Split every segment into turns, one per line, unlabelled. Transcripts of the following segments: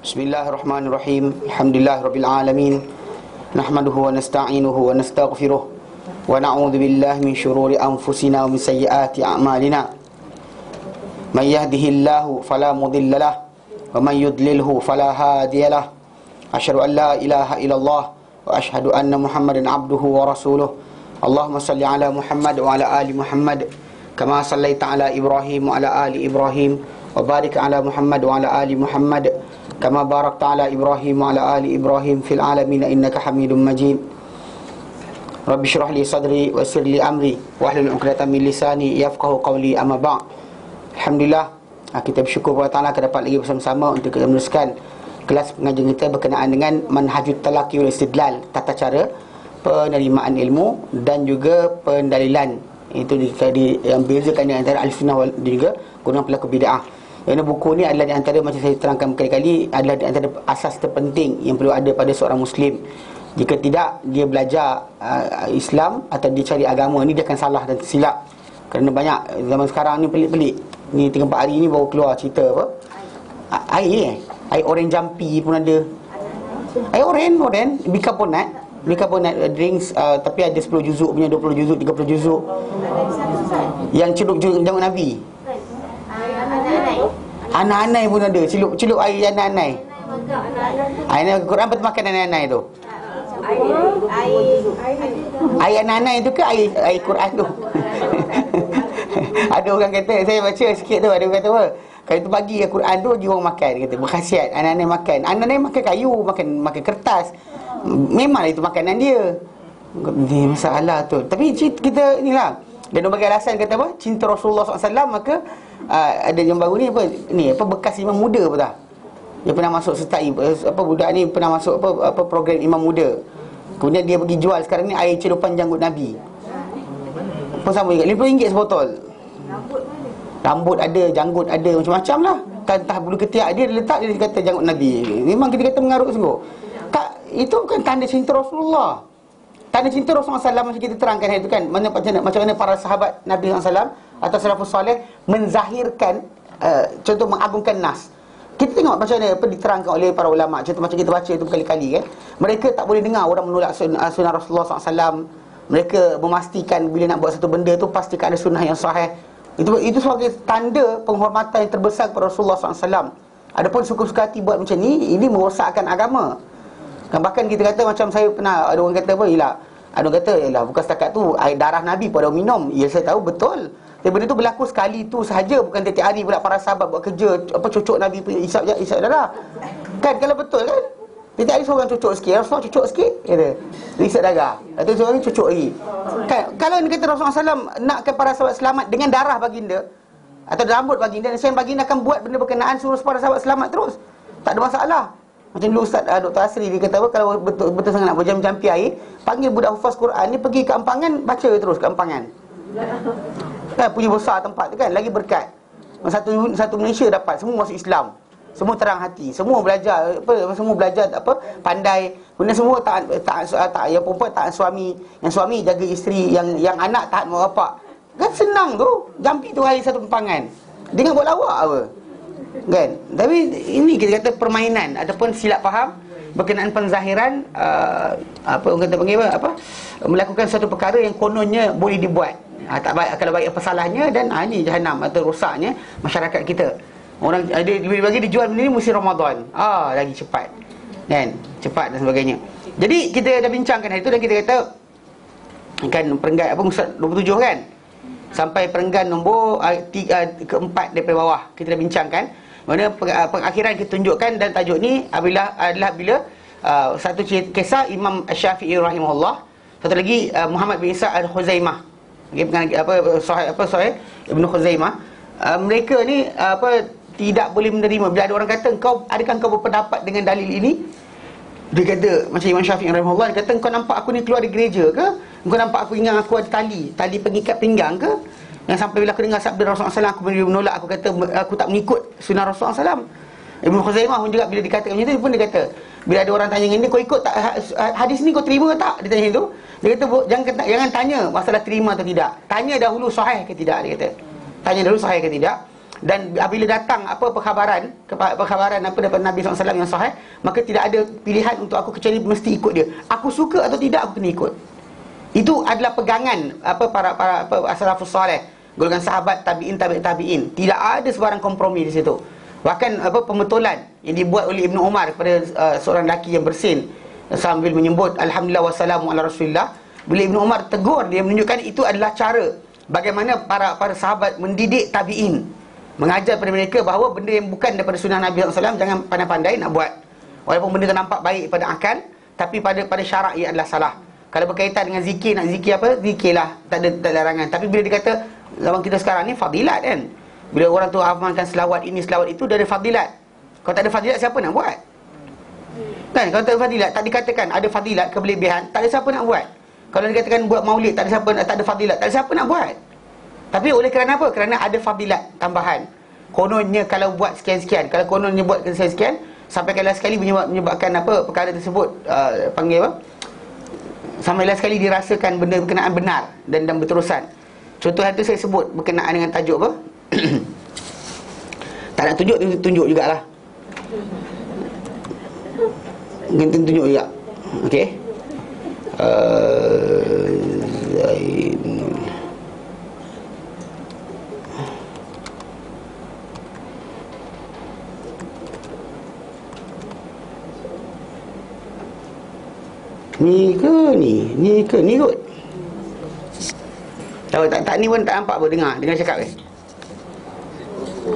Bismillahirrahmanirrahim. Alhamdulillahirabbil alamin. Nahmaduhu wa nasta'inuhu wa nastaghfiruh. Wa na'udzu billahi min shururi anfusina wa min sayyiati a'malina. May yahdihillahu fala mudhillalah wa may yudlilhu fala hadiyalah. Asyhadu an la ilaha illallah wa asyhadu anna Muhammadan abduhu wa rasuluh. Allahumma salli ala Muhammad wa ala ali Muhammad kama sallaita ala Ibrahim wa ala ali Ibrahim wa barik ala Muhammad wa ala ali Muhammad kama barakta ala Ibrahim wa ala ali Ibrahim fil alamin innaka Hamidum Majid. Rabbi shrah li sadri wa yassir li amri wahlul 'uqdatam min lisani yafqahu qawli, amma ba'd. Alhamdulillah, kita bersyukur kepada Allah dapat lagi bersama-sama untuk kita meneruskan kelas pengajian kita berkenaan dengan manhajut talaqi wal istidlal, tata cara penerimaan ilmu dan juga pendalilan. Itu yang bezakan di antara al-sunnah dan juga golongan pelaku bid'ah. Ini buku ni adalah di antara, macam saya terangkan berkali-kali, adalah di antara asas terpenting yang perlu ada pada seorang Muslim. Jika tidak, dia belajar Islam atau dia cari agama ni, dia akan salah dan silap. Kerana banyak zaman sekarang ni pelik-pelik. Ni 3-4 hari ni baru keluar cerita apa? Air oren jampi pun ada. Air oren bikarbonat drinks, tapi ada 10 juzuk punya, 20 juzuk, 30 juzuk. Yang celup jamu Nabi. Anak-anak pun ada, celup air anak-anak. Air Quran betul makan anak-anak tu. Air anak-anak itu ke air Quran tu? Ada orang kata, saya baca sikit tu, ada orang kata apa? Kalau tu bagi Quran tu, dia orang makan, kata berkhasiat. Anak-anak makan. Anak-anak makan kayu, makan kertas. Memang itu makanan dia. Dia masalah tu. Tapi kita inilah, dan berbagai alasan kata apa? Cinta Rasulullah SAW, maka ada yang baru ni apa bekas imam muda apa tak? Dia pernah masuk sertai budak ni pernah masuk apa program imam muda. Kemudian dia pergi jual sekarang ni air celupan janggut Nabi. Pun sama juga RM50 sebotol. Rambut ada, janggut ada, macam-macam lah. Entah bulu ketiak dia letak, dia kata janggut Nabi. Memang kita kata mengarut sungguh. Tak, itu bukan tanda cinta Rasulullah. Tanda cinta Rasulullah SAW macam kita terangkan hari itu kan, macam mana para sahabat Nabi SAW atau salafus soleh menzahirkan, contoh mengagungkan nas. Kita tengok macam mana apa diterangkan oleh para ulama. Contoh macam kita baca itu berkali-kali kan, mereka tak boleh dengar orang menolak sunnah Rasulullah SAW. Mereka memastikan bila nak buat satu benda tu, pastikan ada sunnah yang sahih. Itu sebagai tanda penghormatan yang terbesar kepada Rasulullah SAW. Adapun suka-suka hati buat macam ni, ini merosakkan agama. Dan bahkan kita kata, macam saya pernah, ada orang kata apa, ada orang kata, bukan setakat tu air darah Nabi pada minum. Ya, saya tahu betul. Tapi benda tu berlaku sekali tu sahaja, bukan tiap-tiap hari pula para sahabat buat kerja apa cocok Nabi isap darah. Kan kalau betul kan? Tiap hari seorang cocok sikit, Rasulullah cocok sikit, kata isap darah. Atau seorang ni cocok lagi. Kan kalau ni kata Rasulullah SAW nakkan para sahabat selamat dengan darah baginda atau rambut baginda, dan baginda akan buat benda berkenaan suruh para sahabat selamat terus. Tak ada masalah. Macam dulu Ustaz Dr. Asri dia kata apa, kalau betul sangat nak berjam-jampi air, panggil budak hufaz Quran ni pergi ke Ampangan, baca terus ke Ampangan. Kan punya besar tempat tu kan, lagi berkat. Satu Malaysia dapat, semua masuk Islam. Semua terang hati, semua belajar pandai. Kemudian semua taat yang perempuan taat suami, yang suami jaga isteri, yang anak taat mak bapak. Kan senang tu, jampi tu hari satu Ampangan. Dia buat lawak apa? Kan? Tapi ini kita kata permainan ataupun silap faham berkenaan penzahiran orang kata panggil apa? Melakukan satu perkara yang kononnya boleh dibuat. Tak baik, kalau baik apa salahnya, dan ini jahanam atau rosaknya masyarakat kita. Orang ada bagi dijual benda ni musim Ramadan. Lagi cepat. Kan? Cepat dan sebagainya. Jadi kita dah bincangkan hari tu, dan kita kata kan perenggan apa Ustaz 27 kan? Sampai perenggan nombor keempat daripada bawah kita dah bincangkan. Mana pengakhiran kita tunjukkan, dan tajuk ni adalah bila satu kisah Imam Syafi'i rahimahullah, satu lagi Muhammad bin Isa al-Khuzaimah. Sahih Ibnu Khuzaimah. Mereka ni tidak boleh menerima bila ada orang kata, adakah kau berpendapat dengan dalil ini? Dia kata macam Imam Syafi'i rahimahullah, dia kata, kau nampak aku ni keluar dari gereja ke? Kau nampak aku ingat aku ada tali pengikat pinggang ke? Yang sampai bila aku dengar sabda Rasulullah SAW, aku menolak, aku kata aku tak mengikut sunnah Rasulullah SAW. Ibnu Khuzaimah pun juga bila dikatakan macam tu, dia pun dia kata, bila ada orang tanya dengan dia, kau ikut tak hadis ni, kau terima tak? Dia tanya tu. Dia kata jangan tanya masalah terima atau tidak. Tanya dahulu sahih ke tidak, dia kata. Tanya dahulu sahih ke tidak. Dan apabila datang apa perkhabaran apa daripada Nabi SAW yang sahih, maka tidak ada pilihan untuk aku kecuali mesti ikut dia. Aku suka atau tidak, aku kena ikut. Itu adalah pegangan para as-salafus salih, golongan sahabat, tabi'in, tabi'in. Tidak ada sebarang kompromi di situ. Bahkan pembetulan yang dibuat oleh Ibnu Umar kepada seorang lelaki yang bersin sambil menyebut alhamdulillah wassalamu ala rasulillah. Bila Ibnu Umar tegur, dia menunjukkan itu adalah cara bagaimana para sahabat mendidik tabi'in, mengajar kepada mereka bahawa benda yang bukan daripada sunnah Nabi SAW jangan pandai-pandai nak buat. Walaupun benda itu nampak baik pada akal, tapi pada syarak ia adalah salah. Kalau berkaitan dengan zikir, nak zikir apa? Zikirlah, tak ada larangan. Tapi bila dikata zaman kita sekarang ni fadilat kan, bila orang tu amalkan selawat ini, selawat itu, dia ada fadilat. Kalau tak ada fadilat, siapa nak buat? Kan, kalau tak ada fadilat, tak dikatakan ada fadilat, kelebihan, tak ada siapa nak buat. Kalau dikatakan buat maulid, tak ada fadilat, tak ada siapa nak buat. Tapi oleh kerana apa? Kerana ada fadilat tambahan. Kononnya kalau buat sekian-sekian, kalau kononnya buat sekian-sekian, sampai kala sekali menyebabkan apa perkara tersebut panggil apa? Sampai kala sekali dirasakan benda berkenaan benar dan berterusan. Contoh itu saya sebut berkenaan dengan tajuk apa? Tak nak tunjuk jugalah. Mungkin tunjuk juga. Okey. Ni kot. Tahu tak ni pun tak nampak pun, dengar cakap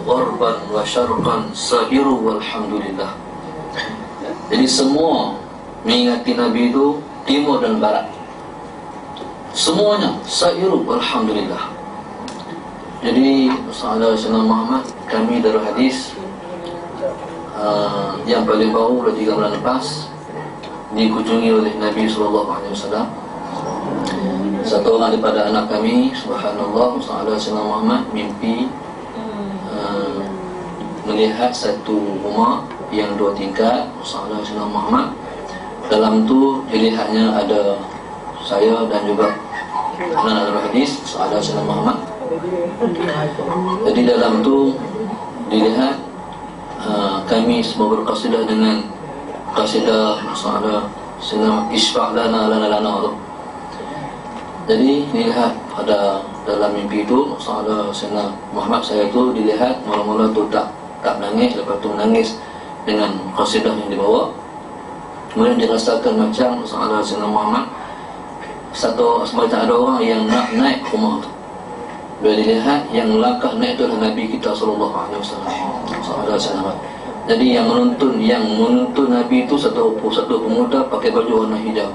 Gharban wa syarqan sahiru walhamdulillah. Jadi semua mengingati Nabi itu timur dan barat, semuanya sahiru walhamdulillah. Jadi Sahabat Sayyidina Muhammad, kami dari hadis yang paling baru 3 bulan lepas dikunjungi oleh Nabi SAW. Satu orang daripada anak kami, subhanallah, Sahabat Sayyidina Muhammad mimpi melihat satu rumah yang 2 tingkat, Sahabat Sayyidina Muhammad. Dalam tu dilihatnya ada saya dan juga anak dalam hadis Sahabat Sayyidina Muhammad. Jadi dalam tu dilihat kami semua berqasidah dengan qasidah Sahabat Sayyidina Isfa' lana tu. Jadi dilihat pada dalam mimpi itu Sahabat Sayyidina Muhammad saya tu dilihat mula-mula tu tak menangis, lepas tu menangis dengan qasidah yang dibawa. Kemudian dirasakan macam Sahabat Sayyidina Muhammad semacam ada orang yang nak naik rumah tu. Bila dilihat yang melangkah naik itu adalah Nabi kita SAW. Sahabat Sayyidina. Jadi yang menuntun Nabi itu satu pemuda pakai baju warna hijau.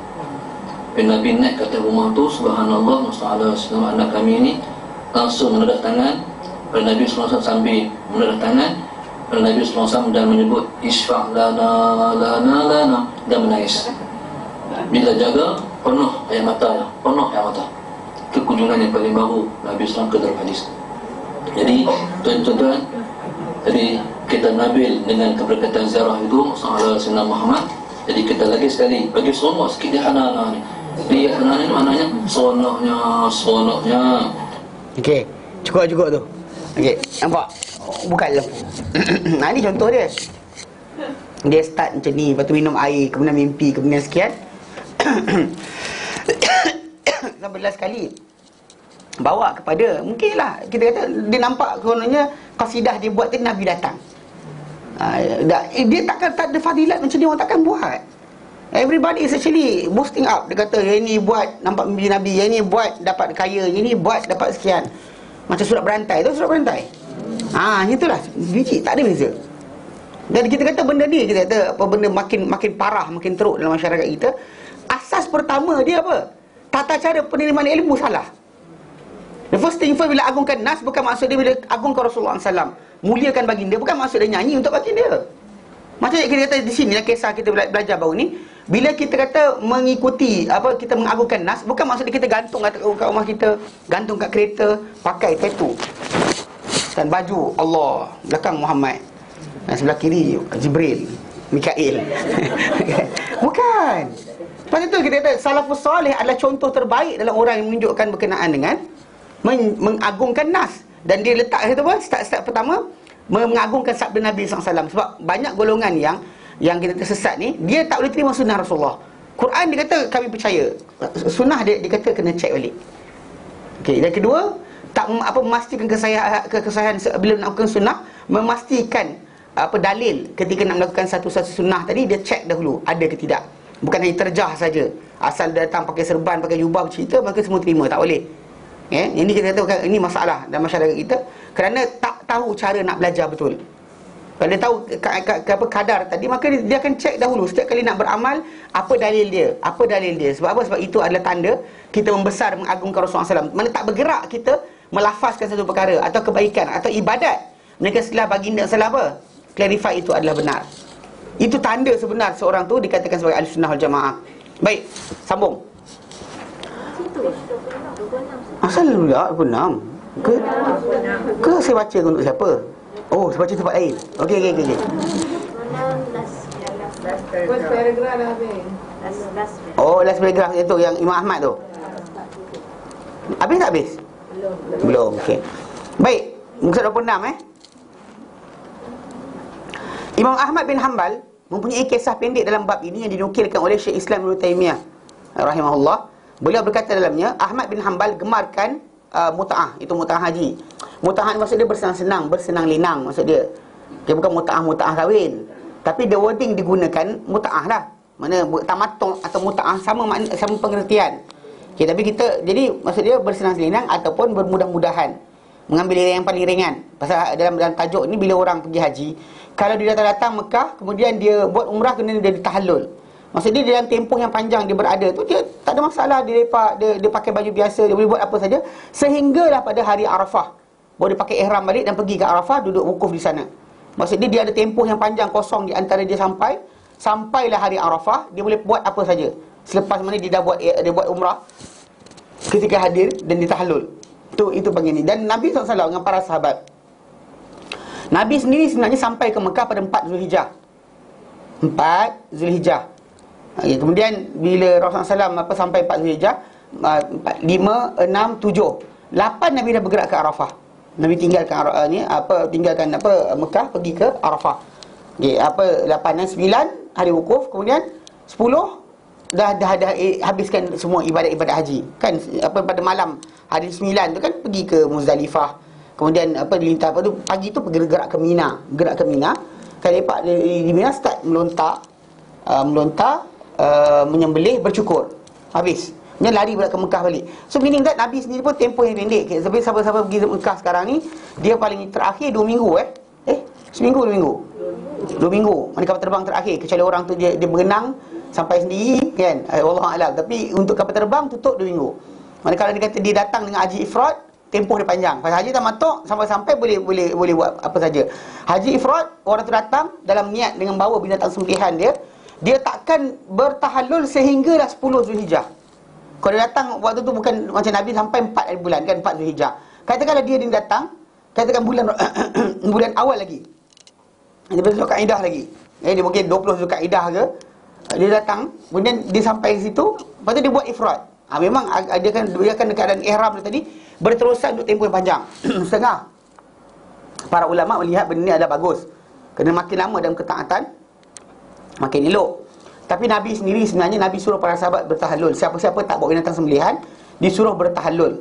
Bila Nabi naik ke atas rumah tu, subhanallah, Sahabat Sayyidina anak kami ini langsung menedak tangan pada Nabi SAW sambil menedak tangan pada Nabi SAW dan menyebut Isfa' lana dan menangis. Bila jaga penuh air mata. Kekunjungan yang paling baru Nabi SAW ke dalam hadis. Jadi tuan-tuan, jadi kita nabil dengan keberkatan ziarah itu Sahabat Sayyidina Muhammad. Jadi kita lagi sekali bagi semua sikit dia hana-hana ni. Dia hana ni maknanya seronoknya.
Okey, cukup tu. Okey, nampak? Buka lampu. Nah, ni contoh dia. Dia start macam ni, lepas tu minum air, kemudian mimpi, kemudian sekian. Sampai last sekali bawa kepada, mungkinlah kita kata dia nampak kononnya qasidah dia buat tadi Nabi datang. Dia tak ada fadilat macam ni, orang takkan buat. Everybody is actually boosting up. Dia kata yang ni buat nampak mimpi Nabi, yang ni buat dapat kaya, yang ni buat dapat sekian. Macam surat berantai tu, surat berantai. Itulah biji, tak ada beza. Dan kita kata benda ni, kita kata apa benda makin parah, makin teruk dalam masyarakat kita. Asas pertama dia apa? Tata cara penerimaan ilmu salah. The first thing first, bila agungkan nas, bukan maksud dia bila agungkan Rasulullah SAW, muliakan baginda, bukan maksud dia nyanyi untuk baginda. Macam kita kata di sini, kisah kita belajar baru ni, bila kita kata mengikuti kita mengagungkan nas, bukan maksud dia kita gantung kat rumah kita, gantung kat kereta, pakai tattoo dan baju Allah, belakang Muhammad, dan sebelah kiri Jibril, Mikail. Bukan. Lepas itu kita kata salafus salih adalah contoh terbaik dalam orang yang menunjukkan berkenaan dengan mengagungkan nas. Dan dia letak itu apa? Start pertama mengagungkan sabda Nabi SAW. Sebab banyak golongan yang kita tersesat ni, dia tak boleh terima sunnah Rasulullah. Quran dia kata kami percaya, sunnah dia kata kena check balik. Okey, dan kedua, tak memastikan kesahihan bila nak lakukan sunnah, memastikan dalil ketika nak melakukan satu sunnah tadi, dia check dahulu ada ke tidak. Bukan hanya terjah saja, asal datang pakai serban, pakai jubah bercerita maka semua terima, tak boleh. Ini kita kata ini masalah dalam masyarakat kita, kerana tak tahu cara nak belajar betul. Kalau dia tahu kadar tadi, maka dia akan cek dahulu setiap kali nak beramal, apa dalil dia. Sebab apa? Sebab itu adalah tanda kita membesar, mengagungkan Rasulullah SAW. Mana tak bergerak kita melafazkan satu perkara atau kebaikan atau ibadat, mereka setelah baginda salah apa? Clarify itu adalah benar. Itu tanda sebenar seorang tu dikatakan sebagai ahli sunnah wal jamaah. Baik, sambung. Asal pula 26 ke saya baca untuk siapa? Oh, saya baca tempat lain. Okey. Oh, last paragraph itu yang Imam Ahmad tu. Habis tak habis? Belum. Okey. Baik, muka 26 Imam Ahmad bin Hanbal mempunyai kisah pendek dalam bab ini yang dinukilkan oleh Syekh Islam Ibn Taymiyah rahimahullah. Beliau berkata dalamnya, Ahmad bin Hanbal gemarkan muta'ah, itu muta'ah haji. Muta'ah maksud dia bersenang-senang, bersenang-lenang maksud dia. Dia bukan muta'ah kahwin. Tapi the wording digunakan muta'ah lah. Mana tamattu' atau muta'ah sama pengertian. Okay, tapi kita, jadi maksud dia bersenang-senang ataupun bermudah-mudahan, mengambil yang paling ringan. Pasal dalam tajuk ni, bila orang pergi haji, kalau dia datang Mekah, kemudian dia buat umrah, kena dia ditahallul. Maksudnya dalam tempoh yang panjang dia berada tu, dia tak ada masalah, dia lepak, dia pakai baju biasa, dia boleh buat apa saja, sehinggalah pada hari Arafah baru dia pakai ihram balik dan pergi ke Arafah, duduk wukuf di sana. Maksudnya dia ada tempoh yang panjang kosong di antara dia sampailah hari Arafah, dia boleh buat apa saja. Selepas mana dia buat umrah ketika hadir dan ditahallul. Itu begini. Dan Nabi SAW dengan para sahabat, Nabi sendiri sebenarnya sampai ke Mekah pada 4 Zulhijjah. 4 Zulhijjah. Kemudian bila Rasulullah SAW sampai 4 Zulhijjah, 4, 5, 6, 7, 8 Nabi dah bergerak ke Arafah. Nabi tinggalkan Mekah, pergi ke Arafah. 8 dan 9 hari wukuf, kemudian 10 dah habiskan semua ibadat haji. Kan pada malam hari 9 tu kan pergi ke Muzdalifah. Kemudian pagi tu pergi gerak ke Mina. Kan lepak di Mina, start melontar, menyembelih, bercukur. Habis. Dia lari balik ke Mekah balik. So meaning that Nabi sendiri pun tempoh yang pendek. Sebab sahabat-sahabat pergi Mekah sekarang ni, dia paling terakhir 2 minggu seminggu 2 minggu. 2 minggu. Mana kapal terbang terakhir, kecuali orang tu dia berenang sampai sendiri kan. Wallahualam. Tapi untuk kapal terbang tutup 2 minggu. Mana kalau dia kata dia datang dengan haji ifrad, tempoh dia panjang. Pasal haji tamattu' sampai boleh buat apa saja. Haji ifrad, orang tu datang dalam niat dengan bawa binatang sembelihan dia takkan bertahallul sehinggalah 10 Zulhijjah. Kalau dia datang waktu tu bukan macam Nabi sampai 4 bulan kan, 4 Zulhijjah. Katakanlah dia datang, katakan bulan awal lagi. Dia Zulkaidah lagi. Dia mungkin 20 Zulkaidah ke. Dia datang, kemudian dia sampai situ, lepas tu dia buat ifrad. Memang dia akan keadaan ihram dia tadi berterusan untuk tempoh yang panjang. Setengah. Para ulama melihat benda ni adalah bagus. Kerana makin lama dalam ketaatan, makin elok. Tapi Nabi sendiri sebenarnya, Nabi suruh para sahabat bertahallul. Siapa-siapa tak bawa binatang sembelihan, disuruh bertahallul.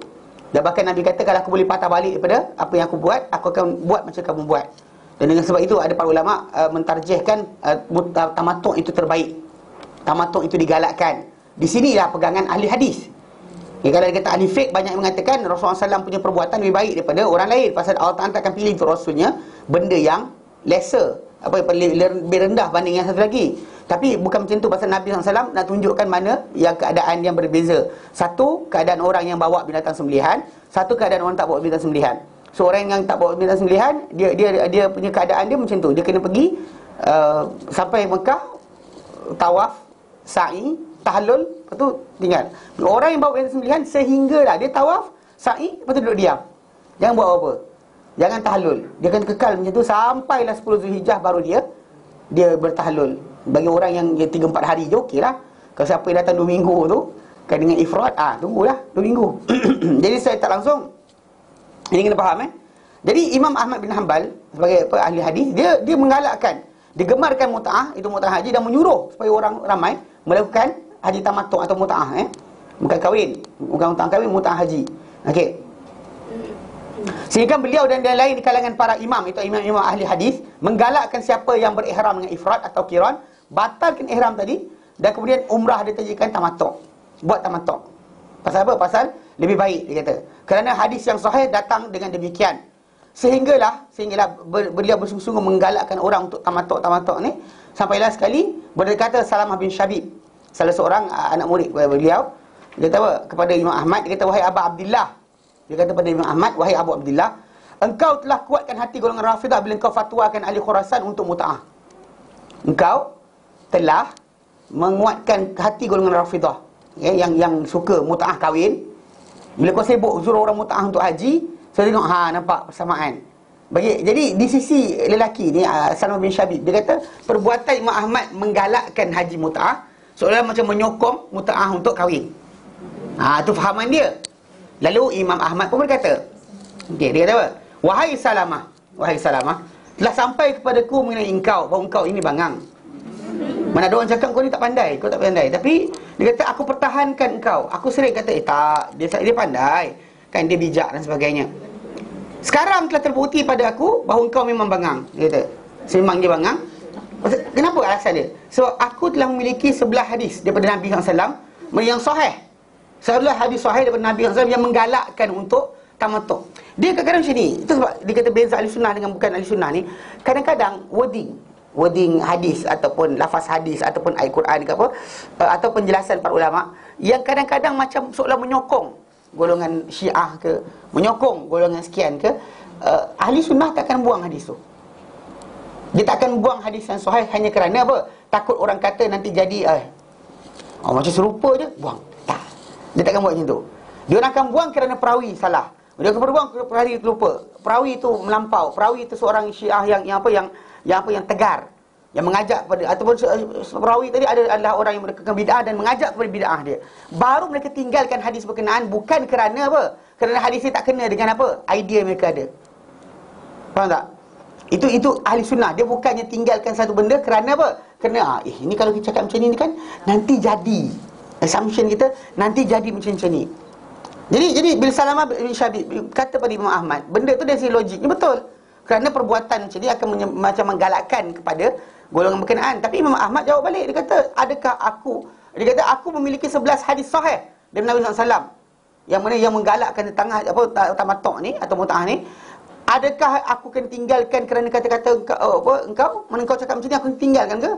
Dan bahkan Nabi kata, kalau aku boleh patah balik daripada apa yang aku buat, aku akan buat macam kamu buat. Dan dengan sebab itu ada para ulama mentarjihkan tamattu' itu terbaik. Tamattu' itu digalakkan. Di sinilah pegangan ahli hadis. Kalau dia kata ahli fiqh, banyak mengatakan Rasulullah SAW punya perbuatan lebih baik daripada orang lain. Pasal Allah Ta'ala akan pilih untuk Rasulnya benda yang lesser, lebih rendah banding yang satu lagi. Tapi bukan macam tu. Pasal Nabi SAW nak tunjukkan mana yang keadaan yang berbeza. Satu, keadaan orang yang bawa binatang sembelihan. Satu, keadaan orang tak bawa binatang sembelihan. So orang yang tak bawa binatang sembelihan, dia punya keadaan dia macam tu. Dia kena pergi sampai Mekah, tawaf, sa'i, tahallul, lepas tu tinggal. Orang yang bawa binatang sembelihan sehinggalah dia tawaf, sa'i, lepas tu duduk diam. Jangan buat apa-apa. Jangan tahallul. Dia akan kekal macam tu sampailah 10 Zulhijjah baru dia bertahallul. Bagi orang yang 3-4 hari je okey lah. Kalau siapa yang datang 2 minggu tu kan dengan ifrad, tunggulah 2 minggu. Jadi saya tak langsung, ini kena faham Jadi Imam Ahmad bin Hanbal sebagai ahli hadis, dia menggalakkan, digemarkan mut'ah, itu mut'ah haji, dan menyuruh supaya orang ramai melakukan haji tamattu' atau mut'ah, bukan kahwin, bukan mut'ah kahwin, mut'ah haji. Okey. Sehingga beliau dan yang lain di kalangan para imam, itu imam-imam ahli hadis, menggalakkan siapa yang berihram dengan ifrad atau qiran, batalkan ihram tadi, dan kemudian umrah dia tajikan tamattu'. Buat tamattu'. Pasal apa? Pasal lebih baik, dia kata. Kerana hadis yang sahih datang dengan demikian. Sehinggalah beliau bersungguh-sungguh menggalakkan orang untuk tamattu' ni. Sampailah sekali berkata Salamah bin Syabib, salah seorang anak murid beliau, dia kata apa? Kepada Imam Ahmad, dia kata, wahai Abu Abdullah, dia kata pada Imam Ahmad, wahai Abu Abdullah, engkau telah kuatkan hati golongan Rafidah bila engkau fatwakan ahli Khurasan untuk mut'ah. Engkau telah menguatkan hati golongan Rafidah, yang suka mut'ah kahwin. Bila kau sibuk suruh orang mut'ah untuk haji, saya tengok, nampak persamaan. Jadi di sisi lelaki ni, Salamah bin Syabib, dia kata perbuatan Imam Ahmad menggalakkan haji mut'ah seolah macam menyokong mut'ah untuk kahwin. Itu fahaman dia. Lalu Imam Ahmad pun berkata, dia kata apa? Wahai Salamah, telah sampai kepadaku mengenai engkau bahawa engkau ini bangang. Mana ada orang cakap kau ni tak pandai, kau tak pandai. Tapi dia kata aku pertahankan engkau. Aku sering kata tak, dia pandai, kan dia bijak dan sebagainya. Sekarang telah terbukti pada aku bahawa engkau memang bangang. Dia kata memang dia bangang. Kenapa alasan dia? Sebab aku telah memiliki 11 hadis daripada Nabi SAW yang sahih. 11 hadis sahih daripada Nabi SAW yang menggalakkan untuk tamattu'. Dia kadang-kadang macam ni. Itu sebab dia kata beza ahli sunnah dengan bukan ahli sunnah ni, kadang-kadang wording hadis ataupun lafaz hadis ataupun ayat Quran ke apa, atau penjelasan para ulama yang kadang-kadang macam seolah menyokong golongan Syiah ke, menyokong golongan sekian ke, ahli sunnah takkan buang hadis tu. Dia takkan buang hadis yang sahih hanya kerana apa? Takut orang kata nanti jadi macam serupa je, buang. Tak. Dia takkan buat macam tu. Dia akan buang kerana perawi salah. Dia akan buang kerana perawi lupa. Perawi itu melampau. Perawi itu seorang Syiah yang tegar, yang mengajak kepada, ataupun perawi tadi adalah orang yang melakukan bid'ah dan mengajak kepada bid'ah dia. Baru mereka tinggalkan hadis berkenaan bukan kerana apa? Kerana hadis ini tak kena dengan apa? Idea mereka ada. Faham tak? Itu ahli sunnah. Dia bukannya tinggalkan satu benda kerana apa? Kerana ini kalau kita cakap macam ni kan nanti jadi. Assumption kita nanti jadi macam ni. Jadi bila Salamah bin Syabib kata pada Imam Ahmad, benda tu dari segi logiknya betul. Kerana perbuatan macam ni akan macam menggalakkan kepada golongan berkenaan. Tapi Imam Ahmad jawab balik. Dia kata, dia kata aku memiliki 11 hadis sahih dari Nabi SAW yang mana yang menggalakkan tentang tamattu' ni atau mut'ah ni. Adakah aku akan tinggalkan kerana kata-kata engkau? Mana engkau cakap macam ni, aku tinggalkan ke?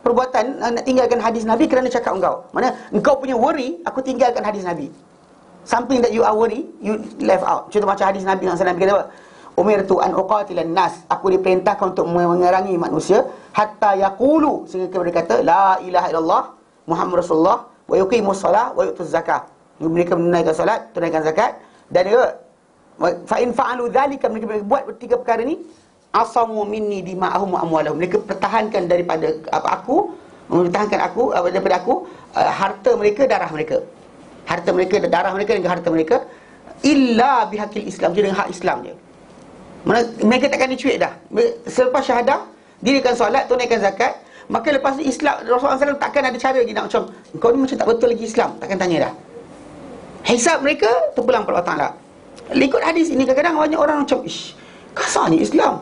Perbuatan nak tinggalkan hadis Nabi kerana cakap engkau. Mana engkau punya worry, aku tinggalkan hadis Nabi. Something that you are worry, you left out. Contoh macam hadis Nabi SAW kata apa? Umirtu an uqatilan nas, aku diperintahkan untuk memerangi manusia hatta yaqulu, sehingga mereka berkata la ilaha illallah Muhammad Rasulullah wa yuqimus salat wa yutuz zakah. Mereka menunaikan salat, tunaikan zakat, dan dia fa in fa'alu dzalika, mereka buat tiga perkara ni, asamu minni dima'ahum wa amwalahum, mereka pertahankan daripada aku, mempertahankan aku daripada aku harta mereka, darah mereka. Harta mereka, darah mereka dan harta mereka illa bihaqil Islam, jadi dengan hak Islam je. Mereka takkan dicuik dah. Selepas syahadah, dirikan solat, tunaikan zakat, maka lepas tu Islam, Rasulullah SAW takkan ada cara lagi nak macam kau ni macam tak betul lagi Islam, takkan tanya dah. Hisab mereka terpulang pada Allah Ta'ala. Ikut hadis ini kadang-kadang banyak orang macam kasar ni Islam,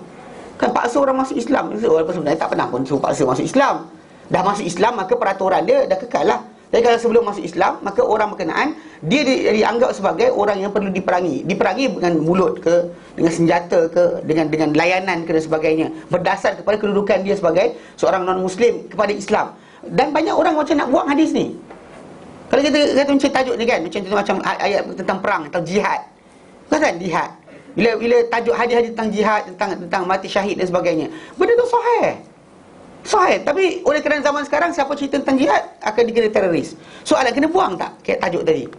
kan paksa orang masuk Islam. Walaupun sebenarnya tak pernah pun suruh paksa masuk Islam. Dah masuk Islam, maka peraturan dia dah kekal lah. Tapi kalau sebelum masuk Islam, maka orang berkenaan dia dianggap sebagai orang yang perlu diperangi. Diperangi dengan mulut ke, dengan senjata ke, dengan layanan ke dan sebagainya, berdasar kepada kedudukan dia sebagai seorang non-Muslim kepada Islam. Dan banyak orang macam nak buang hadis ni. Kalau kita kata macam tajuk ni kan, macam ayat tentang perang, tentang jihad. Kan jihad. Bila tajuk hadis-hadis tentang jihad, tentang mati syahid dan sebagainya, benda tu sahih, tapi oleh kerana zaman sekarang siapa cerita tentang jihad akan dikira teroris. Soalan kena buang tak tajuk tadi?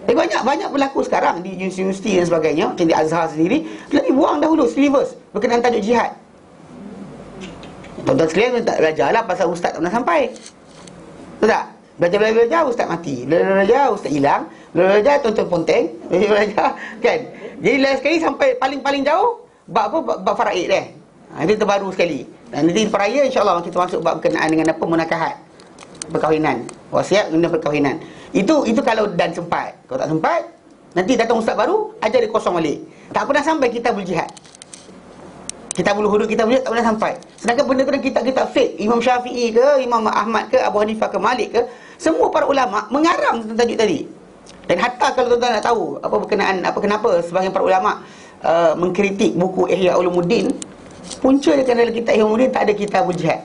Banyak berlaku sekarang di universiti dan sebagainya, macam di Azhar sendiri, lagi buang dahulu syllabus berkenaan tajuk jihad. Tuan-tuan sekalian tak belajarlah pasal ustaz tak pernah sampai. Betul tak? Belajar ustaz mati, belajar ustaz hilang, belajar tuan-tuan ponteng, belajar kan. Jadi last sekali sampai paling jauh bab apa? Bab faraid Itu terbaru sekali. Dan nanti peraya insya-Allah kita masuk bab berkenaan dengan apa? Munakahat. Perkahwinan. Wasiat guna perkahwinan. Itu kalau dan sempat. Kalau tak sempat, nanti datang ustaz baru, ajar dia kosong balik. Tak pernah sampai kitabul jihad. Kitabul hudud, kitabul jihad tak pernah sampai. Sedangkan benda tu kita fake. Imam Syafi'i ke, Imam Ahmad ke, Abu Hanifah ke, Malik ke, semua para ulama mengarang tentang tajuk tadi. Dan hatta kalau tuan-tuan nak tahu apa berkenaan kenapa sebahagian para ulama mengkritik buku Ihya Ulumuddin, punca dia kerana kitab Ihya Ulumuddin tak ada kitabul jihad.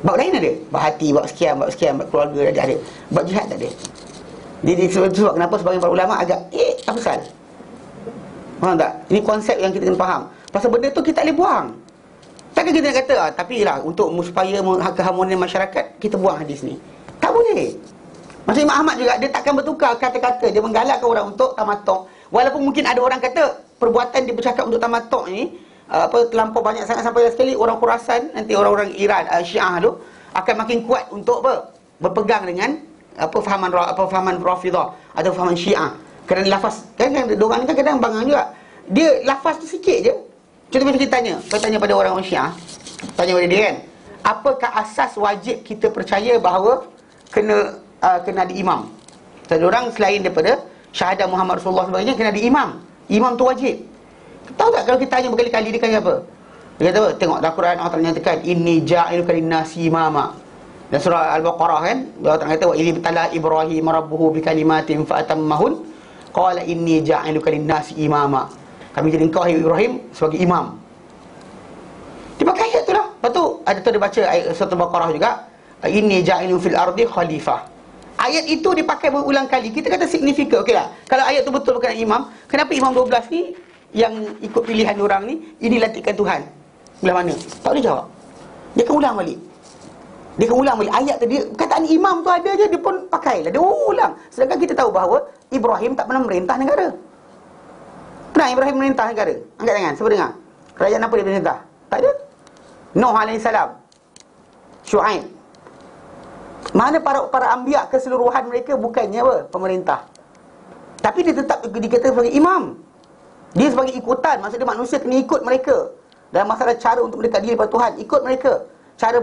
Bab lain ada, bab hati, bab sekian, bab keluarga ada. Bab jihad tak ada. Jadi sebab kenapa sebahagian para ulama agak apa pasal? Faham tak? Ini konsep yang kita kena faham. Pasal benda tu kita tak boleh buang. Takkan kita nak kata tapi lah untuk supaya keharmonian masyarakat kita buang hadis ni. Tak boleh. Macam Imam Ahmad juga, dia takkan bertukar kata-kata. Dia menggalakkan orang untuk tamattu'. Walaupun mungkin ada orang kata perbuatan dia bercakap untuk tamattu' ni terlampau banyak sangat, sampai sekali orang Khurasan, nanti orang-orang Iran Syiah tu akan makin kuat untuk berpegang dengan fahaman Rafidah atau fahaman Syiah. Kerana lafaz kan diorang ni kan kadang bangang juga. Dia lafaz tu sikit je. Contoh macam kita tanya pada orang Syiah, tanya pada dia kan, apakah asas wajib kita percaya bahawa kena ada imam? Jadi orang selain daripada syahadah Muhammad Rasulullah sebagainya, kena ada imam. Imam tu wajib. Tahu tak kalau kita tanya berkali-kali dia kata apa? Dia kata apa? Tengok dalam Quran Allah Taala nyatakan inni ja'iluka lin-nasi imama. Dan surah Al-Baqarah kan, Allah Taala kata wa idh ibtala Ibrahim rabbuhu bikalimatin fa atammahun qala inni ja'iluka lin-nasi imama. Kami jadi engkau Ibrahim sebagai imam. Dia pakai ayat tu lah. Lepas tu ada tu dia baca ayat surah Al-Baqarah juga, inni ja'ilun fil ardi khalifah. Ayat itu dipakai berulang kali. Kita kata signifikan. Okeylah. Kalau ayat tu betul berkenaan imam, kenapa imam 12 ni yang ikut pilihan orang ni ini lantikan Tuhan? Belah mana? Tak boleh jawab. Dia akan ulang balik. Ayat tu dia kataan imam tu ada je, dia pun pakailah. Dia ulang. Sedangkan kita tahu bahawa Ibrahim tak pernah merintah negara. Pernah Ibrahim merintah negara? Angkat tangan, siapa dengar? Kerajaan apa dia merintah? Tak ada. Nuh alaihissalam, Syuaib. Mana para anbiya keseluruhan mereka bukannya apa? Pemerintah. Tapi dia tetap dikatakan sebagai imam. Dia sebagai ikutan, maksudnya manusia kena ikut mereka. Dalam masalah cara untuk mendekat diri kepada Tuhan, ikut mereka. Cara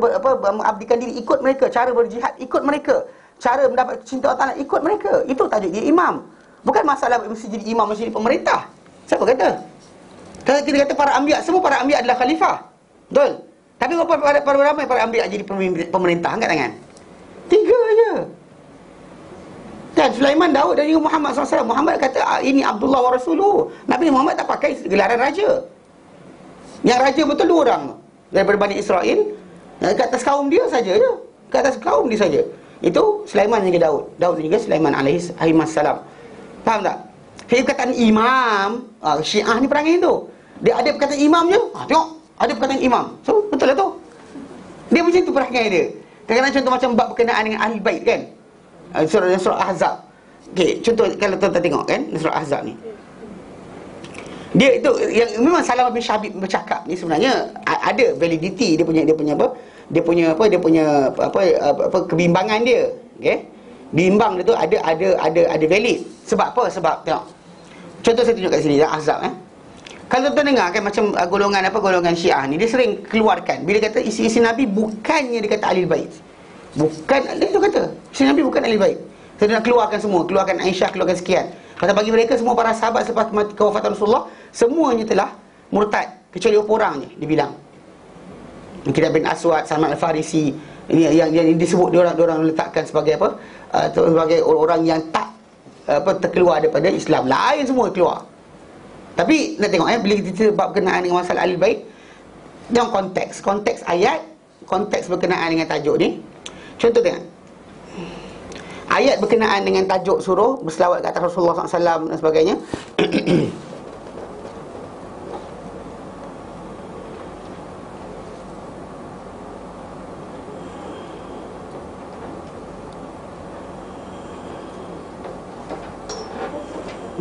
mengabdikan diri, ikut mereka. Cara berjihad, ikut mereka. Cara mendapat cinta Allah Ta'ala, ikut mereka. Itu tajuk dia imam. Bukan masalah mesti jadi imam, mesti jadi pemerintah. Siapa kata? Kalau kita kata para anbiya, semua para anbiya adalah khalifah. Betul? Tapi para ramai para anbiya jadi pemerintah. Angkat tangan. 3 je. Dan Sulaiman, Daud dan juga Muhammad SAW. Muhammad kata ini Abdullah wa Rasuluh. Nabi Muhammad tak pakai gelaran raja. Yang raja betul 2 orang daripada Bani Israel. Yang kat atas kaum dia saja je. Kat atas kaum dia saja. Itu Sulaiman dan juga Daud. Daud dan juga Sulaiman alaihissalam. Faham tak? Jadi perkataan imam, Syiah ni perangai tu. Dia ada perkataan imam je. Tengok, ada perkataan imam. So, betul lah tu. Dia macam tu perangai dia. Kadang-kadang contoh macam bab berkenaan dengan Ahli Bait kan. Surah Ahzab. Okey, contoh kalau tuan-tuan tengok kan surah Ahzab ni. Dia itu yang memang Salamah bin Syabib bercakap ni sebenarnya ada validity dia punya kebimbangan dia. Okey. Bimbang dia tu ada valid. Sebab apa? Sebab tengok. Contoh saya tunjuk kat sini dalam Ahzab Kalau tuan-tuan dengar kan macam golongan Syiah ni, dia sering keluarkan bila kata isi-isi Nabi bukannya dia kata Ahli Bait. Bukan, dia tu kata isi Nabi bukan Ahli Bait. Saya nak keluarkan semua, keluarkan Aisyah, keluarkan sekian. Pasal bagi mereka semua para sahabat selepas kewafatan Rasulullah semuanya telah murtad kecuali beberapa orang je dibilang. Miqdad bin Aswad, Salman Al-Farisi, ini yang disebut dia orang letakkan sebagai apa? Sebagai orang yang tak terkeluar daripada Islam. Lain semua keluar. Tapi nak tengok bila kita bab berkenaan dengan masalah Ahlul Bait dalam konteks ayat, konteks berkenaan dengan tajuk ni. Contoh tengok. Ayat berkenaan dengan tajuk suruh berselawat ke atas Rasulullah SAW dan sebagainya.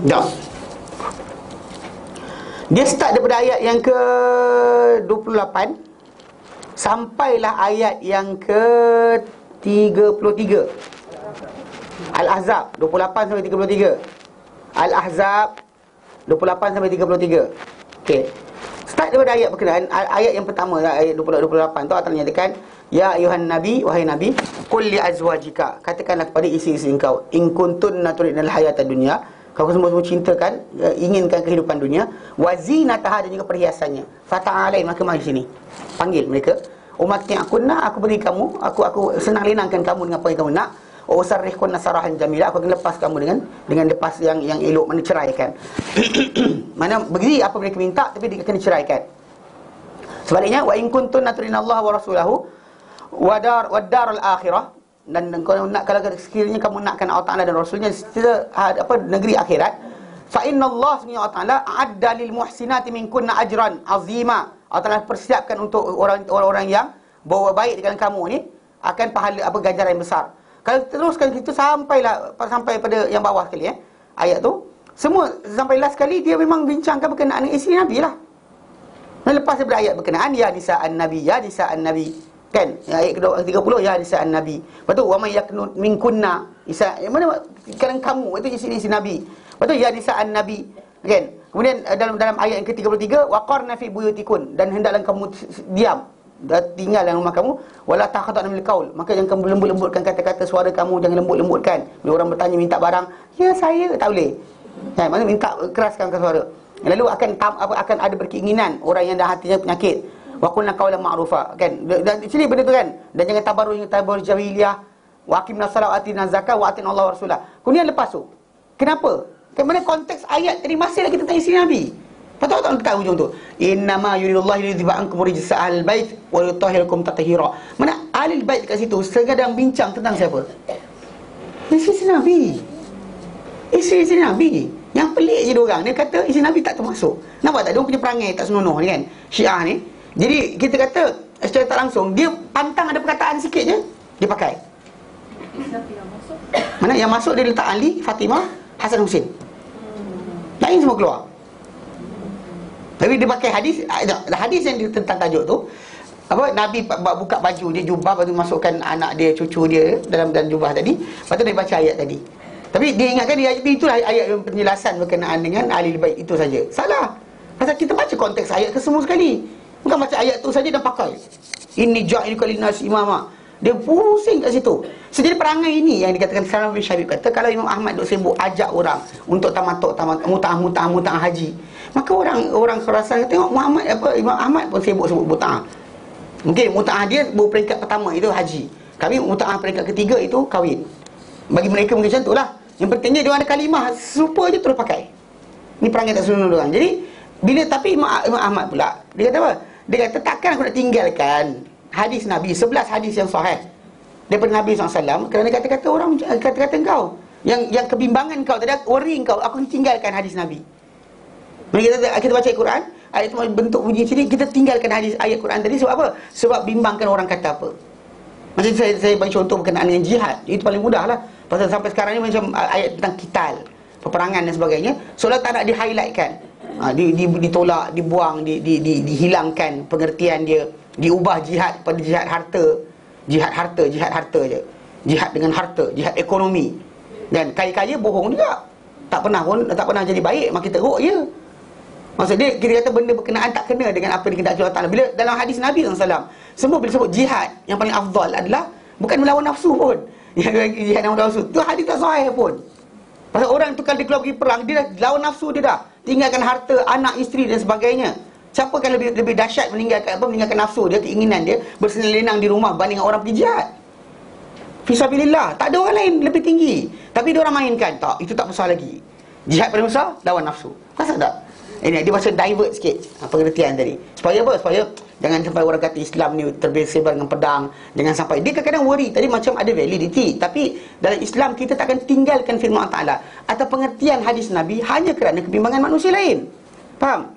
Dah. Dia start daripada ayat yang ke-28 sampailah ayat yang ke-33. Al-Ahzab 28 sampai 33. Al-Ahzab 28 sampai 33. Okey. Start daripada ayat berkenaan. Ayat yang pertama, ayat 28 tu Allah nyatakan, ya ayuhan nabi, wahai nabi, qul li azwajika, katakanlah kepada isteri-isteri engkau, in kuntunna turidnal hayatad dunya, kau semua cintakan, inginkan kehidupan dunia, wa zinataha, dan juga perhiasannya, fata'alai, maka mari sini. Panggil mereka. Umatti'akunna, aku beri kamu, aku senang lenangkan kamu dengan apa yang kamu nak. Usarrihkunna sarahan jamila, aku akan lepas kamu dengan lepas yang elok, mana ceraikan. Mana beri apa mereka minta, tapi dia akan diceraikan. Sebaliknya, wa in kuntunna turidnallaha wa rasulahu wa darul akhirah, dan kalau nak, kalau sekiranya kamu nakkan Allah Taala dan Rasulnya, negeri akhirat, fa innallaha subhanahu wa ta'ala a'adda lil muhsinati minkunna ajran azima. Allah Taala persiapkan untuk orang-orang yang bawa baik dengan kamu ni akan pahala ganjaran yang besar. Kalau teruskan kita sampai pada yang bawah sekali ayat tu, semua sampai last sekali dia memang bincangkan berkenaan dengan isteri Nabi lah. Dan lepas daripada ayat berkenaan, ya nisa'an nabi, ya nisa'an nabi, kan? Ayat ke-30, ya nisa'an nabi. Lepas tu, wa may yaknut minkunna, mana kadang kamu, itu isteri Nabi. Lepas tu, ya nisa'an nabi, kan? Kemudian dalam ayat yang ke-33, waqarna fi buyutikun, dan hendaklah kamu diam, tinggal dalam rumah kamu, wala takhata'na bil qaul, maka jangan kamu lembut-lembutkan kata-kata, suara kamu jangan lembut-lembutkan. Bila orang bertanya minta barang, ya saya, tak boleh. Kan, maksudnya minta keraskan suara. Lalu akan ada berkeinginan orang yang dah hatinya penyakit. Wa qulna qawlan ma'rufa, kan? Dan sini benda tu kan. Dan jangan tabarruj jahiliyah, wa aqimna salat wa atina zakat wa atina Allah wa rasulah. Kemudian lepas tu, kenapa? Kemana konteks ayat tadi masih lagi tentang isteri Nabi. Patut tak dekat hujung tu. Innama yuridullahu liyudhiba ankum rijsa ahlil bait wa yutahhirakum tatheera. Mana ahlil bait kat situ sedang bincang tentang siapa? Isteri Nabi. Isteri Nabi. Yang pelik je diorang. Dia kata isteri Nabi tak termasuk. Nampak tak? Dia punya perangai tak senonoh ni kan, Syiah ni. Jadi kita kata secara tak langsung, dia pantang ada perkataan sikit je, dia pakai. Mana yang masuk dia letak Ali, Fatimah, Hasan Husin. Lain semua keluar. Tapi dia pakai hadis yang dia tentang tajuk tu, Nabi buka baju dia, jubah, lepas tu masukkan anak dia, cucu dia dalam jubah tadi. Lepas tu dia baca ayat tadi. Tapi dia ingatkan ayat itulah ayat penjelasan berkenaan dengan ahli bait itu saja. Salah. Pasal kita baca konteks ayat ke semua sekali. Bukan baca ayat tu saja dan pakai. Inni ja'iluka linnas imama. Dia pusing kat situ. Jadi perangai ini yang dikatakan Salam bin Syabib kata, kalau Imam Ahmad duk sibuk ajak orang untuk muta'ah haji, maka orang Khurasan tengok Imam Ahmad pun sibuk muta'ah. Mungkin muta'ah dia baru peringkat pertama itu haji. Kami muta'ah peringkat ketiga itu kahwin. Bagi mereka mungkin macam itulah. Yang pentingnya dia ada kalimah serupa je terus pakai. Ni perangai tak senonoh dia orang. Jadi tapi Imam Ahmad pula, dia kata apa? Dia kata takkan aku nak tinggalkan hadis Nabi, 11 hadis yang sahih daripada Nabi SAW kerana kata-kata orang, kata-kata engkau yang kebimbangan kau tadi, worry kau, aku tinggalkan hadis Nabi. Kita baca Al-Quran, ayat tu bentuk bunyi sini, kita tinggalkan hadis ayat Quran tadi sebab apa? Sebab bimbangkan orang kata apa. Macam saya bagi contoh berkenaan dengan jihad, itu paling mudah lah. Pasal sampai sekarang ni macam ayat tentang kital, peperangan dan sebagainya, seolah tak nak di-highlightkan, ditolak, dibuang, dihilangkan pengertian dia, diubah jihad pada jihad harta je, jihad dengan harta, jihad ekonomi. Dan kaya-kaya bohong juga, tak pernah jadi baik, makin teruk je. Maksud dia, kita kata benda berkenaan tak kena dengan apa yang dikehendaki Allah Ta'ala. Bila dalam hadis Nabi SAW, semua bila sebut jihad, yang paling afdal adalah bukan melawan nafsu pun. Yang jihad melawan nafsu, tu hadis tak sahih pun. Pasal orang tu kalau dia keluar pergi perang, dia dah lawan nafsu dia dah. Tinggalkan harta, anak, isteri dan sebagainya. Siapa kan lebih dahsyat meninggalkan nafsu dia, keinginan dia, bersenang-lenang di rumah banding orang pergi jihad. Fisabilillah, tak ada orang lain lebih tinggi. Tapi dia orang mainkan, tak, itu tak besar lagi. Jihad paling besar, lawan nafsu. Rasa tak? Ini dia macam divert sikit pengertian tadi. Supaya apa? Supaya jangan sampai orang kata Islam ni tersebar dengan pedang. Jangan sampai, dia kadang-kadang worry tadi macam ada validity. Tapi dalam Islam kita takkan tinggalkan firman Allah Ta'ala atau pengertian hadis Nabi hanya kerana kebimbangan manusia lain. Faham?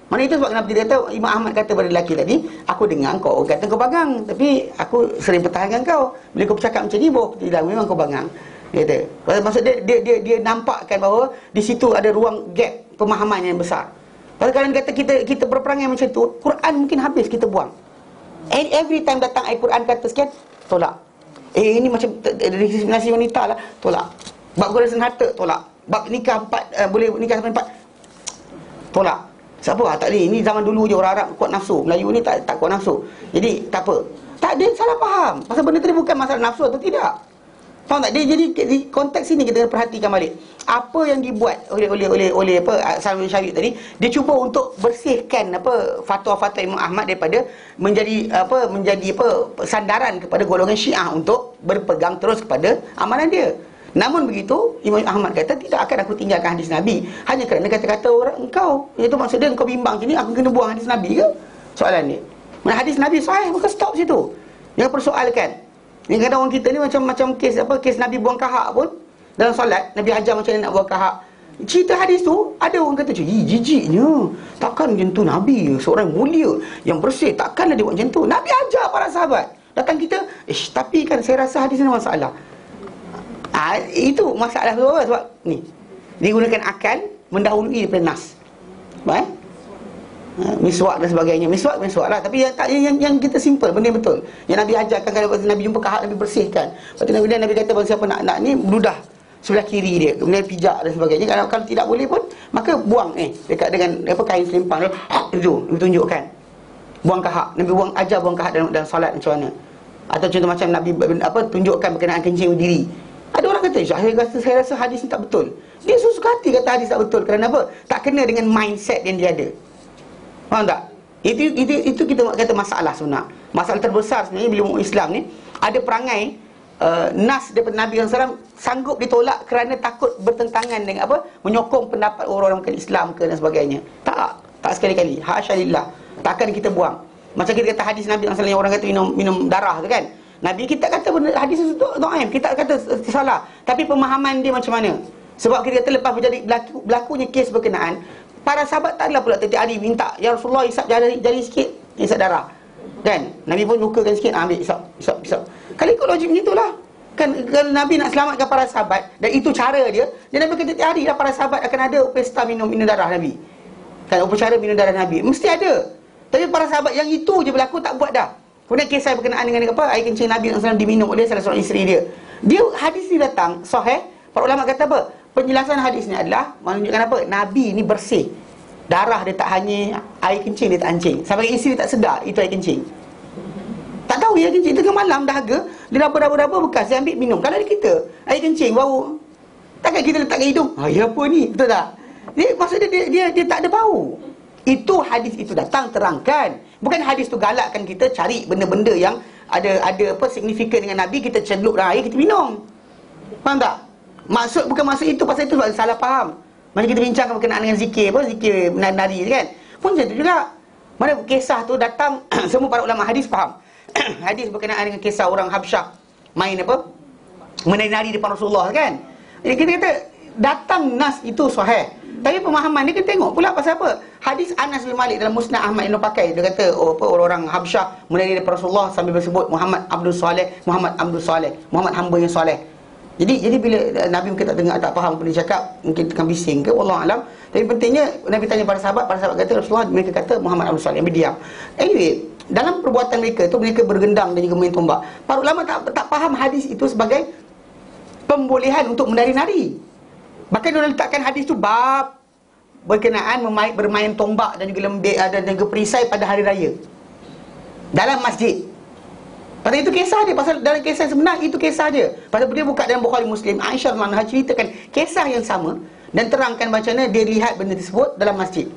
Mana itu sebab kenapa dia kata, Imam Ahmad kata pada lelaki tadi, aku dengar kau kata kau bangang, tapi aku sering pertahankan kau. Bila kau bercakap macam ni, tidak, memang kau bangang. Dia kata, maksud dia nampakkan bahawa di situ ada ruang gap pemahaman yang besar. Kalau kalian kata kita berperangai macam tu, Quran mungkin habis kita buang. And every time datang ayat Quran kata sekian, tolak. Ini macam diskriminasi wanita lah, tolak. Bab gulasan harta, tolak. Bab nikah boleh nikah sampai 4, tolak. Siapa? Tak boleh. Ini zaman dulu je orang Arab kuat nafsu. Melayu ni tak kuat nafsu. Jadi tak apa. Tak ada, salah faham. Pasal benda tadi bukan masalah nafsu atau tidak. Faham tak? Dia jadi di konteks sini kita perhatikan balik. Apa yang dibuat oleh apa Salman Syarif tadi, dia cuba untuk bersihkan apa fatwa-fatwa Imam Ahmad daripada menjadi sandaran kepada golongan Syiah untuk berpegang terus kepada amalan dia. Namun begitu, Imam Ahmad kata, tidak akan aku tinggalkan hadis Nabi hanya kerana kata-kata orang engkau. Itu maksudnya engkau bimbang sini, aku kena buang hadis Nabi ke? Soalan ni. Mana hadis Nabi sahih, maka stop situ. Jangan persoalkan. Ni kadang orang kita ni macam kes Nabi buang kahak pun dalam solat, Nabi ajar macam mana nak buang kahak. Cerita hadis tu, ada orang kata, jijiknya. Takkan macam tu Nabi, seorang mulia yang bersih, takkanlah dia buat macam tu. Nabi ajar para sahabat. Datang kita, tapi kan saya rasa hadis ni masalah. Itu masalah tu apa? Sebab ni digunakan akal mendahului daripada nas. Baik? Miswak dan sebagainya. Miswak lah. Tapi yang kita simple, benda betul. Yang Nabi ajarkan, kalau Nabi jumpa kahak, Nabi bersihkan. Lepas tu Nabi kata, bagi siapa nak ni, ludah sebelah kiri dia, kemudian pijak dan sebagainya. Kalau tidak boleh pun, maka buang dekat dengan kain selimpang tu, Nabi tunjukkan. Buang kahak. Nabi ajar buang kahak dalam solat macam mana. Atau contoh macam Nabi tunjukkan berkenaan kencing berdiri. Ada orang kata, saya rasa hadis ni tak betul. Dia suka hati kata hadis tak betul. Kerana apa? Tak kena dengan mindset yang dia ada. Faham tak? Itu kita kata masalah sebenar. Masalah terbesar sebenarnya bila umat Islam ni ada perangai nas daripada Nabi SAW sanggup ditolak kerana takut bertentangan dengan apa? Menyokong pendapat orang-orang bukan Islam ke dan sebagainya. Tak sekali-kali. Hasyalillah. Takkan kita buang. Macam kita kata hadis Nabi SAW yang orang kata minum darah tu kan. Nabi kita kata benda hadis itu dhaif, kita kata salah. Tapi pemahaman dia macam mana? Sebab kita kata lepas berlakunya kes berkenaan, para sahabat tak adalah pula tiap hari minta, ya Rasulullah isap jari sikit, isap darah. Kan? Nabi pun lukakan sikit, ambil isap. Kalau ikut logik begitulah. Kan kalau Nabi nak selamatkan para sahabat dan itu cara dia, Nabi kata tiap hari lah para sahabat akan ada pesta minum darah Nabi. Kan upacara minum darah Nabi, mesti ada. Tapi para sahabat yang itu je berlaku tak buat dah. Kemudian kisah berkenaan dengan apa? Air kencing Nabi SAW diminum oleh salah seorang isteri dia. Hadis ni datang sahih. Para ulama kata apa? Penjelasan hadis ni adalah menunjukkan apa? Nabi ni bersih. Darah dia tak hanya air kencing, dia tak hancing. Sampai isteri tak sedar itu air kencing. Tak tahu air kencing tengah malam dahaga, dia apa bekas dia ambil minum. Kalau ada kita air kencing bau, takkan kita letak kat hidung. Ya apa ni? Betul tak? Maksudnya dia tak ada bau. Itu hadis itu datang terangkan. Bukan hadis tu galakkan kita cari benda-benda yang ada apa signifikan dengan Nabi, kita celup dalam air, kita minum. Faham tak? Bukan maksud itu, pasal itu salah faham. Macam kita bincangkan berkenaan dengan zikir menari kan. Pun macam tu juga. Mana kisah tu datang semua para ulama hadis faham. Hadis berkenaan dengan kisah orang Habsyah main apa? Menari-nari depan Rasulullah kan. Jadi kita kata datang nas itu sahih. Tapi pemahaman ni kita tengok pula pasal apa? Hadis Anas bin Malik dalam Musnad Ahmad yang pakai, dia kata orang-orang Habsyah menari depan Rasulullah sambil bersebut Muhammad Abdul Saleh, Muhammad hamba yang soleh. Jadi bila Nabi mungkin tak dengar, tak faham apa dia cakap, mungkin tengah bising ke, wallahu alam. Tapi pentingnya Nabi tanya para sahabat kata Rasulullah, mereka kata Muhammad Abdul Saleh, berdiam. Anyway, dalam perbuatan mereka tu mereka bergendang dan juga main tombak. Para ulama tak faham hadis itu sebagai pembolehan untuk menari-nari. Bahkan dia letakkan hadis tu bab berkenaan bermain tombak dan juga lembik dan juga perisai pada hari raya dalam masjid. Pada itu kisah dia, pasal dalam kisah sebenar itu kisah dia. Pasal dia buka dalam Bukhari Muslim, Aisyah radhiyallahu anha ceritakan kisah yang sama dan terangkan macam mana dia lihat benda tersebut dalam masjid.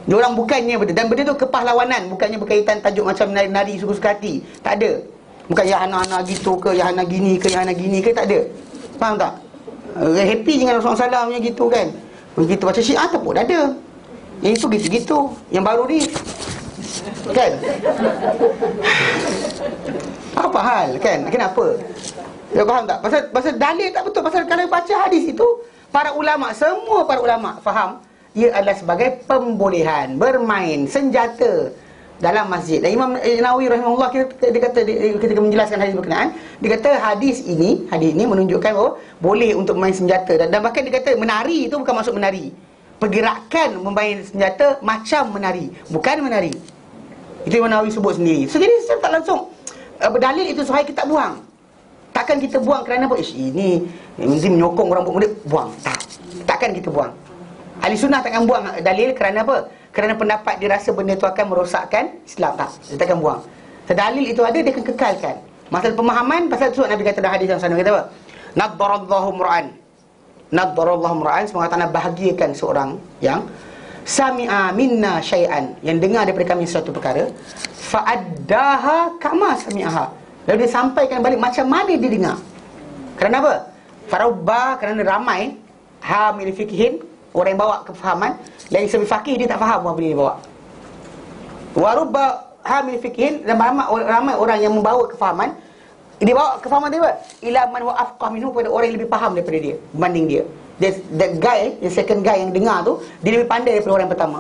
Dia orang bukannya benda, dan benda tu kepahlawanan, bukannya berkaitan tajuk macam nari-nari suka-suka hati. Tak ada. Bukan ya hana-hana gitu ke, ya hana gini ke, tak ada. Faham tak? Happy dengan Rasulullah SAW punya gitu kan. Begitu macam Syiah tak pun ada. Yang itu gitu-gitu. Yang baru ni kan, apa hal kan? Kenapa? Ya, faham tak? Pasal dalil tak betul. Pasal kalau baca hadis itu, semua para ulama faham ia adalah sebagai pembolehan bermain senjata dalam masjid. Dan Imam Nawawi rahimahullah dia kata ketika menjelaskan hadis berkenaan, dia kata hadis ini menunjukkan bahawa boleh untuk main senjata, dan bahkan dia kata menari itu bukan maksud menari. Pergerakan memain senjata macam menari, bukan menari. Itu Imam Nawawi sebut sendiri. So jadi secara tak langsung berdalil itu sahih, kita tak buang. Takkan kita buang kerana apa? Ini mesti menyokong orang buat muda, buang. Takkan kita buang. Ahli sunnah takkan buang dalil kerana apa? kerana pendapat dia rasa benda tu akan merosakkan Islam. Tak, dia takkan buang. Sedalil itu ada, dia akan kekalkan. Masalah pemahaman, pasal tu Nabi kata dalam hadis yang sana, kata apa? Naddarallahu mur'an. Naddarallahu mur'an, semoga Allah bahagiakan seorang yang sami'a minna syai'an, yang dengar daripada kami suatu perkara, fa'addaha kama sami'aha, lalu dia sampaikan balik macam mana dia dengar. Kerana apa? Farubba, kerana ramai hamil fiqhin, orang yang bawa kefahaman, lain sebagai faqih dia tak faham apa dia bawa. Warubba hamil fiqhin, dan ramai orang yang membawa kefahaman, dia bawa kefahaman dia apa? Ila man wa afqah minhu, pada orang yang lebih faham daripada dia, berbanding dia. That guy, the second guy yang dengar tu, dia lebih pandai daripada orang yang pertama.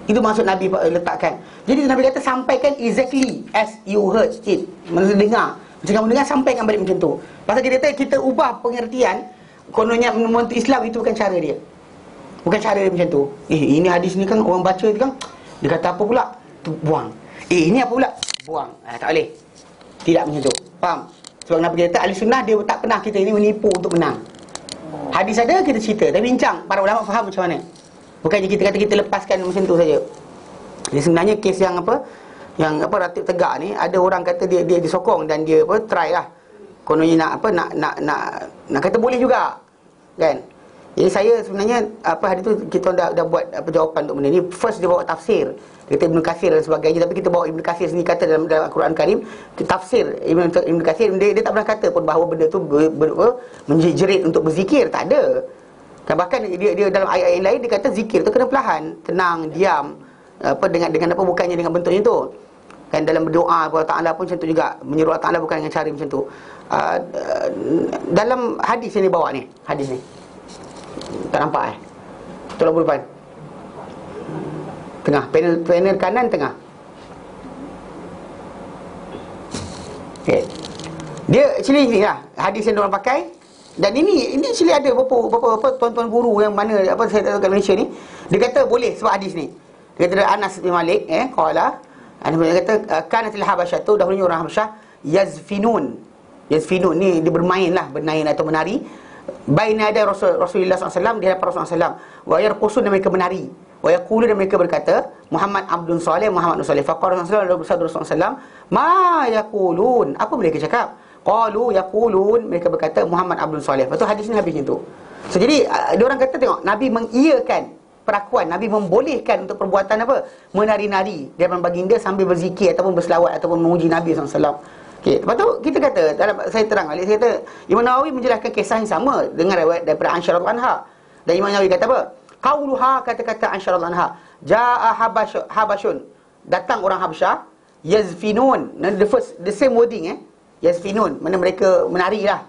Itu maksud Nabi letakkan. Jadi Nabi kata sampaikan exactly as you heard it. Maksudnya dengar, macam kamu dengar, sampaikan balik macam tu. Pasal kita kata kita ubah pengertian, kononnya membantu Islam, itu bukan cara dia. Bukan cara dia macam tu. Ini hadis ni kan orang baca tu kan, dia kata apa pula? Tu buang. Ini apa pula? Buang. Tak boleh. Tidak macam tu. Faham? Sebab Nabi kata ahli sunnah dia tak pernah kita ini menipu untuk menang. Hadis ada, kita cerita, tapi bincang para ulama faham macam mana. Bukannya kita kata kita lepaskan macam tu saja. Jadi sebenarnya kes yang apa, yang apa Ratib Tegak ni, ada orang kata dia disokong dan dia apa try lah. Kononnya nak apa nak kata boleh juga. Kan? Jadi saya sebenarnya apa hari tu kita dah buat apa jawapan untuk benda ni. First dia bawa tafsir. Dia kata Ibn Kathir dan sebagainya, tapi kita bawa Ibn Kathir sendiri kata dalam Al-Quran Karim, tafsir Ibn Kathir dia tak pernah kata pun bahawa benda tu menjerit untuk berzikir, tak ada. Kan bahkan dia dalam ayat yang lain dia kata zikir tu kena perlahan, tenang, diam, apa dengan apa, bukannya dengan bentuknya tu. Kan dalam berdoa kepada Ta'ala pun macam tu juga, menyeru Allah Ta'ala bukan dengan cara macam tu. Dalam hadis yang dia bawa ni, hadis ni tak nampak tolong depan. Tengah, panel kanan tengah. Okay. Dia actually ni lah hadis yang diorang pakai. Dan ini actually ada beberapa tuan-tuan guru yang mana apa saya tahu kat Malaysia ni, dia kata boleh sebab hadis ni. Dia kata Anas bin Malik qala, Anas bin Malik kata kanatil habasyatu, dahulunya orang Habasyah yazfinun ni dia bermain atau menari baina ada Rasulullah SAW, di hadapan Rasulullah SAW, wa yarqusun, dan mereka menari, wa yaqulu, dan mereka berkata Muhammad Abdun Saleh, Muhammad Saleh. Faqala Rasulullah SAW, ma yaqulun, apa mereka cakap? Qalu yaqulun, mereka berkata Muhammad Abdul Saleh. Lepas tu hadis ni habis macam tu. So jadi dia orang kata tengok, Nabi mengiyakan perakuan, Nabi membolehkan untuk perbuatan apa? Menari-nari di hadapan baginda sambil berzikir ataupun berselawat ataupun memuji Nabi SAW. Okey, lepas tu kita kata, dalam saya terang balik, saya kata Imam Nawawi menjelaskan kisah yang sama dengan riwayat daripada Aisyah radhiyallahu anha. Dan Imam Nawawi kata apa? Qauluha, kata-kata Aisyah radhiyallahu anha, jaa habasyun, datang orang Habsyah, yazfinun, the same wording yazfinun, mana mereka menari lah.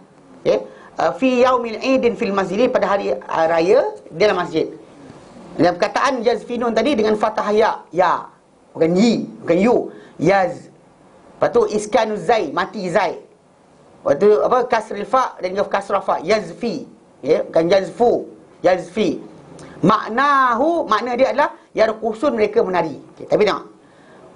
Fi yaumil idin fil masjid, pada hari raya dalam masjid. Dan perkataan yazfinun tadi dengan fathah ya, bukan yi, bukan yu, yaz. Lepas tu iskanu zai, mati zai. Lepas tu apa, kasril fa dan juga kasrah fa, yazfi, bukan yazfi. Maknahu, makna dia adalah yarqusun, mereka menari. Tapi tengok,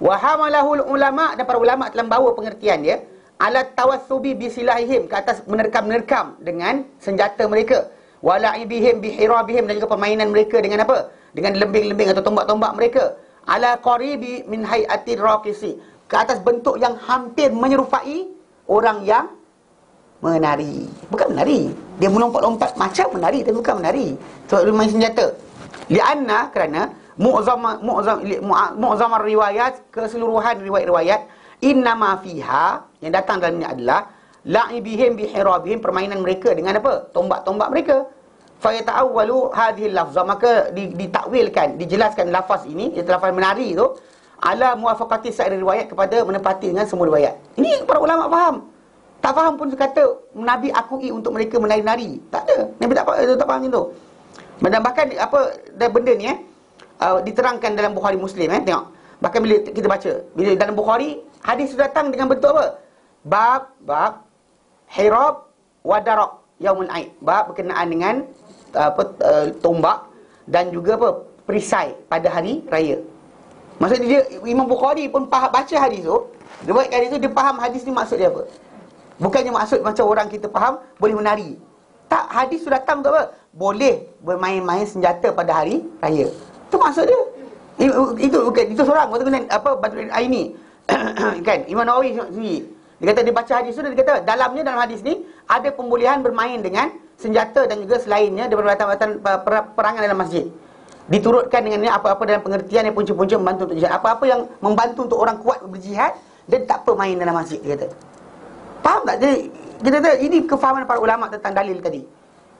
wa hamalahul ulama, dan para ulama telah bawa pengertian dia ala tawassubi bisilahihim, ke atas menerkam dengan senjata mereka, wala'ibihim bihirabihim, dan juga permainan mereka dengan apa? Dengan lembing-lembing atau tombak-tombak mereka, ala qaribi min hayatir raqisi, ke atas bentuk yang hampir menyerupai orang yang menari. Bukan menari, dia melompat-lompat macam menari tapi bukan menari, sebab dia main senjata. Lianna, kerana mu'zam riwayat, keseluruhan riwayat-riwayat, innama fiha, yang datang dalamnya adalah la'ibihim bihirabihim, permainan mereka dengan apa? Tombak-tombak mereka. Fa yata'awwalu hadhihi lafzah, maka ditakwilkan, dijelaskan lafaz ini, iaitu lafaz menari tu, ala muwafaqati sa'ir riwayat, kepada menepati dengan semua riwayat. Ini para ulama faham. Tak faham pun kata Nabi akui untuk mereka menari-nari. Tak ada. Nabi tak faham macam tu. Dan bahkan apa benda ni diterangkan dalam Bukhari Muslim tengok. Bahkan bila kita baca, bila dalam Bukhari hadis itu datang dengan bentuk apa? Bab hirab wa daraq yaumul aid. Bab berkenaan dengan tombak dan juga apa? Perisai pada hari raya. Maksudnya dia, Imam Bukhari pun faham, baca hadis tu, riwayat hadis tu, dia faham hadis ni maksud dia apa. Bukannya maksud macam orang kita faham boleh menari. Tak, hadis tu datang untuk apa? Boleh bermain-main senjata pada hari raya. Itu maksud dia. Itu seorang waktu kena apa Badruddin Aini kan Imam Nawawi sendiri. Dia kata dia baca hadis tu, dia kata dalam hadis ni ada pembolehan bermain dengan senjata dan juga selainnya daripada peralatan perangan dalam masjid. Diturutkan dengannya apa-apa dalam pengertian yang punca-punca membantu untuk jihad. Apa-apa yang membantu untuk orang kuat berjihad, dia tak apa main dalam masjid, dia kata. Faham tak? Jadi kita kata ini kefahaman para ulama tentang dalil tadi.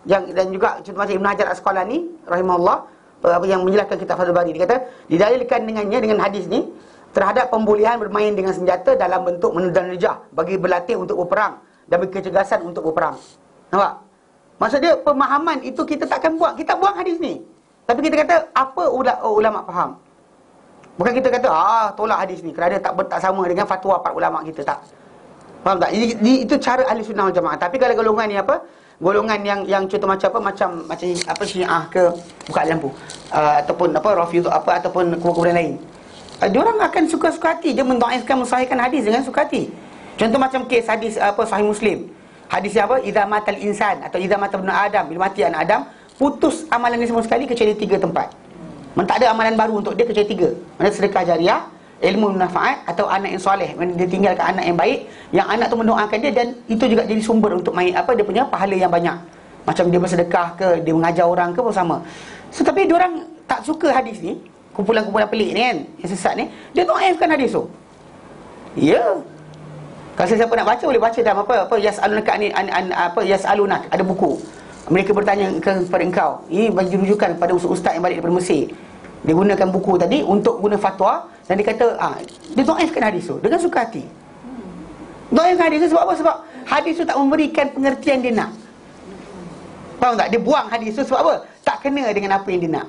Dan juga contoh macam Ibn Hajar Asqalani rahimahullah yang menjelaskan kitab Fathul Bari, dia kata didalilkan dengannya dengan hadis ni terhadap pembolehan bermain dengan senjata dalam bentuk menerjah bagi berlatih untuk berperang dan berkecergasan untuk berperang. Nampak? Maksud dia pemahaman itu kita takkan buang. Kita buang hadis ni. Tapi kita kata apa ulama faham. Bukan kita kata tolak hadis ni kerana tak sama dengan fatwa para ulama kita, tak. Faham tak? Itu cara ahli sunnah wal jamaah. Tapi kalau golongan ni apa? Golongan yang contoh macam apa Syiah ke buka lampu ataupun apa Rafidhah apa ataupun kumpulan lain. Diorang akan suka-suka hati, dia mendhaifkan mensahihkan hadis dengan suka hati. Contoh macam kes hadis apa Sahih Muslim. Hadis apa? Idza matal insan atau idza mata ibnu Adam, bila mati anak Adam, putus amalan dia semua sekali kecuali 3 tempat. Tak ada amalan baru untuk dia kecuali 3. Mana sedekah jariah, ilmu manfaat atau anak yang soleh. Mana dia tinggalkan anak yang baik, yang anak tu mendoakan dia dan itu juga jadi sumber untuk dia punya pahala yang banyak. Macam dia bersedekah ke, dia mengajar orang ke pun sama. So tapi diorang tak suka hadis ni, kumpulan-kumpulan pelik ni kan, yang sesat ni, dia dhaifkan hadis tu. Ya. Kalau siapa nak baca boleh baca dalam apa yas'alunaka ni apa yas'alunak, ada buku. Mereka bertanya kepada engkau. Ini bagi rujukan pada ustaz yang balik daripada Mesir. Dia gunakan buku tadi untuk guna fatwa dan dia kata dia dhaifkan hadis tu dengan suka hati. Dhaifkan hadis tu sebab apa? Sebab hadis tu tak memberikan pengertian dia nak. Faham tak? Dia buang hadis tu sebab apa? Tak kena dengan apa yang dia nak.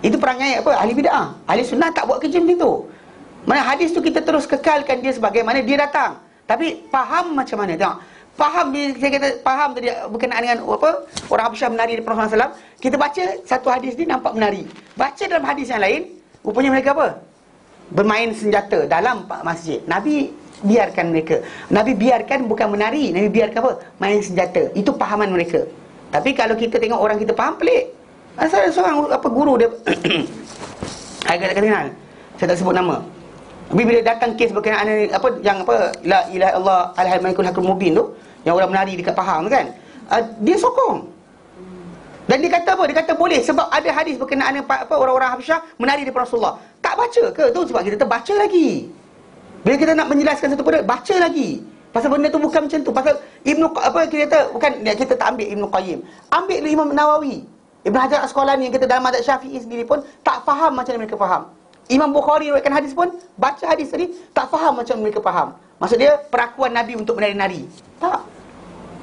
Itu perangai apa? Ahli bid'ah. Ahli sunnah tak buat kerja macam tu. Mana hadis tu kita terus kekalkan dia sebagaimana dia datang. Tapi faham macam mana? Tengok. Faham, saya kata faham tadi berkenaan dengan apa? Orang Habsyah menari di Rasulullah SAW. Kita baca satu hadis ni nampak menari. Baca dalam hadis yang lain, rupanya mereka apa? Bermain senjata dalam masjid. Nabi biarkan mereka. Nabi biarkan bukan menari, Nabi biarkan apa? Main senjata. Itu pahaman mereka. Tapi kalau kita tengok orang kita faham pelik. Asal seorang apa guru dia agak kenal. Saya tak sebut nama. Tapi bila datang kes berkenaan apa yang apa la ilaha illallah al-hayyul malikul hakul mubin tu, yang orang menari dekat Pahang kan, dia sokong. Dan dia kata apa? Dia kata boleh sebab ada hadis berkenaan apa orang-orang Habsyah menari di Rasulullah. Tak baca ke? Tu sebab kita terbaca lagi. Bila kita nak menjelaskan satu benda, baca lagi. Pasal benda tu bukan macam tu. Pasal kita kata bukan kita tak ambil Ibnu Qayyim. Ambil Imam Nawawi. Ibn Hajar Asqalani yang kita dalam mazhab Syafi'i sendiri pun tak faham macam mana mereka faham. Imam Bukhari riwayatkan hadis pun baca hadis tadi tak faham macam mereka faham. Maksud dia perakuan Nabi untuk menari-nari. Tak.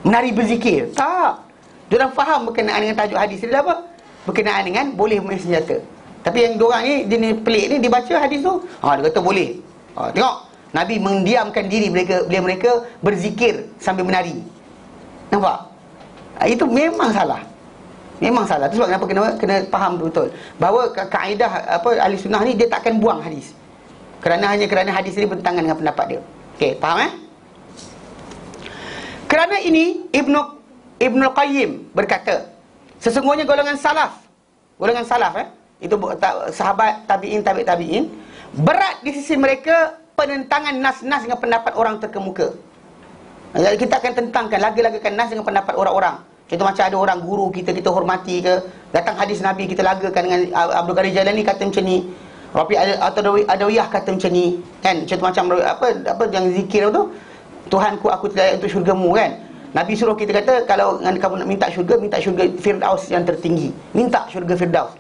Menari berzikir. Tak. Diorang faham berkenaan dengan tajuk hadis dia apa? Berkenaan dengan boleh main senjata. Tapi yang diorang ni jenis pelik ni dibaca hadis tu, dia kata boleh. Tengok Nabi mendiamkan diri mereka berzikir sambil menari. Nampak? Itu memang salah. Memang salah. Itu sebab kenapa kena faham betul bahawa kaedah apa ahli sunnah ni dia takkan buang hadis. Kerana hadis ni bertentangan dengan pendapat dia. Okey, faham Kerana ini Ibnu Qayyim berkata, sesungguhnya golongan salaf itu sahabat tabi'in tabi'in berat di sisi mereka penentangan nas-nas dengan pendapat orang terkemuka. Jadi kita akan tentangkan laga-lagakan nas dengan pendapat orang-orang. Contoh macam ada orang guru kita hormati ke, datang hadis Nabi kita lagakan dengan Abdul Qadir Jailani kata macam ni, Rafi Adawiyah kata macam ni kan. Contoh macam apa yang zikir tu, Tuhanku aku tidak layak untuk syurgamu kan. Nabi suruh kita kata kalau kamu nak minta syurga Firdaus yang tertinggi. Minta syurga Firdaus.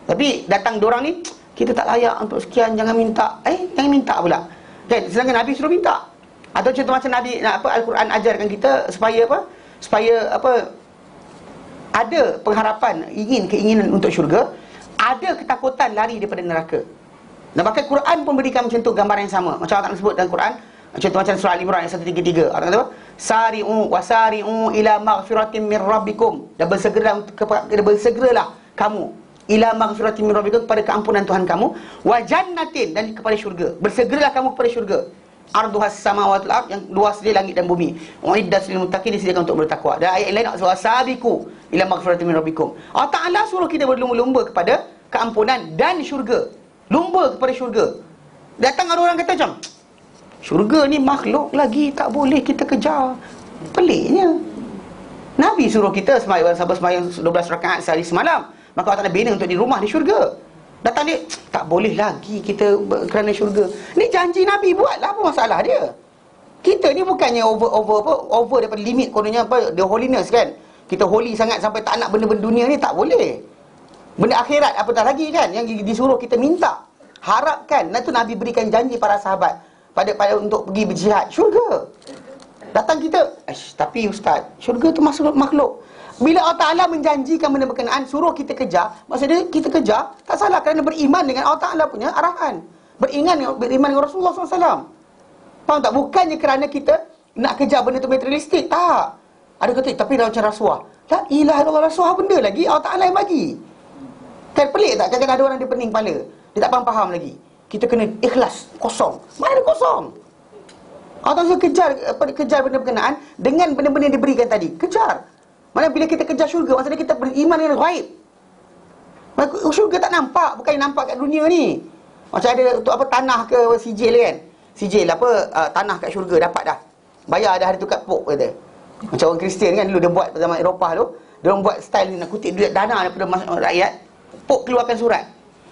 Tapi datang diorang ni, kita tak layak untuk sekian, jangan minta. Jangan minta pula. Kan? Sedangkan Nabi suruh minta. Atau contoh macam Nabi Al-Quran ajarkan kita supaya ada pengharapan, keinginan untuk syurga, ada ketakutan lari daripada neraka. Dan bahkan Quran pun berikan macam tu gambaran yang sama. Macam Allah sebut dalam Quran, contoh macam surah Al-Imran ayat 133. Allah kata apa? Sari'u ila maghfiratin min rabbikum. Dan bersegeralah kamu ila maghfiratin min rabbikum, kepada keampunan Tuhan kamu, wa jannatin, dan kepada syurga. Bersegeralah kamu kepada syurga. Arduhas samawati wal ard, yang luas dia langit dan bumi. Uiddat lil muttaqin, disediakan untuk bertakwa. Dan ayat lain sabiqu ila maghfiratin min rabbikum. Allah Taala suruh kita berlumba-lumba kepada keampunan dan syurga. lumba kepada syurga. Datang ada orang kata macam, syurga ni makhluk lagi, tak boleh kita kejar. Peliknya. Nabi suruh kita sembahyang 12 rakaat sehari semalam, maka Allah Ta'ala bina untuk di rumah di syurga. Datang dia, tak boleh lagi kita kerana syurga. Ni janji Nabi, buatlah, apa masalah dia? Kita ni bukannya over daripada limit, kononnya apa, the holiness kan. Kita holy sangat sampai tak nak benda-benda dunia ni, tak boleh. Benda akhirat apatah lagi kan, yang disuruh kita minta, harapkan. Dan tu Nabi berikan janji para sahabat pada untuk pergi berjihad, syurga. Datang kita, tapi ustaz, syurga tu makhluk. Bila Allah Ta'ala menjanjikan benda berkenaan, suruh kita kejar, maksudnya kita kejar, tak salah kerana beriman dengan Allah Ta'ala punya arahan, beriman dengan Rasulullah SAW. Faham tak? Bukannya kerana kita nak kejar benda tu materialistik, tak. Ada kata, tapi dah macam rasuah. La ilaha illallah, rasuah benda lagi Allah Ta'ala yang bagi. Kan pelik tak? Kadang-kadang ada orang dia pening kepala, dia tak faham lagi. Kita kena ikhlas, kosong. Mana ada kosong? Allah Ta'ala kejar benda berkenaan dengan benda-benda yang diberikan tadi. Kejar. Mana bila kita kejar syurga, maksudnya kita beriman dengan ghaib. Syurga tak nampak, bukan yang nampak kat dunia ni. Macam ada untuk apa, tanah ke sijil kan. Sijil apa, tanah kat syurga dapat dah. Bayar dah hari tu kat pok kata. Macam orang Kristian kan dulu dia buat zaman Eropah tu, dia orang buat style ni, nak kutip duit dana daripada rakyat. Pok keluarkan surat.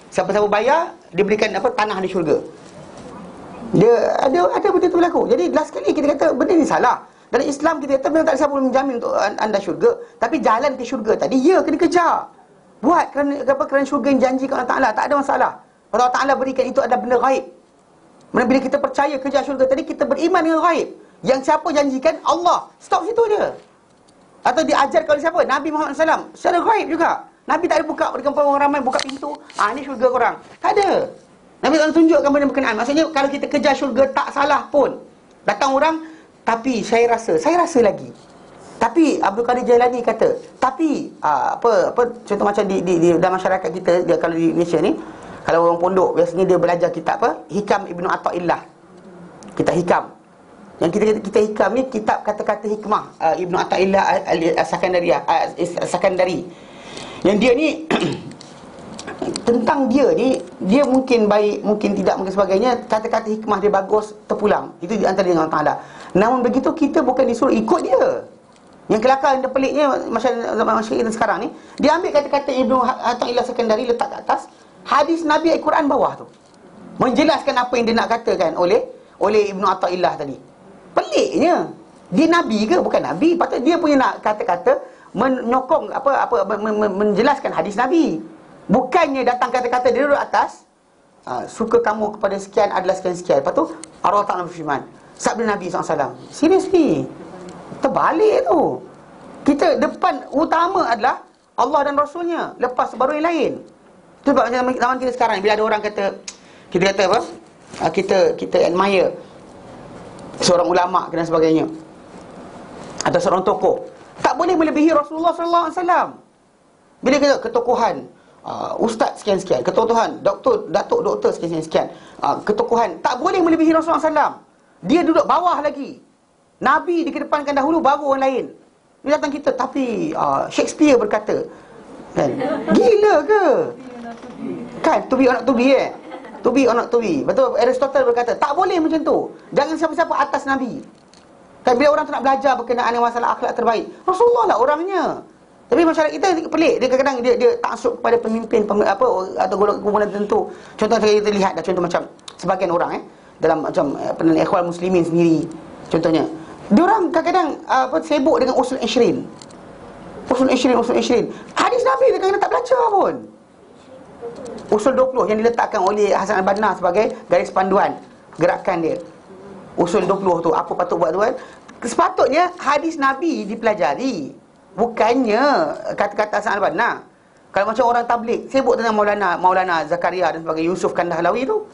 Siapa-siapa bayar, dia berikan apa, tanah di syurga. Dia ada benda tu berlaku. Jadi last kali kita kata benda ni salah. Dalam Islam kita kata memang tak ada siapa boleh menjamin untuk anda syurga, tapi jalan ke syurga tadi, ya, kena kejar. Buat kerana syurga yang janjikan Allah Ta'ala, tak ada masalah. Allah Ta'ala berikan itu adalah benda ghaib. Bila kita percaya kejar syurga tadi, kita beriman dengan ghaib. Yang siapa janjikan? Allah. Stop situ je. Atau diajarkan oleh siapa? Nabi Muhammad SAW. Secara ghaib juga. Nabi tak ada buka depan orang ramai, buka pintu, ni syurga korang. Tak ada. Nabi tak tunjukkan benda berkenaan. Maksudnya kalau kita kejar syurga tak salah pun. Datang orang, tapi saya rasa lagi. Tapi Abdul Qadir Jailani kata, tapi apa contoh macam di dalam masyarakat kita, kalau di Malaysia ni, kalau orang pondok biasanya dia belajar kitab apa? Hikam Ibnu Athaillah. Kitab hikam. Yang kita hikam ni kitab kata-kata hikmah Ibnu Athaillah As-Sakandari. Yang dia ni tentang dia ni, dia mungkin baik, mungkin tidak, mungkin sebagainya. Kata-kata hikmah dia bagus, terpulang. Itu di antara dengan Allah Ta'ala. Namun begitu, kita bukan disuruh ikut dia. Yang kelakar dan peliknya masyarakat kita sekarang ni, dia ambil kata-kata Ibnu Athaillah Sakandari, letak kat atas hadis Nabi Al-Quran bawah tu, menjelaskan apa yang dia nak katakan oleh Ibnu Athaillah tadi. Peliknya, dia Nabi ke? Bukan Nabi. Patut dia punya nak kata-kata menyokong menjelaskan hadis Nabi. Bukannya datang kata-kata dia duduk atas, suka kamu kepada sekian adalah sekian-sekian. Lepas tu Allah Ta'ala berfirman, sabda Nabi SAW. Seriously, terbalik tu. Kita depan utama adalah Allah dan Rasulnya, lepas baru yang lain. Itu sebab macam zaman kita sekarang, bila ada orang kata, kita kata apa, kita admire seorang ulama dan sebagainya, atau seorang tokoh, tak boleh melebihi Rasulullah SAW. Bila kata ketokohan, ustaz sekian-sekian, ketokohan doktor sekian-sekian, ketokohan, tak boleh melebihi Rasulullah SAW. Dia duduk bawah lagi. Nabi dikedepankan dahulu, baru orang lain. Dia datang kita, tapi Shakespeare berkata, kan? Gila ke? Kan, to be or not to be, to be or not to be. Betul, Aristotle berkata, tak boleh macam tu. Jangan siapa-siapa atas Nabi. Kan bila orang tu nak belajar berkenaan dengan masalah akhlak terbaik, Rasulullah lah orangnya. Tapi masyarakat kita pelik. Dia kadang-kadang dia taksub kepada pemimpin atau golongan tertentu. Contoh kita lihat dah, contoh macam sebagian orang dalam macam ikhwan muslimin sendiri. Contohnya, dia orang kadang-kadang sibuk dengan usul 20. Usul 20. Hadis Nabi dia kadang-kadang tak baca pun. Usul 20 yang diletakkan oleh Hasan Al-Banna sebagai garis panduan gerakan dia. Usul 20 tu, apa patut buat tu kan? Sepatutnya hadis Nabi dipelajari, bukannya kata-kata Hasan Al-Banna. Kalau macam orang tabligh sibuk dengan Maulana Zakaria dan sebagainya, Yusuf Kandahlawi tu,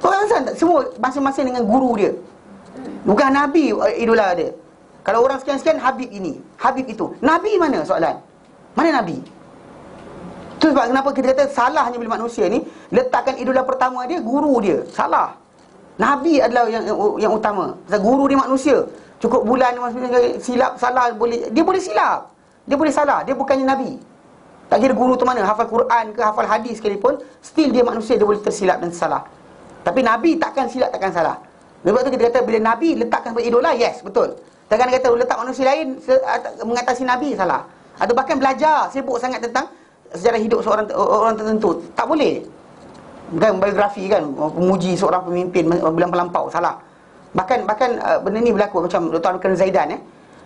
orang semua masing-masing dengan guru dia. Bukan Nabi idola dia. Kalau orang sekian-sekian, Habib ini, Habib itu. Nabi mana soalan? Mana Nabi? Itu sebab kenapa kita kata salahnya bila manusia ni letakkan idola pertama dia guru dia. Salah. Nabi adalah yang utama. Sebab guru dia manusia. Cukup bulan silap, salah, dia boleh silap. Dia boleh salah. Dia bukannya Nabi. Tak kira guru tu mana, hafal Quran ke hafal hadis sekalipun, still dia manusia, dia boleh tersilap dan salah. Tapi Nabi takkan silap, takkan salah. Sebab tu kita kata bila Nabi letakkan sebagai idola, yes, betul. Takkan kata letak manusia lain mengatasi Nabi, salah. Atau bahkan belajar sibuk sangat tentang sejarah hidup seorang orang tertentu, tak boleh. Kan biografi kan, memuji seorang pemimpin bila melampau, salah. Bahkan benda ni berlaku macam Dr. Abdul Zaidan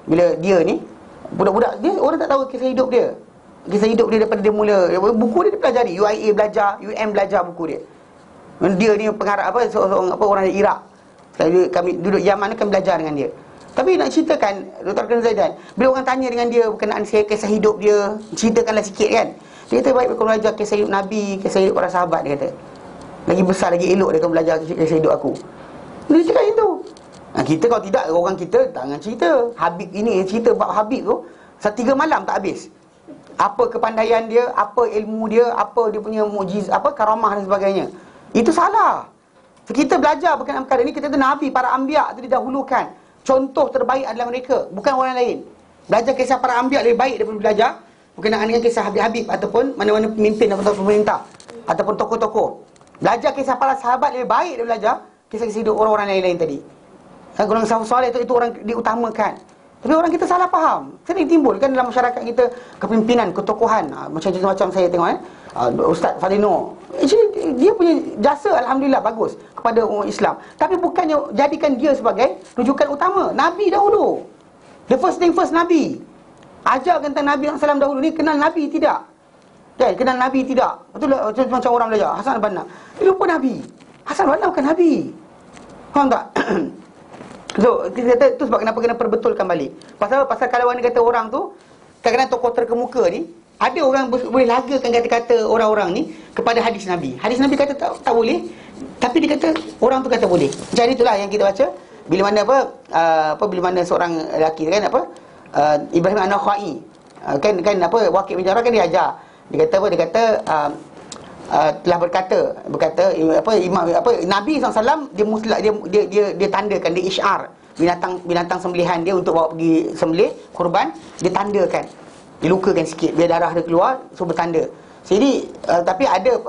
bila dia ni budak-budak dia, orang tak tahu kisah hidup dia. Kisah hidup dia daripada dia mula, buku dia pelajari, UIA belajar, UM belajar buku dia. Dia ni pengarah seorang orang dari Iraq. Kami duduk Yaman ni, kami belajar dengan dia. Tapi nak ceritakan Dr. Abdul Zaidan, bila orang tanya dengan dia berkenaan kisah hidup dia, ceritakanlah sikit kan. Dia kata baik kau belajar kisah hidup Nabi, kisah hidup para sahabat, dia kata. Lagi besar, lagi elok dia kau belajar kisah hidup aku. Dia cakap itu. Kita kalau tidak, orang kita jangan cerita. Habib ini cerita bab Habib tu 3 malam tak habis. Apa kepandaian dia, apa ilmu dia, apa dia punya mukjiz, apa karamah dan sebagainya. Itu salah. So, kita belajar berkenaan perkara ni, kita tu Nabi, para anbiya tu didahulukan. Contoh terbaik adalah mereka, bukan orang lain. Belajar kisah para anbiya lebih baik daripada belajar berkenaan dengan kisah Habib-Habib ataupun mana-mana pemimpin ataupun pemerintah ataupun tokoh-tokoh. Belajar kisah para sahabat lebih baik daripada belajar kisah-kisah hidup orang-orang lain-lain tadi. Golongan salafus soleh itu orang diutamakan. Tapi orang kita salah faham. Sering timbul kan dalam masyarakat kita kepimpinan, ketokohan. Macam saya tengok Ustaz Fadino. Actually dia punya jasa alhamdulillah bagus kepada umat Islam. Tapi bukannya jadikan dia sebagai rujukan utama. Nabi dahulu. The first thing first, Nabi. Ajar tentang Nabi SAW dahulu ni, kenal Nabi tidak? Kan, kenal Nabi tidak? Betul macam orang belajar Hasan al-Banna. Dia lupa Nabi. Hasan al-Banna bukan Nabi. Faham tak? So, kita kata, tu sebab kenapa kena perbetulkan balik. Pasal kalau anda kata orang tu, kadang-kadang tokoh terkemuka ni, ada orang boleh lagakan kata-kata orang-orang ni kepada hadis Nabi. Hadis Nabi kata tak boleh, tapi dia kata, orang tu kata boleh. Macam itulah yang kita baca, bila mana seorang lelaki kan Ibrahim An-Nakhai, kan Waqi' bin Jarrah kan dia ajar. Dia kata telah berkata imam Nabi SAW dia tandakan, dia isyar binatang sembelihan dia untuk bawa pergi sembelih kurban, dia tandakan, dilukakan sikit biar darah dia keluar, so bertanda. Jadi tapi ada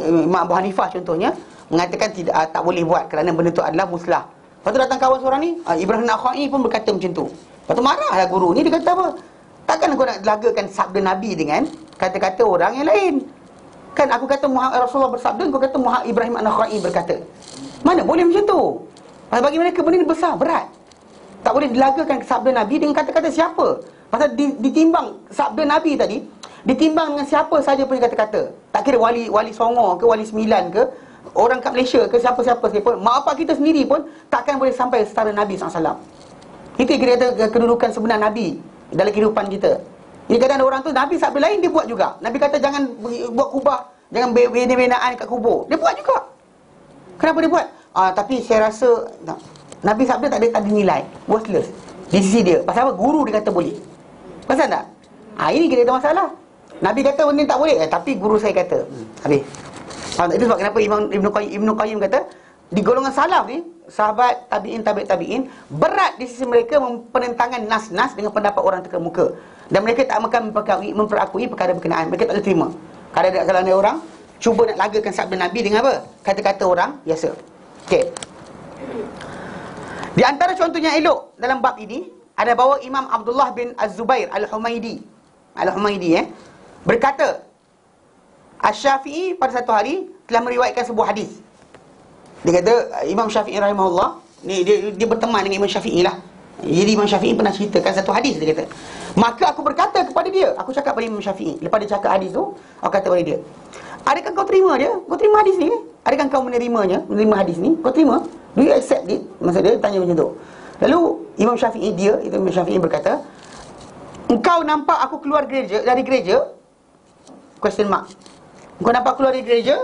Imam Abu Hanifah contohnya mengatakan tak boleh buat kerana benda tu adalah muslah. Lepas tu datang kawan seorang ni, Ibrahim An-Nakhai pun berkata macam tu. Lepas tu marahlah guru ni, dia kata apa? Takkan kau nak lagakan sabda Nabi dengan kata-kata orang yang lain? Kan aku kata Rasulullah bersabda, kau kata Ibrahim An-Nakhai berkata. Mana boleh macam tu? Bagi mereka benda ni besar, berat. Tak boleh dilagakan sabda Nabi dengan kata-kata siapa. Pasal ditimbang sabda Nabi tadi, ditimbang dengan siapa saja punya kata-kata. Tak kira wali Songo ke, wali Sembilan ke, orang kat Malaysia ke, siapa-siapa sekalipun, mak bapak kita sendiri pun takkan boleh sampai setara Nabi SAW. Itu yang kita kata kedudukan sebenar Nabi dalam kehidupan kita. Ini kadang ada orang tu, Nabi sabda lain dia buat juga. Nabi kata jangan buat kubah, jangan bina-binaan kat kubur, dia buat juga. Kenapa dia buat? Tapi saya rasa Nabi sabda tak ada nilai, worthless di sisi dia. Pasal apa? Guru dia kata boleh. Pasal tak? Ini kita ada masalah. Nabi kata benda ni tak boleh, tapi guru saya kata. Habis. Itu sebab kenapa Ibnu Qayyim kata di golongan salaf ni, sahabat, tabi'in, tabi'in, berat di sisi mereka penentangan nas-nas dengan pendapat orang terkemuka. Dan mereka tak akan memperakui perkara berkenaan. Mereka tak boleh terima. Kalau ada orang cuba nak lagakan sabda Nabi dengan apa? Kata-kata orang biasa. Okey. Di antara contoh yang elok dalam bab ini ada bahawa Imam Abdullah bin Az-Zubair Al-Humaidi berkata, Asy-Syafi'i pada satu hari telah meriwayatkan sebuah hadis. Dia kata Imam Syafi'i rahimahullah ni, dia berteman dengan Imam Syafi'i lah. Jadi Imam Syafi'i pernah ceritakan satu hadis. Dia kata, maka aku berkata kepada dia, aku cakap pada Imam Syafi'i, lepas dia cakap hadis tu, aku kata kepada dia, adakah kau terima dia? Kau terima hadis ni? Adakah kau menerima hadis ni? Kau terima? Do you accept it? Maksud dia tanya macam tu. Lalu Imam Syafi'i Imam Syafi'i berkata, engkau nampak aku keluar dari gereja? Question mark. Engkau nampak keluar dari gereja?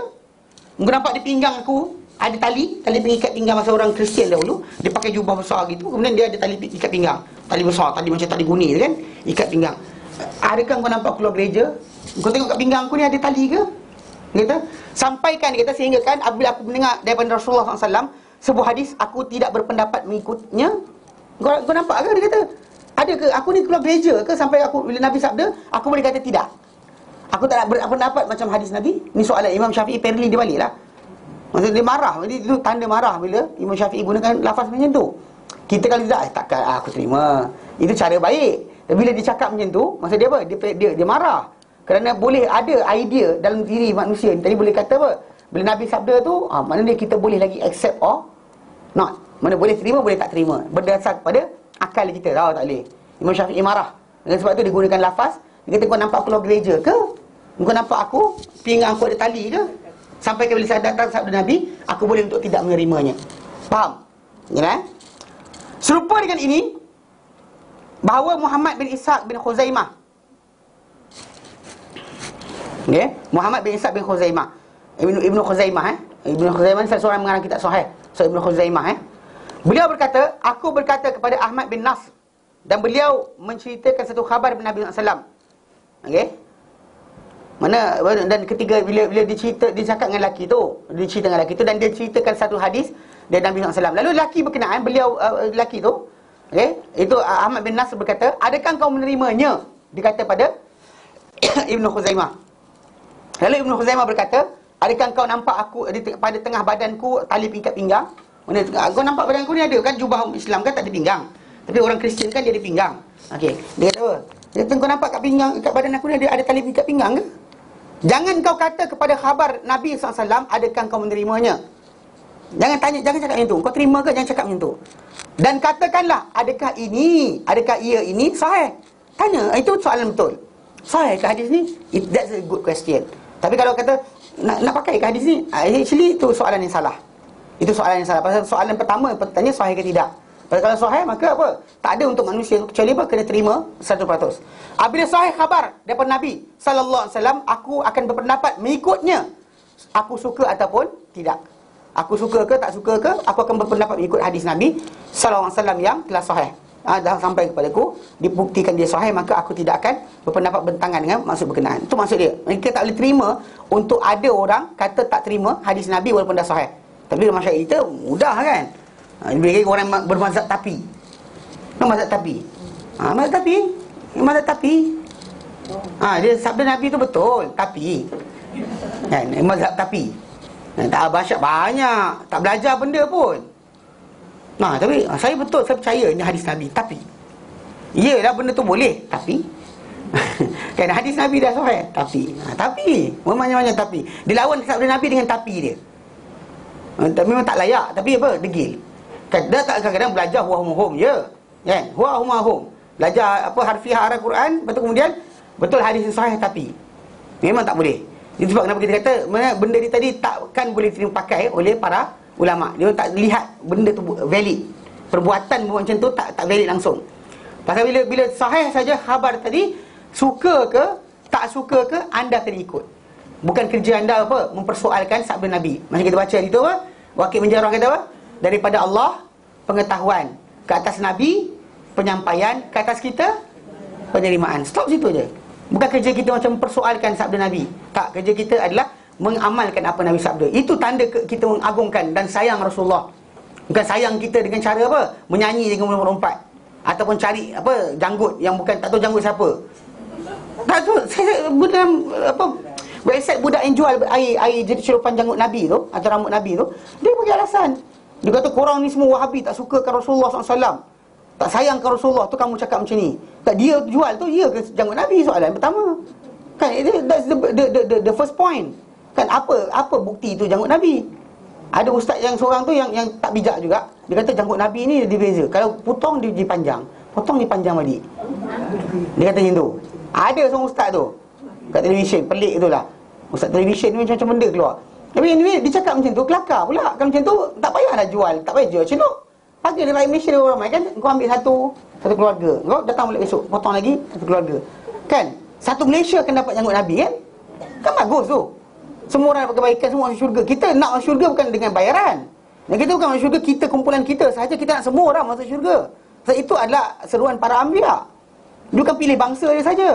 Engkau nampak di pinggang aku ada tali pengikat pinggang masa orang Kristian dahulu. Dia pakai jubah besar gitu, kemudian dia ada tali ikat pinggang, tali besar, tali macam tali guni tu kan, ikat pinggang. Adakah kau nampak keluar gereja? Kau tengok kat pinggang aku ni ada tali ke? Dia kata, sampaikan, dia kata, sehingga kan apabila aku mendengar daripada Rasulullah SAW sebuah hadis, aku tidak berpendapat mengikutnya. Kau nampak ke? Dia kata, ada ke aku ni keluar gereja ke sampai aku bila Nabi sabda aku boleh kata tidak? Aku tak nak berpendapat macam hadis Nabi. Ni soalan Imam Syafi'i perli dia balik lah. Maksud dia marah. Jadi itu tanda marah bila Imam Syafi'i gunakan lafaz macam tu. Kita kalau tidak, takkan aku terima. Itu cara baik. Dan bila dia cakap macam tu, maksud dia apa? Dia marah. Kerana boleh ada idea dalam diri manusia. Tadi boleh kata apa? Bila Nabi sabda tu, maknanya kita boleh lagi accept or not. Mana boleh terima, boleh tak terima. Berdasar kepada akal kita. Tahu tak boleh. Imam Syafi'i marah. Dengan sebab tu dia gunakan lafaz. Dia kata, kau nampak aku keluar gereja ke? Kau nampak aku pinggang aku ada tali ke? Sampai bila saya datang sabda Nabi, aku boleh untuk tidak menerimanya. Faham? Ya? Serupa dengan ini, bahawa Muhammad bin Ishaq bin Khuzaimah, okay? Muhammad bin Ishaq bin Khuzaimah, Ibnu Khuzaimah, Ibnu Khuzaimah ni salah seorang mengarang kitab Sahih. So Ibnu Khuzaimah, beliau berkata, aku berkata kepada Ahmad bin Nasr, dan beliau menceritakan satu khabar Nabi SAW. Okey? Mana dan ketika bila dia cakap dengan lelaki tu, dan dia ceritakan satu hadis dari Nabi SAW. Lalu lelaki berkenaan, beliau lelaki tu, okey, itu Ahmad bin Nasr berkata, adakah kau menerimanya? Dia kata pada Ibnu Khuzaimah. Lalu Ibnu Khuzaimah berkata, adakah kau nampak aku pada tengah badanku tali ikat pinggang? Mana kau nampak badanku ni ada kan jubah Islam kan tak ada pinggang. Tapi orang Kristian kan dia ada pinggang. Okey, dia kata apa? Dia kata, kau nampak kat pinggang, kat badan aku ni ada tali ikat pinggang ke? Jangan kau kata kepada khabar Nabi SAW, adakah kau menerimanya? Jangan tanya, jangan cakap macam tu. Kau terima ke? Jangan cakap macam tu. Dan katakanlah, adakah ia ini sahih? Tanya, itu soalan betul. Sahih ke hadis ni? That's a good question. Tapi kalau kata nak pakai ke hadis ni, actually itu soalan yang salah. Itu soalan yang salah. Pasal soalan pertama tanya sahih ke tidak. Pasal kalau sahih, maka apa? Tak ada untuk manusia kecuali apa? Kena terima 100%. Apabila sahih khabar daripada Nabi sallallahu alaihi wasallam, aku akan berpendapat mengikutnya. Aku suka ataupun tidak. Aku suka ke tak suka ke, aku akan berpendapat mengikut hadis Nabi sallallahu alaihi wasallam yang telah sahih. Dah sampai kepadaku, dibuktikan dia sahih, maka aku tidak akan berpendapat bentangan dengan maksud berkenaan. Itu maksud dia. Mereka tak boleh terima untuk ada orang kata tak terima hadis Nabi walaupun dah sahih. Tapi dalam masyarakat kita mudah kan. Bila orang bermazhab tapi. Mazhab tapi. Mazhab tapi. Dia sabda Nabi tu betul, tapi kan mazhab tapi. Tak baca banyak, tak belajar benda pun. Tapi saya betul, saya percaya ini hadis Nabi, tapi iyalah benda tu boleh, tapi kan hadis Nabi dah sahih, tapi memang tapi. Dia lawan sabda Nabi dengan tapi dia. Memang tak layak, tapi apa? Degil. Kan dia tak kadang-kadang belajar huwa-hum je. Kan? Huwa-hum. Belajar apa harfiah Al-Quran, betul kemudian betul hadis sahih tapi. Memang tak boleh. Itu sebab kenapa kita kata benda ni tadi takkan boleh pakai oleh para ulama. Dia tak lihat benda tu valid. Perbuatan macam tu tak valid langsung. Pasal bila sahih saja khabar tadi, suka ke tak suka ke anda kena ikut. Bukan kerja anda apa mempersoalkan sabda Nabi. Macam kita baca itu apa? Waqi' bin Jarrah kata apa? Daripada Allah pengetahuan, ke atas Nabi penyampaian, ke atas kita penerimaan. Stop situ je. Bukan kerja kita macam mempersoalkan sabda Nabi. Tak, kerja kita adalah mengamalkan apa Nabi sabda. Itu tanda kita mengagungkan dan sayang Rasulullah. Bukan sayang kita dengan cara apa? Menyanyi dengan melompat ataupun cari apa janggut yang bukan tak tahu janggut siapa. Tak tahu saya dalam apa website budak yang jual air jadi celupan janggut Nabi tu atau rambut Nabi tu, dia bagi alasan. Dia kata korang ni semua Wahabi tak suka kan Rasulullah SAW, tak sayang kan Rasulullah tu kamu cakap macam ni. Tak, dia jual tu ya ke janggut Nabi, soalan pertama. Kan that's the first point. Kan apa bukti tu janggut Nabi? Ada ustaz yang seorang tu yang tak bijak juga. Dia kata janggut Nabi ni dia beza. Kalau potong dia panjang, potong dia panjang balik. Dia kata macam tu. Ada seorang ustaz tu kat televisyen, pelik itulah. Ustaz televisyen ni macam-macam benda keluar. Tapi anyway, dia cakap macam tu, kelakar pula. Kalau macam tu, tak payahlah jual. Tak payah jual celok. Pagi dia rakyat Malaysia orang ramai kan. Kau ambil satu keluarga. Kau datang balik esok, potong lagi satu keluarga. Kan? Satu Malaysia akan dapat janggut Nabi kan? Kan bagus tu. Semua orang dapat kebaikan, semua masuk syurga. Kita nak masuk syurga bukan dengan bayaran. Dan kita bukan masuk syurga, kita kumpulan kita sahaja. Kita nak semua orang masuk syurga. Sebab itu adalah seruan para anbiya. Dia bukan pilih bangsa dia saja.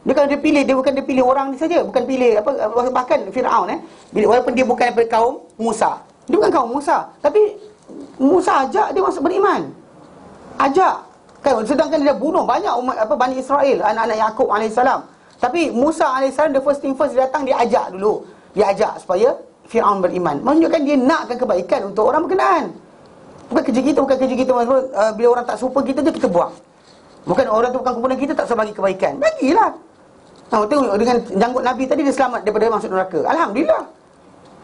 Dia bukan dia pilih orang dia saja, bukan pilih apa, bahkan Firaun walaupun dia bukan daripada kaum Musa. Dia bukan kaum Musa, tapi Musa ajak dia masuk beriman. Ajak. Kan sedangkan dia dah bunuh banyak umat Bani Israel, anak-anak Yaqub alaihissalam. Tapi Musa AS, the first thing first, dia datang, dia ajak dulu. Dia ajak supaya Fir'aun beriman. Menunjukkan dia nakkan kebaikan untuk orang berkenaan. Bukan kerja kita, bila orang tak serupa kita je, kita buang. Bukan orang tu bukan kumpulan kita, tak sebagi kebaikan. Bagilah. Tengok dengan janggut Nabi tadi, dia selamat daripada masuk neraka. Alhamdulillah.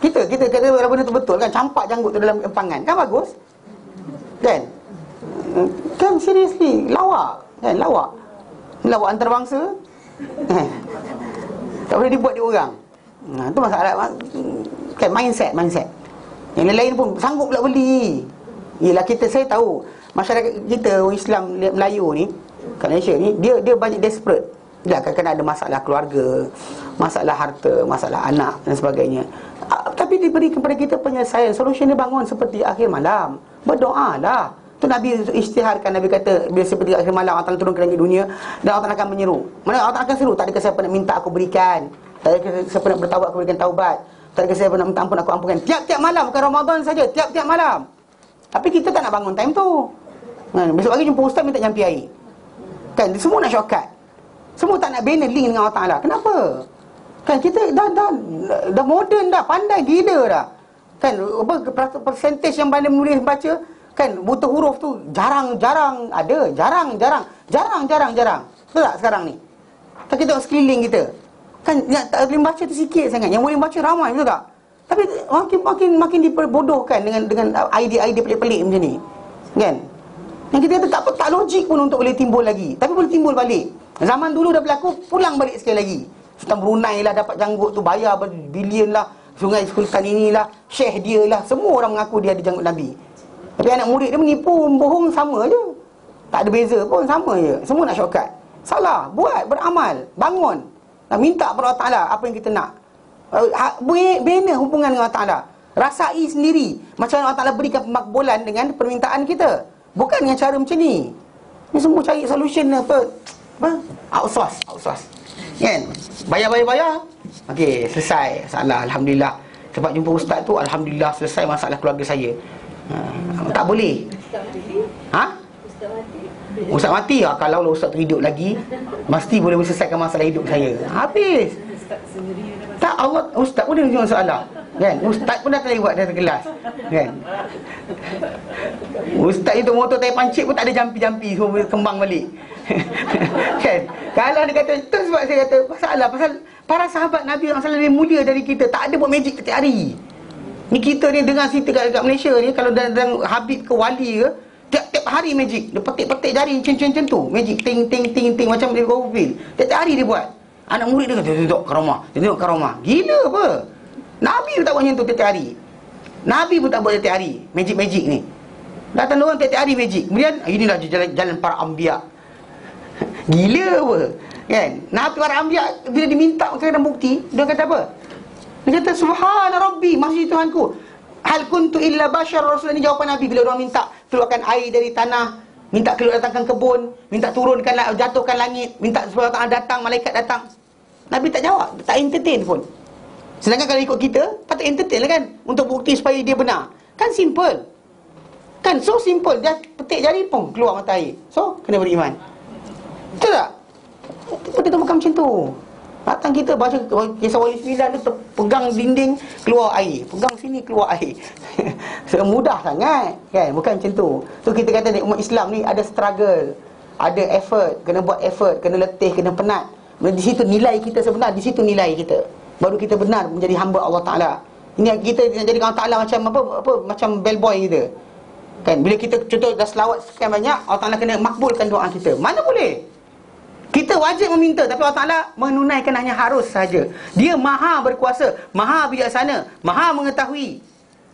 Kita kata benda tu betul kan, campak janggut tu dalam empangan. Kan bagus? Kan seriously, lawak. Kan lawak. Lawak antarabangsa. Tak boleh dibuat dia orang. Itu masalah kan, mindset. Yang lain pun sanggup pula beli. Yelah, saya tahu masyarakat kita orang Islam Melayu ni, kat Malaysia ni, dia banyak desperate. Dia kadang-kadang ada masalah keluarga, masalah harta, masalah anak dan sebagainya. Tapi diberi kepada kita penyelesaian, solution dia bangun seperti akhir malam. Berdoalah. Tu Nabi isytiharkan, Nabi kata bila seperti akhir malam Allah Ta'ala turun ke langit dunia dan Allah Ta'ala akan menyeru. Mana Allah Ta'ala akan seru, tak ada siapa nak minta aku berikan, tak ada siapa nak bertaubat aku berikan taubat, tak ada siapa nak minta ampun aku ampunkan. Tiap-tiap malam, bukan Ramadan saja, tiap-tiap malam. Tapi kita tak nak bangun time tu. Besok pagi jumpa ustaz minta jampi air. Kan semua nak shortcut. Semua tak nak bina link dengan Allah Ta'ala. Kenapa? Kan kita dah moden dah, pandai gila dah. Kan percentage yang pandai menulis baca, kan buta huruf tu jarang-jarang ada, jarang. Betul tak sekarang ni? Tak, kita tengok sekeliling kita. Kan yang tak boleh baca tu sikit sangat, yang boleh baca ramai, betul tak? Tapi makin diperbodohkan dengan idea-idea pelik-pelik macam ni. Kan? Yang kita kata tak apa, tak logik pun untuk boleh timbul lagi. Tapi boleh timbul balik. Zaman dulu dah berlaku, pulang balik sekali lagi. Sultan Brunei lah dapat janggut tu, bayar bilion lah. Sungai Sultan inilah, syekh dia lah. Semua orang mengaku dia ada janggut Nabi. Tapi anak murid dia menipu, bohong, sama je. Tak ada beza pun, sama je. Semua nak shortcut. Salah, buat, beramal, bangun. Minta kepada Allah Ta'ala apa yang kita nak. Bina hubungan dengan Allah Ta'ala. Rasai sendiri macam Allah Ta'ala berikan pemakbulan dengan permintaan kita. Bukan dengan cara macam ni. Ni semua cari solution apa? Outsource. Kan? Bayar. Okey, selesai. Salah, alhamdulillah. Sebab jumpa ustaz tu, alhamdulillah selesai masalah keluarga saya. Tak boleh. Ustaz mati lah. Kalau ustaz tu hidup lagi, mesti boleh selesaikan masalah hidup saya. Habis. Tak, Allah, ustaz pun dia punya masalah. Kan? Ustaz pun dah buat dalam kelas. Kan? Ustaz itu motor tayar pancit pun tak ada jampi-jampi, semua kembang balik. Kan? Kalau dia kata, itu sebab saya kata pasal para sahabat Nabi masalah lebih mulia dari kita, tak ada buat magic setiap hari. Ni kita ni dengar cerita kat Malaysia ni, kalau dalam Habib ke wali ke, tiap-tiap hari magic. Dia petik-petik jari macam tu. Magic ting macam dia Google. Tiap-tiap hari dia buat. Anak murid dia kata, tengok karomah. Gila apa? Nabi pun tak buat macam tu tiap-tiap hari. Nabi pun tak buat tiap-tiap hari magic ni. Datang orang tiap-tiap hari magic. Kemudian inilah jalan para anbiya. Gila apa? Kan? Nabi para anbiya bila diminta kadang bukti, dia kata apa? Dia kata subhana rabbi, maksud Tuhanku. Hal kuntu illa bashar rasul. Ini jawapan Nabi bila orang minta keluarkan air dari tanah, minta keluar datangkan kebun, minta turunkan, jatuhkan langit, minta supaya Allah datang, malaikat datang. Nabi tak jawab, tak entertain pun. Sedangkan kalau ikut kita, patut entertain lah kan, untuk bukti supaya dia benar. Kan simple. Kan so simple. Dia petik jari pun keluar mata air. So kena beriman. Betul tak? Kita bukan macam tu. Datang kita baca kisah Wali Sembilan, dia pegang dinding keluar air, pegang sini keluar air. Mudah sangat kan? Bukan macam tu. So kita kata ni umat Islam ni ada struggle, ada effort, kena buat effort, kena letih, kena penat. Di situ nilai kita sebenar, di situ nilai kita. Baru kita benar menjadi hamba Allah Ta'ala. Ini kita nak jadikan Allah Ta'ala macam apa macam bellboy kita. Kan bila kita contoh dah selawat sekian banyak, Allah Ta'ala kena makbulkan doa kita. Mana boleh? Kita wajib meminta, tapi Allah Ta'ala menunaikan hanya harus saja. Dia maha berkuasa, maha bijaksana, maha mengetahui,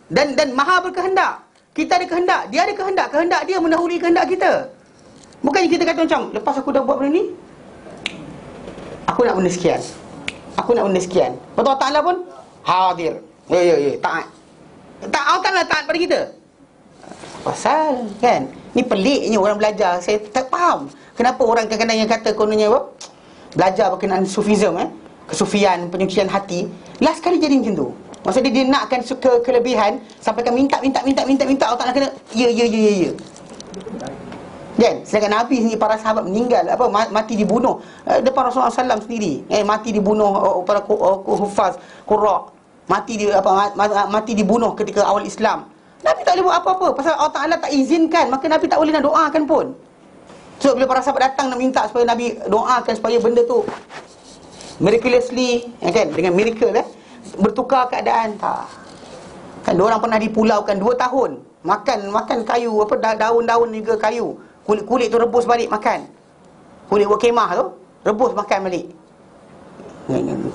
dan maha berkehendak. Kita ada kehendak, dia ada kehendak. Kehendak dia mendahului kehendak kita. Bukan kita kata macam, lepas aku dah buat benda ni, aku nak benda sekian. Betul Allah Ta'ala pun hadir. Ya, taat. Allah Ta'ala taat pada kita. Pasal kan, ni peliknya orang belajar. Saya tak faham kenapa orang kadang-kadang yang kata kononnya apa, belajar berkenaan sufism, kesufian, penyucian hati, last kali jadi macam tu. Maksudnya dia nakkan kelebihan, sampaikan minta Allah Ta'ala kena ya. Kan? Sedangkan Nabi sendiri, para sahabat meninggal, mati dibunuh depan Rasulullah SAW sendiri. Mati dibunuh para hufaz, qurra. Mati dibunuh ketika awal Islam. Nabi tak boleh buat apa-apa pasal Allah Ta'ala tak izinkan. Maka Nabi tak boleh nak doakan pun. So bila para sahabat datang nak minta supaya Nabi doakan supaya benda tu miraculously, kan, dengan miracle bertukar keadaan, tak. Kan diorang pernah dipulaukan 2 tahun. Makan kayu, daun-daun juga kayu. Kulit tu rebus balik makan. Kulit buat kemah tu rebus makan balik.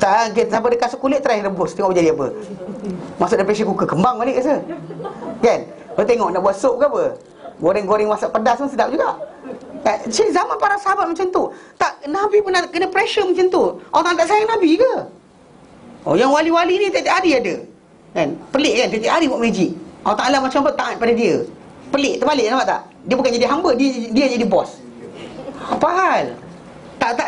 Tak, siapa dia kasut kulit try rebus, tengok jadi apa. Masuk dalam pressure cooker, kembang balik rasa. Kan? Kau tengok nak buat sup ke apa, goreng-goreng masak pedas pun sedap juga. Zaman para sahabat macam tu. Tak, Nabi pun kena pressure macam tu. Orang tak sayang Nabi ke? Yang wali-wali ni tiap-tiap hari ada. Kan? Pelik kan, tiap-tiap hari buat magic. Allah Ta'ala macam apa, taat pada dia. Pelik, terbalik, nampak tak? Dia bukan jadi hamba, dia jadi bos. Apa hal?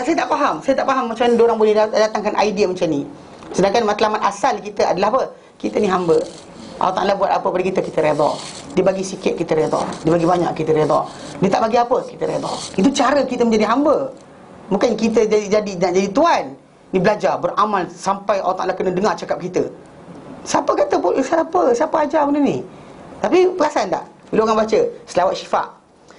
Saya tak faham. Saya tak faham macam mana diorang boleh datangkan idea macam ni. Sedangkan matlamat asal kita adalah apa? Kita ni hamba. Allah Ta'ala buat apa pada kita, kita redha. Dia bagi sikit, kita redha. Dia bagi banyak, kita redha. Dia tak bagi apa, kita redha. Itu cara kita menjadi hamba. Bukan kita jadi tuan. Ni belajar, beramal sampai Allah Ta'ala kena dengar cakap kita. Siapa kata, siapa ajar benda ni? Tapi perasan tak? Bila orang baca selawat syifa,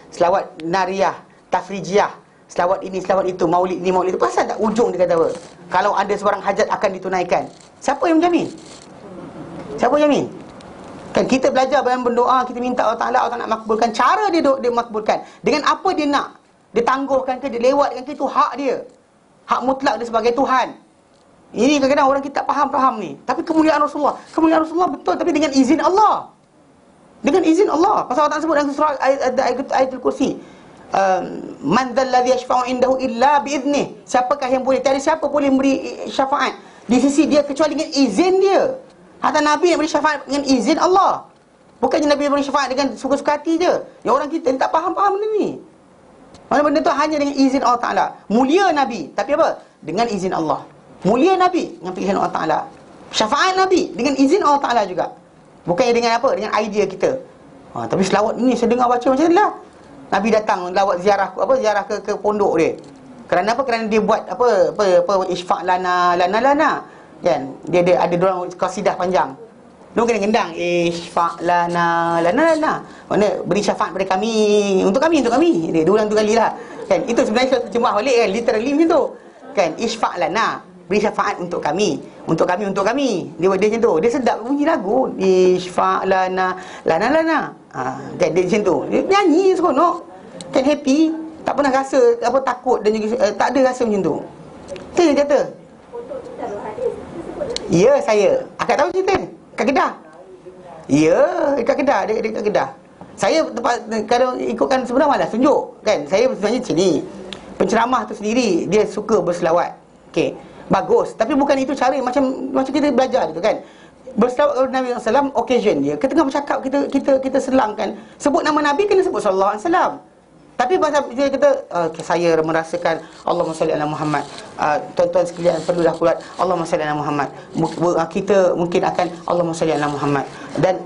selawat nariyah, tafrijiyah, selawat ini, selawat itu, maulid ni, maulid itu, perasan tak ujung dia kata apa? Kalau ada sebarang hajat akan ditunaikan. Siapa yang menjamin? Siapa jamin? Kan kita belajar dalam berdoa, kita minta Allah Ta'ala nak makbulkan. Cara dia makbulkan dengan apa dia nak. Dia tangguhkan ke, dia lewatkan ke, itu hak dia. Hak mutlak dia sebagai Tuhan. Ini kadang-kadang orang kita tak faham ni. Tapi kemuliaan Rasulullah betul, tapi dengan izin Allah. Dengan izin Allah. Pasal Allah Ta'ala sebut dalam surah ayatul kursi, man dzalladzi yashfa'u indahu illa biiznih. Siapakah yang boleh, tiada siapa boleh memberi syafaat di sisi dia kecuali dengan izin dia. Hatta Nabi yang beri syafaat dengan izin Allah. Bukannya Nabi beri syafaat dengan suka-suka hati je. Yang orang kita tak faham benda ni. Mana benda tu hanya dengan izin Allah Ta'ala. Mulia Nabi, tapi apa? Dengan izin Allah. Mulia Nabi dengan pilihan Allah Ta'ala. Syafaat Nabi dengan izin Allah Ta'ala juga. Bukannya dengan apa? Dengan idea kita. Tapi selawat ni saya dengar baca macam inilah. Nabi datang lawat ziarah ke pondok dia. Kerana apa? Kerana dia buat apa isfa' lana. Kan? Dia ada dorang qasidah panjang. Dia kena gendang isfa' lana. Mana beri syafaat pada kami, untuk kami. Dia ulang 2 kali lah. Kan? Itu sebenarnya terjemah balik kan, literally macam tu. Kan? Isfa' lana, beri syafaat untuk kami. Dia buat dia macam tu. Dia sedap bunyi lagu. Isfa' lana. Kan dia macam tu. Dia nyanyi seronok. Kan happy. Tak pernah rasa takut dan juga tak ada rasa macam tu. Tu dia kata. Ya, saya. Akak tahu cerita ni? Kat Kedah. Ya, dekat Kedah. Dia dekat Kedah. Saya kalau ikutkan sebenar malas tunjuk. Kan? Saya sebenarnya macam ni. Penceramah tu sendiri, dia suka berselawat. Okey. Bagus. Tapi bukan itu cara macam kita belajar gitu kan. Berselawat kepada Nabi SAW, occasion dia. Kita tengah bercakap, kita selangkan. Sebut nama Nabi, kena sebut sallallahu alaihi wasallam. Tapi bahasa dia kata, saya merasakan Allahumma salli ala Muhammad. Tuan-tuan sekalian perlulah kuat Allahumma salli ala Muhammad. Kita mungkin akan Allahumma salli ala Muhammad. Dan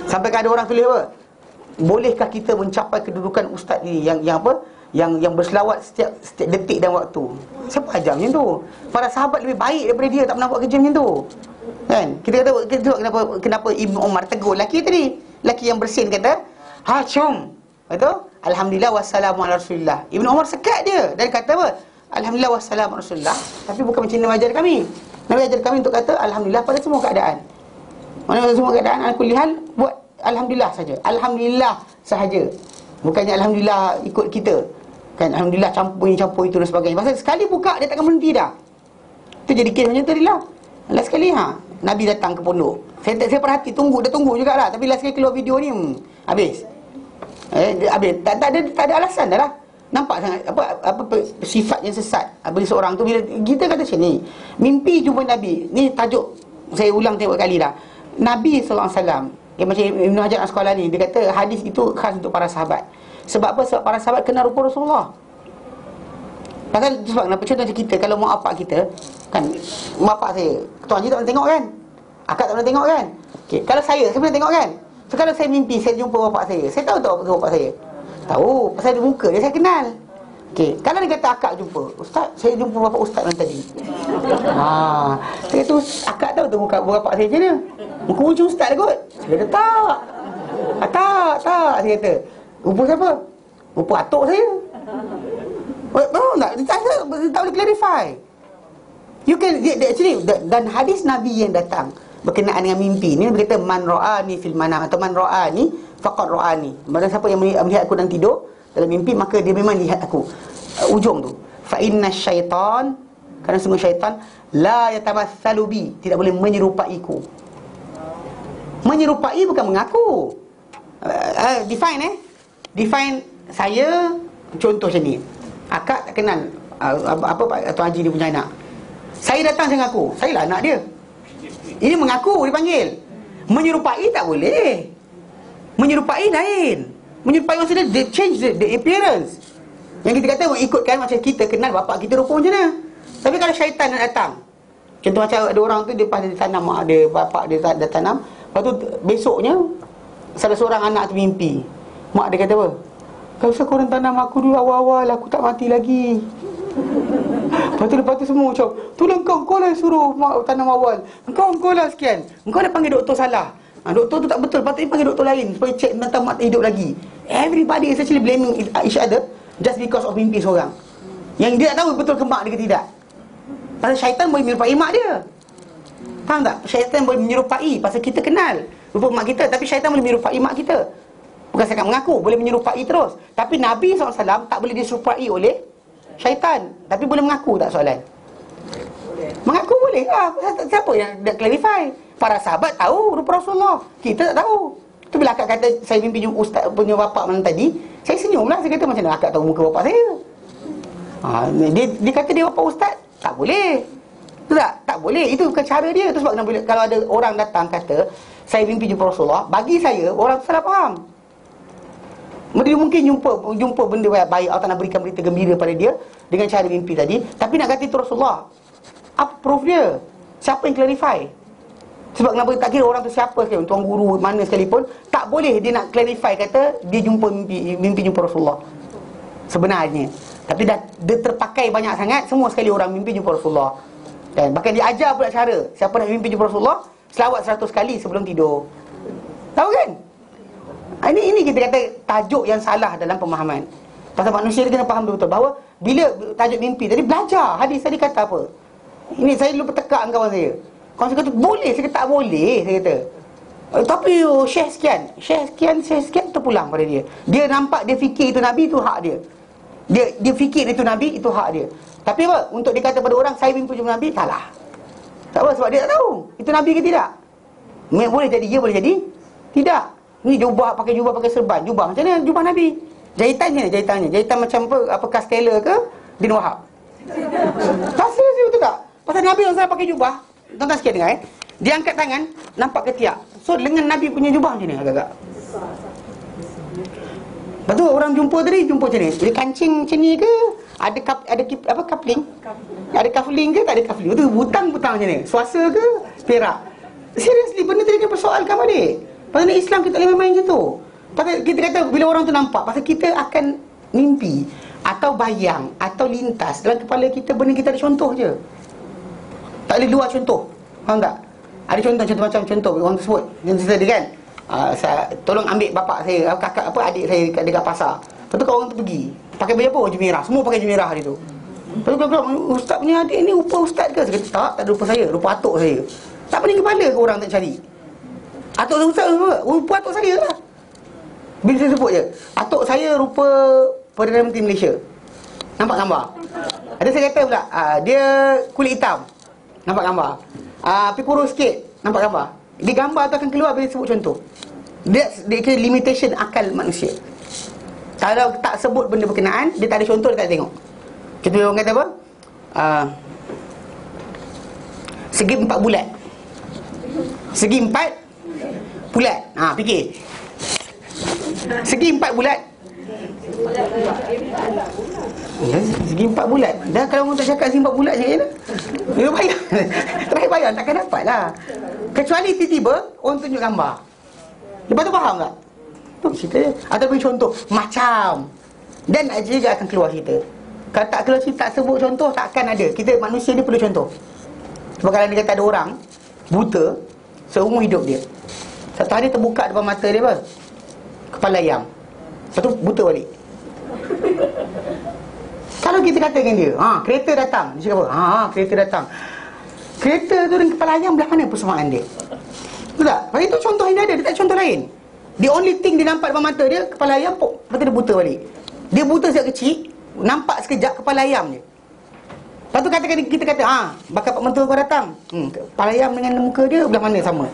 sampai ada orang tulis apa? Bolehkah kita mencapai kedudukan ustaz ni yang apa? Yang berselawat setiap detik dan waktu. Siapa ajar macam tu? Para sahabat lebih baik daripada dia, tak pernah buat kerja macam tu. Kan? Kita kata kenapa Ibnu Umar tegur lelaki tadi. Lelaki yang bersin kata, "Hacum." Betul? Alhamdulillah wassalamu ala Rasulillah. Ibnu Umar sekat dia dan kata apa? Alhamdulillah wassalamu ala Rasulillah. Tapi bukan macam Nabi ajar kami. Nabi ajar kami untuk kata alhamdulillah pada semua keadaan. Mana semua keadaan ala kulli hal buat alhamdulillah saja. Alhamdulillah sahaja. Bukannya alhamdulillah ikut kita. Kan alhamdulillah campur itu dan sebagainya. Pasal sekali buka dia takkan berhenti dah. Itu jadi kes macam tadi lah. Last sekali Nabi datang ke pondok. Saya perhati dah tunggu jugalah. Tapi last sekali keluar video ni habis. Habis tak ada alasan dah lah. Nampak sangat apa sifat yang sesat bagi seorang tu. Bila kita kata macam ni, mimpi jumpa Nabi. Ni tajuk saya ulang tengok kali dah. Nabi SAW, yang macam Ibn Hajar Asqalani, dia kata hadis itu khas untuk para sahabat. Sebab apa? Sebab para sahabat kenal rupa Rasulullah. Sebab kenapa? Contoh macam kita, kalau mak bapak kita kan, mak bapak saya, Tuan Haji tak pernah tengok kan, akak tak pernah tengok kan. Kalau saya pernah tengok kan. So kalau saya mimpi saya jumpa bapak saya tahu tak bapak saya. Tahu, pasal dia muka dia saya kenal. Okey, kalau dia kata akak jumpa, ustaz, saya jumpa bapak ustaz yang tadi. Saya kata akak tahu tu muka bapak saya macam mana? Muka macam ustaz kot. Saya kata tak. Tak, saya kata. Rupa siapa? Rupa atuk saya. Tahu tak? Dia tak boleh clarify. You can actually, dan hadis Nabi yang datang berkenaan dengan mimpi ni, dia kata man ra'ani fil manam atau man ra'ani faqad ra'ani. Maksudnya siapa yang melihat aku dan tidur dalam mimpi, maka dia memang lihat aku. Ujung tu, fa inna syaitan, kerana sungguh syaitan la yatamatsalu bi, tidak boleh menyerupaiku. Menyerupai bukan mengaku. Define saya, contoh macam ni. Akak tak kenal apa Tuan Haji dia punya anak. Saya datang saya mengaku, saya lah anak dia. Ini mengaku dipanggil. Menyerupai tak boleh. Menyerupai lain. Menyerupai maksudnya they change the appearance. Yang kita kata ikutkan macam kita kenal bapak kita rupa macam mana. Tapi kalau syaitan nak datang, contoh macam ada orang tu dia pada tanam mak dia, bapak dia dah tanam, lepas tu besoknya salah seorang anak tu mimpi. Mak dia kata apa? Kalau korang tanam aku dulu awal-awal, aku tak mati lagi. Lepas tu semua macam, tolong kau lah suruh mak tanam awal. Kau lah sekian. Kau dah panggil doktor salah. Doktor tu tak betul, patutnya panggil doktor lain supaya cek tentang mak hidup lagi. Everybody is actually blaming each other just because of mimpi seorang. Yang dia tak tahu betul ke mak dia ke tidak. Pasal syaitan boleh menyerupai mak dia. Faham tak? Syaitan boleh menyerupai pasal kita kenal rupa mak kita, tapi syaitan boleh menyerupai mak kita. Bukan sekat mengaku, boleh menyerupai terus. Tapi Nabi SAW tak boleh diserupai oleh syaitan, tapi boleh mengaku tak soalan? Mengaku boleh lah. Siapa yang nak clarify? Para sahabat tahu rupa Rasulullah, kita tak tahu. Tu bila akak kata saya mimpi jumpa ustaz punya bapak malam tadi, saya senyum lah. Saya kata macam mana akak tahu muka bapak saya? Dia kata dia bapak ustaz, tak boleh. Betul tak? Tak boleh. Itu bukan cara dia. Itu sebab kalau ada orang datang kata saya mimpi jumpa Rasulullah, bagi saya orang salah faham. Dia mungkin jumpa benda baik, Allah nak berikan berita gembira pada dia dengan cara mimpi tadi, tapi nak kata itu Rasulullah. Apa proof dia? Siapa yang clarify? Sebab kenapa tak kira orang tu siapa sekalipun, tuan guru mana sekalipun, tak boleh dia nak clarify kata dia jumpa mimpi jumpa Rasulullah sebenarnya. Tapi dah dia terpakai banyak sangat, semua sekali orang mimpi jumpa Rasulullah. Dan bahkan dia ajar pula cara siapa nak mimpi jumpa Rasulullah, selawat 100 kali sebelum tidur. Tahu kan? Ini kita kata tajuk yang salah dalam pemahaman. Pasal manusia dia kena faham betul bahawa bila tajuk mimpi tadi, belajar hadis tadi kata apa. Ini saya dulu bertekak dengan kawan saya. Kawan saya kata boleh, saya kata tak boleh, saya kata. Tapi Syekh sekian terpulang pada dia. Dia nampak, dia fikir itu Nabi, itu hak dia. Dia fikir itu Nabi, itu hak dia. Tapi apa? Untuk dia kata pada orang saya mimpi jumpa Nabi, salah. Tak apa, sebab dia tak tahu itu Nabi ke tidak. Boleh jadi ya, boleh jadi tidak. Ni pakai jubah pakai serban. Jubah macam mana jubah Nabi? Jahitannya jahitan macam apa Castella ke Din Wahab. Pasal betul tak? Pasal Nabi SAW pakai jubah. Tonton sikit dengar Dia angkat tangan, nampak ketiak. So lengan Nabi punya jubah macam ni agak-agak. Lepas tu orang jumpa macam ni. Dia kancing macam ni ke? Ada coupling? Ada cuffling ke tak ada cuffling? Betul butang-butang macam ni. Suasa ke perak? Seriously, benda tu dia persoalkan balik. Pasal Islam kita boleh main macam tu. Pasal kita kata bila orang tu nampak, pasal kita akan mimpi atau bayang atau lintas dalam kepala kita, benda kita ada contoh je. Tak boleh luar contoh. Faham tak? Ada contoh macam contoh orang tu sebut. Yang cerita dia kan, saya tolong ambil bapak saya, kakak apa adik saya dekat pasar. Lepas tu orang tu pergi, pakai baju apa? Baju merah. Semua pakai baju merah hari tu. Lepas tu kalau ustaz punya adik ni rupa ustaz ke? Saya kata tak ada rupa saya, rupa atuk saya. Tak pening kepala ke orang tak cari? Atuk saya ustaz rupa atuk saya lah. Bila saya sebut je, atuk saya rupa Perdana Menteri Malaysia. Nampak gambar? Ada saya kata pula, dia kulit hitam. Nampak gambar? Tapi kurus sikit. Nampak gambar? Dia gambar tu akan keluar bila sebut contoh. Dia kira limitation akal manusia. Kalau tak sebut benda berkenaan, dia tak ada contoh, dia tak tengok. Kita orang kata apa? Segi 4 bulat. Segi 4 bulat. Fikir. Segi 4 bulat. Segi 4 bulat. Dan kalau orang tak cakap segi 4 bulat je lah. Dia bayang. Terakhir bayang takkan dapat lah. Kecuali tiba-tiba orang tunjuk gambar. Lepas tu faham tak? Itu cerita dia. Ataupun contoh macam, dan juga akan keluar cerita. Kalau tak keluar cerita, tak sebut contoh, takkan ada. Kita manusia ni perlu contoh. Sebab kalau dia kata ada orang buta seumur hidup dia, satu hari terbuka depan mata dia apa? Kepala ayam. Lepas tu buta balik. Kalau kita kata dengan dia, kereta datang. Dia cakap apa? Kereta datang. Kereta tu dengan kepala ayam, belah mana persamaan dia? Betul tak? Sebab itu contoh yang dia ada, dia tak ada contoh lain. The only thing dia nampak depan mata dia, kepala ayam, lepas tu dia buta balik. Dia buta sejak kecil, nampak sekejap kepala ayam je. Lepas tu katakan kita kata, bakal Pak Mentua kau datang. Kepala ayam dengan muka dia belah mana sama?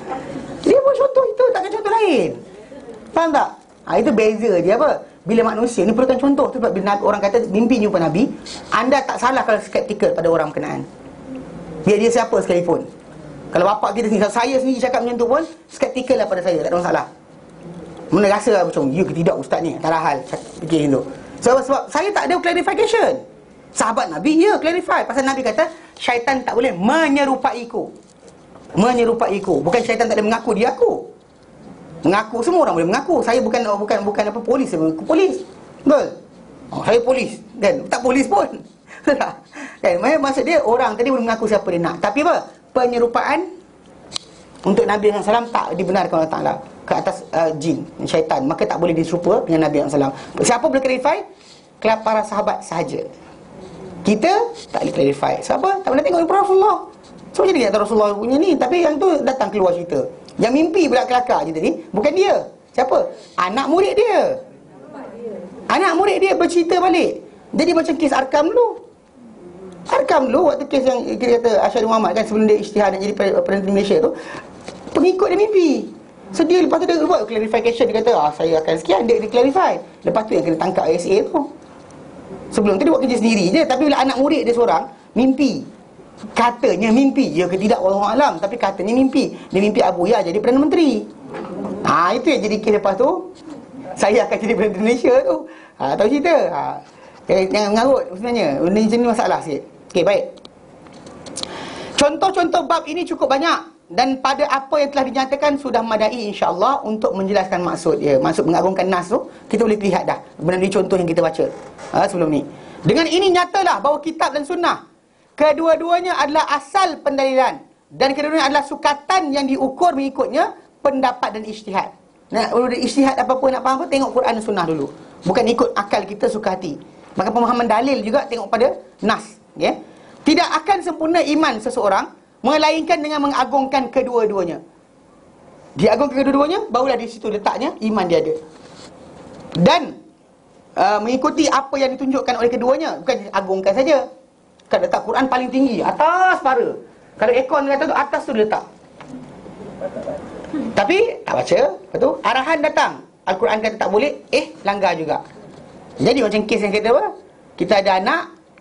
Dia pun contoh itu, takkan contoh lain. Faham tak? Itu beza dia apa? Bila manusia ni perlukan contoh tu. Sebab bila orang kata mimpi jumpa Nabi, anda tak salah kalau skeptikal pada orang berkenaan. Dia siapa sekalipun. Kalau bapak kita sendiri, saya sendiri cakap macam tu pun, skeptikal lah pada saya, tak ada masalah. Mana rasa macam, ya ke tidak ustaz ni? Tak ada hal fikir macam tu. Sebab saya tak ada clarification. Sahabat Nabi, clarify. Pasal Nabi kata, syaitan tak boleh menyerupaiku. Bukan syaitan tak boleh mengaku dia aku. Mengaku, semua orang boleh mengaku. Saya bukan apa polis, saya mengaku polis. Betul? Saya polis. Dan tak polis pun. Kan? Maksud dia, orang tadi boleh mengaku siapa dia nak. Tapi apa? Penyerupaan untuk Nabi SAW tak dibenarkan Allah Ta'ala ke atas jin, syaitan. Maka tak boleh diserupa dengan Nabi SAW. Siapa boleh clarify? Para sahabat sahaja. Kita tak boleh clarify. Siapa? Tak boleh tengok Rasulullah. So jadi kata Rasulullah punya ni. Tapi yang tu datang keluar cerita. Yang mimpi pula kelakar je tadi, bukan dia. Siapa? Anak murid dia. Anak murid dia bercerita balik. Jadi macam kes Arkam dulu. Waktu kes yang kita kata Asyad Muhammad kan, sebelum dia ijtihad nak jadi Perdana Malaysia tu, pengikut dia mimpi. So dia lepas tu dia buat clarification. Dia kata, saya akan sekian. Dia clarify. Lepas tu yang kena tangkap ISA tu. Sebelum tu dia buat kerja sendiri je. Tapi bila anak murid dia seorang mimpi, katanya mimpi, ya ke tidak wallahu alam, tapi katanya mimpi. Dia mimpi Abu Ya jadi Perdana Menteri. Itu yang jadi kes lepas tu, saya akan jadi Perdana Malaysia tu. Tahu cerita? Jangan mengarut sebenarnya. Benda macam ni masalah sikit. Okey, baik. Contoh-contoh bab ini cukup banyak, dan pada apa yang telah dinyatakan sudah madai insya-Allah untuk menjelaskan maksud dia. Maksud mengagungkan nas tu kita boleh lihat dah. Benda ni contoh yang kita baca sebelum ni. Dengan ini nyatalah bahawa kitab dan sunnah kedua-duanya adalah asal pendalilan, dan kedua-duanya adalah sukatan yang diukur mengikutnya pendapat dan ijtihad. Nak ijtihad apa-apa nak faham apa, tengok Quran dan sunnah dulu. Bukan ikut akal kita suka hati. Maka pemahaman dalil juga tengok pada nas. Tidak akan sempurna iman seseorang melainkan dengan mengagungkan kedua-duanya. Diagungkan kedua-duanya, barulah di situ letaknya iman dia ada. Dan mengikuti apa yang ditunjukkan oleh keduanya, bukan diagungkan saja. Kan letak Quran paling tinggi, atas para. Kalau ekon kata tu, atas tu letak. Tapi tak baca. Lepas tu arahan datang, Al-Quran kata tak boleh, langgar juga. Jadi macam kes yang kita apa, kita ada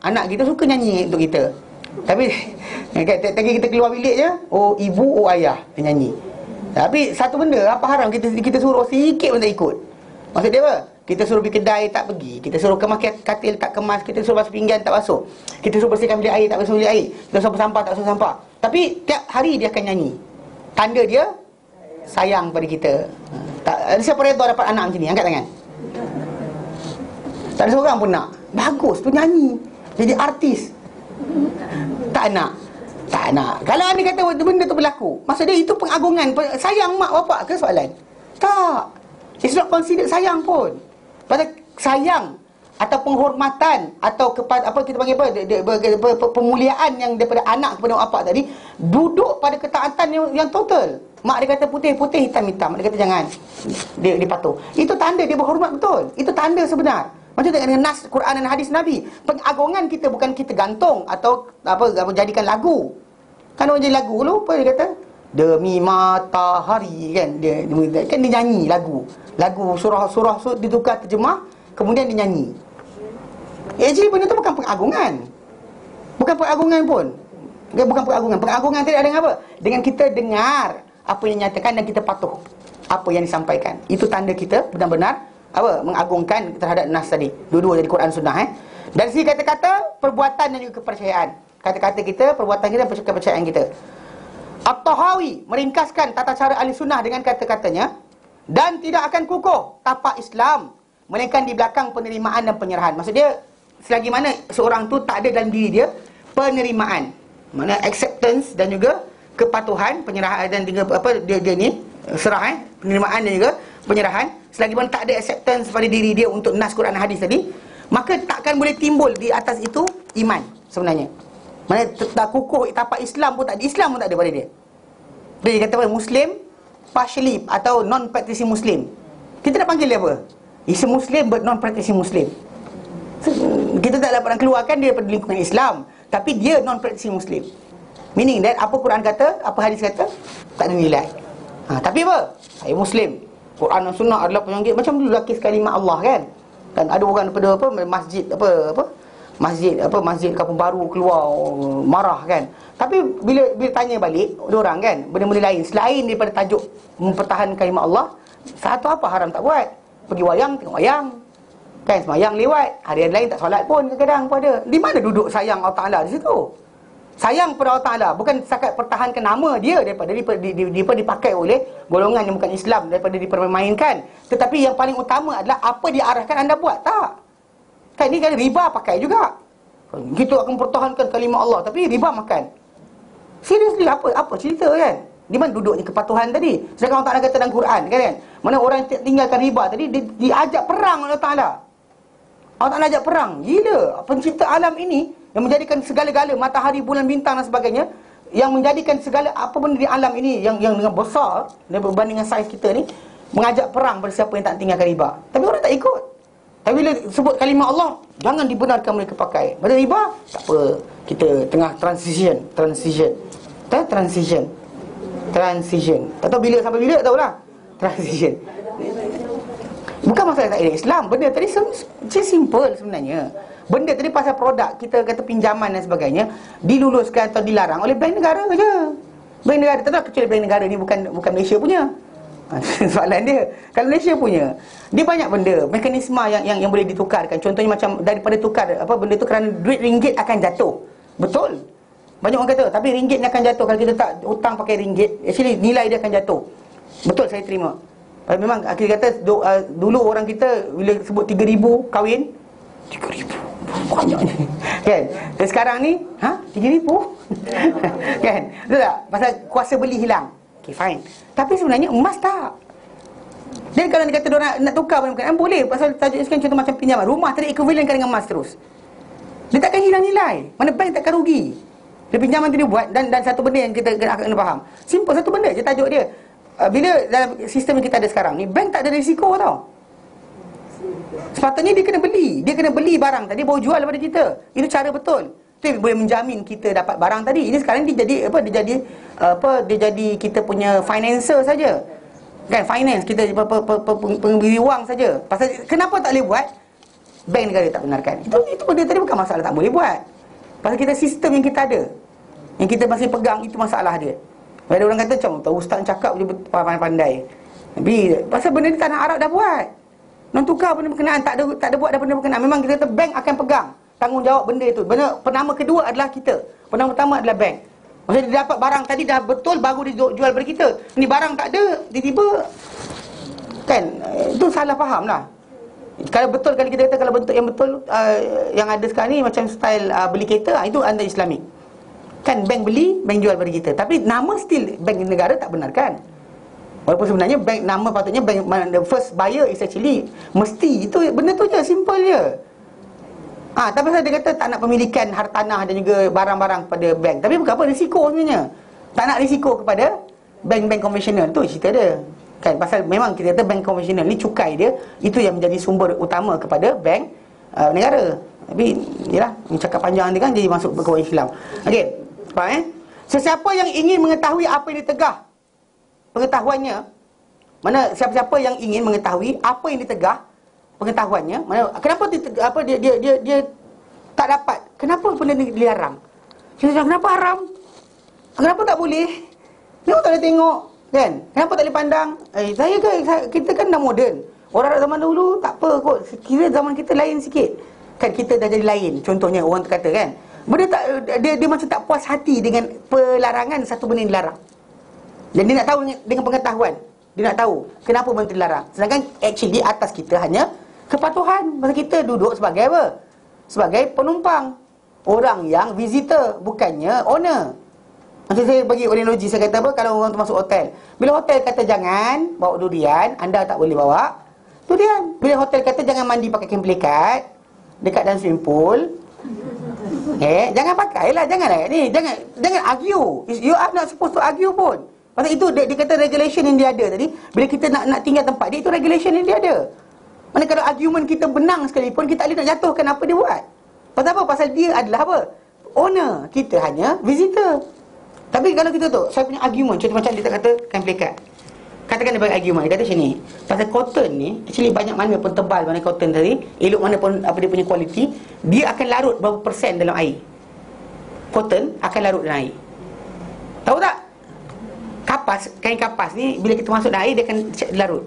anak kita suka nyanyi untuk kita. Tapi tadi kita keluar bilik je, ibu, ayah dia nyanyi. Tapi satu benda, apa haram kita suruh sikit pun tak ikut. Maksud dia apa? Kita suruh pergi kedai tak pergi, kita suruh kemas katil tak kemas, kita suruh basuh pinggan tak basuh, kita suruh bersihkan bilik air tak basuh bilik air, kita suruh sampah tak basuh sampah. Tapi tiap hari dia akan nyanyi. Tanda dia sayang pada kita. Tak ada siapa redha dapat anak macam ni, angkat tangan. Tak ada seorang pun nak. Bagus tu nyanyi, jadi artis. Tak nak. Kalau anda kata benda tu berlaku, maksud dia itu pengagungan, sayang mak bapak ke soalan? Tak. It's not considered sayang pun. Pasal sayang atau penghormatan atau kepada apa kita panggil apa, pemuliaan yang daripada anak kepada mak bapak tadi duduk pada ketaatan yang total. Mak dia kata putih, hitam. Mak dia kata jangan. Dia patuh. Itu tanda dia berhormat betul. Itu tanda sebenar. Macam dengan nas Quran dan hadis Nabi. Pengagungan kita bukan kita gantung atau apa jadikan lagu. Kan orang jadi lagu dulu apa dia kata? Demi matahari kan dia nyanyi lagu surah ditukar terjemah, kemudian dia nyanyi. Jadi benda tu bukan pengagungan. Bukan pengagungan pun. Bukan pengagungan. Pengagungan tidak dengan apa? Dengan kita dengar apa yang dinyatakan dan kita patuh apa yang disampaikan. Itu tanda kita benar-benar mengagungkan terhadap nas tadi. Dua-dua dari Quran Sunnah. Dari segi kata-kata, perbuatan dan juga kepercayaan. Kata-kata kita, perbuatan kita dan kepercayaan kita. At-Tahawi meringkaskan tata cara ahli sunnah dengan kata-katanya, Dan tidak akan kukuh tapak Islam melainkan di belakang penerimaan dan penyerahan. Maksudnya, selagi mana seorang tu tak ada dalam diri dia penerimaan, mana acceptance dan juga kepatuhan, penyerahan dan juga dia ni serah, penerimaan dan juga penyerahan. Selagi mana tak ada acceptance pada diri dia untuk nas Quran hadis tadi, maka takkan boleh timbul di atas itu iman sebenarnya. Mana tak kukuh tapak Islam pun tak ada, Islam pun tak ada pada dia. Dia kata apa? Muslim partially atau non-practicing Muslim. Kita nak panggil dia apa? He's a Muslim but non-practicing Muslim. Kita tak dapat keluarkan dia daripada lingkungan Islam, tapi dia non-practicing Muslim. Meaning that apa Quran kata, apa hadis kata, tak ada nilai. Tapi apa? Saya Muslim. Quran dan Sunnah adalah penyanggit. Macam dulu laki kalimat Allah kan. Dan ada orang daripada masjid masjid Kampung Baru keluar marah kan. Tapi bila tanya balik orang kan, benda-benda lain selain daripada tajuk mempertahankan kalimat Allah, satu apa haram tak buat? Pergi wayang, tengok wayang kan, semayang lewat. Hari lain tak solat pun kadang-kadang pun ada. Di mana duduk sayang Allah Ta'ala di situ? Sayang pada Allah Ta'ala bukan setakat pertahankan nama dia daripada dipakai oleh golongan yang bukan Islam, daripada dipermainkan. Tetapi yang paling utama adalah apa dia arahkan anda buat. Tak kan, ni kan riba pakai juga. Kita akan pertahankan kalimah Allah tapi riba makan. Seriously, apa cerita kan? Di mana duduknya kepatuhan tadi? Sedangkan Allah Ta'ala kata dalam Quran kan, mana orang tinggalkan riba tadi diajak perang oleh Allah Ta'ala. Allah Ta'ala ajak perang. Gila, pencipta alam ini yang menjadikan segala-gala, matahari, bulan, bintang dan sebagainya, yang menjadikan segala apa benda di alam ini yang dengan besar berbanding dengan saiz kita ni, mengajak perang pada siapa yang tak tinggalkan riba. Tapi orang tak ikut. Tapi bila sebut kalimah Allah, jangan dibenarkan mereka pakai. Pada riba, tak apa, kita tengah transition. Tak tahu bila sampai bila, tak tahulah. Transition. Bukan masalah tak ada Islam. Benda tadi simple sebenarnya. Benda tadi pasal produk, kita kata pinjaman dan sebagainya, diluluskan atau dilarang oleh bank negara saja. Bank negara, tak tahu kecuali bank negara ni bukan Malaysia punya. Soalan dia, kalau Malaysia punya, dia banyak benda, mekanisme yang boleh ditukarkan. Contohnya macam daripada tukar benda tu kerana duit ringgit akan jatuh. Betul. Banyak orang kata, tapi ringgit ni akan jatuh kalau kita tak hutang pakai ringgit. Actually nilai dia akan jatuh. Betul, saya terima. Memang akhir kata dulu orang kita bila sebut 3,000 kahwin, 3,000 banyaknya kan. Dan sekarang ni 3,000 kan. Betul tak? Pasal kuasa beli hilang. Okay, fine. Tapi sebenarnya emas tak. Dan kalau dia kata diorang nak tukar benda-benda, boleh. Pasal tajuk sekarang contoh macam pinjaman, rumah tadi equivalentkan dengan emas terus. Dia takkan hilang nilai. Mana bank takkan rugi. Dia pinjaman tu dia buat. Dan satu benda yang kita kena faham, simple, satu benda je tajuk dia. Bila dalam sistem yang kita ada sekarang ni, bank tak ada risiko tau. Sepatutnya dia kena beli barang tadi baru jual daripada kita. Itu cara betul. Itu boleh menjamin kita dapat barang tadi. Ini sekarang dia jadi kita punya financer saja. Kan, finance kita pemberi wang saja. Pasal kenapa tak boleh buat? Bank negara tak benarkan. Itu benda tadi bukan masalah tak boleh buat. Pasal kita sistem yang kita ada, yang kita masih pegang, itu masalah dia. Ada orang kata macam ustaz cakap je pandai. Tapi pasal benda ni tanah Arab dah buat. Non tukar benda berkenaan, tak ada buat dah benda berkenaan. Memang kita kata bank akan pegang tanggungjawab benda itu. Benda penama kedua adalah kita. Penama pertama adalah bank. Maksudnya dia dapat barang tadi dah betul baru dia jual pada kita. Ni barang tak ada, tiba-tiba kan, itu salah faham lah. Kalau betul, kalau kita kata kalau bentuk yang betul yang ada sekarang ni macam style beli kereta, itu anda Islamik. Kan bank beli, bank jual pada kita. Tapi nama still bank negara tak benarkan. Walaupun sebenarnya bank nama patutnya bank, the first buyer is actually mesti. Itu benda tu je, simple je. Tapi saya dia kata tak nak pemilikan hartanah dan juga barang-barang kepada bank. Tapi bukan apa, risiko sebenarnya. Tak nak risiko kepada bank-bank konvensional. Tu cerita dia. Kan, pasal memang kita kata bank konvensional ni cukai dia, itu yang menjadi sumber utama kepada bank negara. Tapi yalah, cakap panjang dia kan jadi masuk berkawan Islam. Okey. Faham Sesiapa yang ingin mengetahui apa yang ditegah pengetahuannya, mana siapa-siapa yang ingin mengetahui apa yang ditegah pengetahuannya, mana kenapa dia tak dapat, kenapa benda ni dilarang? Kenapa haram? Kenapa tak boleh? Kenapa tak boleh tengok? Kan? Kenapa tak boleh pandang? Kita kan dah moden. Orang zaman dulu tak apa kot. Kira zaman kita lain sikit. Kan kita dah jadi lain. Contohnya orang kata kan, benda tak, dia macam tak puas hati dengan pelarangan satu benda yang dilarang. Dan dia nak tahu dengan pengetahuan. Dia nak tahu kenapa benda tu dilarang. Sedangkan actually atas kita hanya kepatuhan. Masa kita duduk sebagai apa? Sebagai penumpang, orang yang visitor, bukannya owner. Nanti saya bagi analogi, saya kata apa, kalau orang tu masuk hotel, bila hotel kata jangan bawa durian, anda tak boleh bawa durian. Bila hotel kata jangan mandi pakai kain pelikat dekat dalam swimming pool, jangan pakailah, janganlah ni, jangan argue. You are not supposed to argue pun. Pasal itu dia kata regulation yang dia ada tadi. Bila kita nak tinggal tempat dia, itu regulation yang dia ada. Mana kalau argument kita benang sekalipun, kita boleh nak jatuhkan apa dia buat. Pasal apa? Pasal dia adalah apa? Owner. Kita hanya visitor. Tapi kalau kita tu, saya punya argument, contoh macam dia tak kata kain pelikat. Katakan dia bagi argument, dia kata macam ni, pasal cotton ni, actually banyak mana pun tebal mana cotton tadi, elok mana pun apa dia punya kualiti, dia akan larut berapa persen dalam air. Cotton akan larut dalam air. Tahu tak? Kain kapas ni, bila kita masuk dalam air, dia akan larut.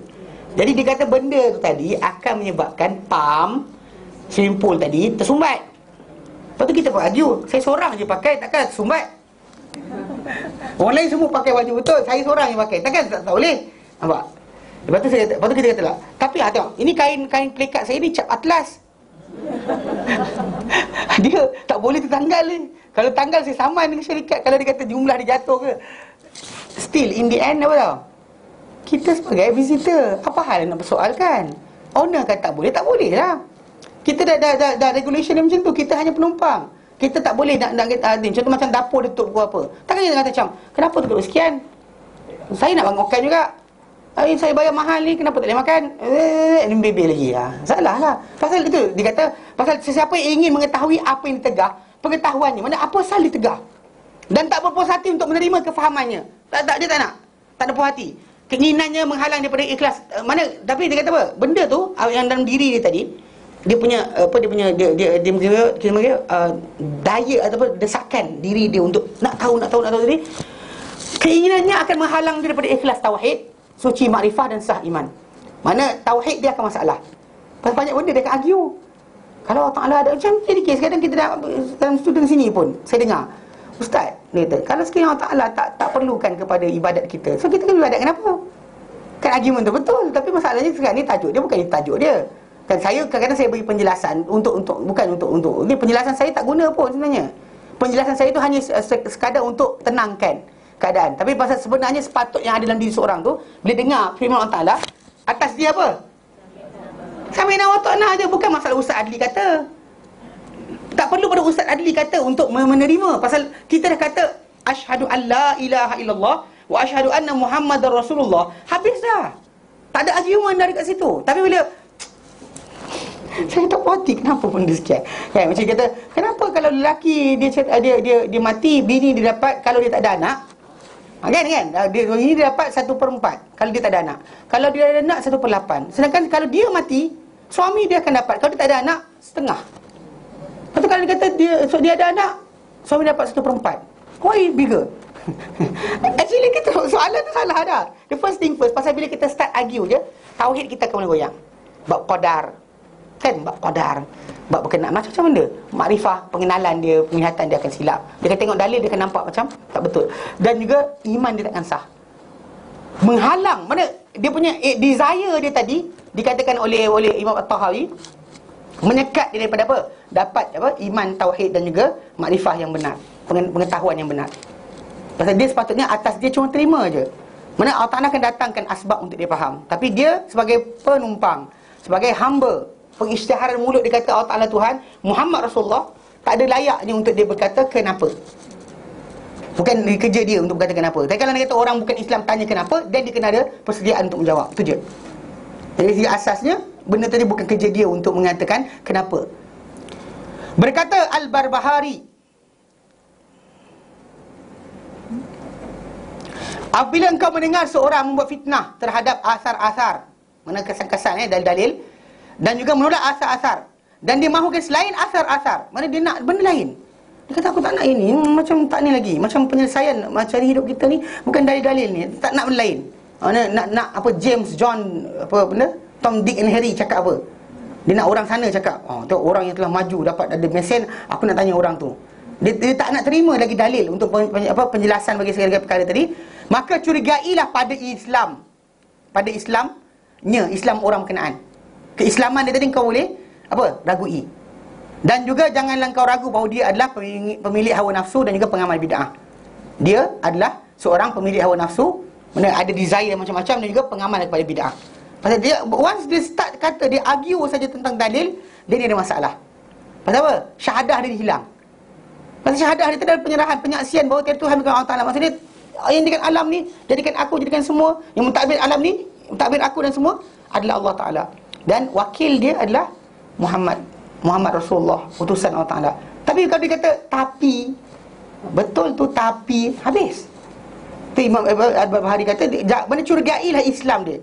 Jadi dia kata benda tu tadi akan menyebabkan pump swimming pool tadi tersumbat. Lepas tu kita pun argue, saya seorang je pakai, takkan tersumbat. Orang lain semua pakai baju betul, saya seorang yang pakai, takkan tak boleh. Nampak? Lepas tu kita kata lah, tapi tengok, ini kain pelikat saya ni cap atlas. Dia tak boleh tertanggal ni. Kalau tanggal saya saman dengan syarikat. Kalau dia kata jumlah dia jatuh ke, still in the end apa tau, kita sebagai visitor, apa hal nak persoalkan? Owner kata tak boleh, tak boleh lah. Kita dah regulation dia macam tu. Kita hanya penumpang. Kita tak boleh nak contoh macam dapur dia tutup pukul apa. Takkan kita kata macam, kenapa tutup sekian? Saya nak makan juga. Saya bayar mahal ni, kenapa tak boleh makan? Ini bebel lagi lah. Salah lah. Pasal itu, dia kata, pasal sesiapa yang ingin mengetahui apa yang ditegah, pengetahuannya, mana apa asal ditegah, dan tak berpuas hati untuk menerima kefahamannya. Dia tak nak. Tak ada puas hati. Keinginannya menghalang daripada ikhlas. Tapi dia kata apa? Benda tu, yang dalam diri dia tadi, dia punya daya ataupun desakan diri dia untuk nak tahu tadi, keinginannya akan menghalang dia daripada ikhlas tauhid, suci makrifah dan sah iman. Mana tauhid dia akan masalah. Pasal banyak benda dia akan argue. Kalau Allah Ta'ala ada macam jadi kes, kadang kita dalam student sini pun saya dengar, ustaz dia kata, kalau sekiranya Allah Ta'ala tak perlukan kepada ibadat kita, so kita kan ibadat kenapa? Kan argument tu betul. Tapi masalahnya sekarang ni tajuk dia bukan tajuk dia. Kan saya kadang-kadang saya bagi penjelasan bukan untuk ni, penjelasan saya tak guna pun sebenarnya. Penjelasan saya tu hanya sekadar untuk tenangkan keadaan. Tapi pasal sebenarnya sepatutnya ada dalam diri seorang tu, bila dengar firman Allah Ta'ala, atas dia apa? Sami'na wa ta'na je, bukan masalah Ustaz Adli kata. Tak perlu pada Ustaz Adli kata untuk menerima. Pasal kita dah kata asyhadu an la ilaha illallah wa asyhadu anna Muhammadar Rasulullah. Habis dah. Tak ada argument dari kat situ. Tapi bila saya tak puas hati, kenapa benda sekian? Kan macam kata, kenapa kalau lelaki dia mati, bini dia dapat kalau dia tak ada anak? Kan? Ini dia dapat 1/4 kalau dia tak ada anak. Kalau dia ada anak 1/8. Sedangkan kalau dia mati, suami dia akan dapat, kalau dia tak ada anak, setengah. Lepas tu kalau dia kata dia ada anak, suami dapat 1/4. Why bigger? Actually kita soalan tu salah dah. The first thing first, pasal bila kita start argue je, tauhid kita akan mula goyang. Bab qadar, kan, bab qadar, bab berkenaan macam benda, makrifah, pengenalan dia, penglihatan dia akan silap. Dia akan tengok dalil, dia akan nampak macam tak betul. Dan juga iman dia takkan sah. Menghalang, mana dia punya desire dia tadi dikatakan oleh Imam At-Tahawi, menyekat dia daripada apa? Dapat apa? Iman, tauhid dan juga makrifah yang benar, pengetahuan yang benar. Pasal dia sepatutnya atas dia cuma terima je. Mana Allah Ta'ala akan datangkan asbab untuk dia faham. Tapi dia sebagai penumpang, sebagai hamba, pengisytiharan mulut dia kata Allah Ta'ala Tuhan, Muhammad Rasulullah, tak ada layaknya untuk dia berkata kenapa. Bukan kerja dia untuk berkata kenapa. Tapi kalau dia kata orang bukan Islam tanya kenapa, dan dia kena ada persediaan untuk menjawab. Itu je. Jadi segi asasnya, benda tadi bukan kerja dia untuk mengatakan kenapa. Berkata Al-Barbahari, apabila engkau mendengar seorang membuat fitnah terhadap asar-asar, mana kesan-kesan dalil-dalil, dan juga menolak asar-asar, dan dia mahukan selain asar-asar, mana dia nak benda lain, dia kata aku tak nak ini, macam tak ni lagi, macam penyelesaian macam hidup kita ni bukan dalil-dalil ni, tak nak benda lain. Nak apa James, John, apa benda, Tom, Dick and Harry cakap apa, dia nak orang sana cakap, tengok orang yang telah maju dapat ada mesin, aku nak tanya orang tu. Dia tak nak terima lagi dalil untuk penjelasan bagi segala perkara tadi. Maka curigailah pada Islam pada Islamnya, Islam orang berkenaan. Keislaman dia tadi kau boleh ragui. Dan juga janganlah kau ragu bahawa dia adalah pemilik hawa nafsu dan juga pengamal bid'ah. Dia adalah seorang pemilik hawa nafsu, mana ada desire macam-macam, dan juga pengamal kepada bid'ah. Pasal dia, once dia start kata, dia argue saja tentang dalil, dia ni ada masalah. Pasal apa? Syahadah dia hilang. Pasal syahadah dia tu adalah penyerahan, penyaksian bahawa tiada Tuhan bukan Allah Ta'ala. Maksudnya, yang jadikan alam ni, jadikan aku, jadikan semua, yang mentadbir alam ni, mentadbir aku dan semua adalah Allah Ta'ala. Dan wakil dia adalah Muhammad Rasulullah, utusan Allah Ta'ala. Tapi kalau dia kata tapi, betul tu tapi, habis. Tu Imam Al-Barbahari kata, mana curigailah Islam dia.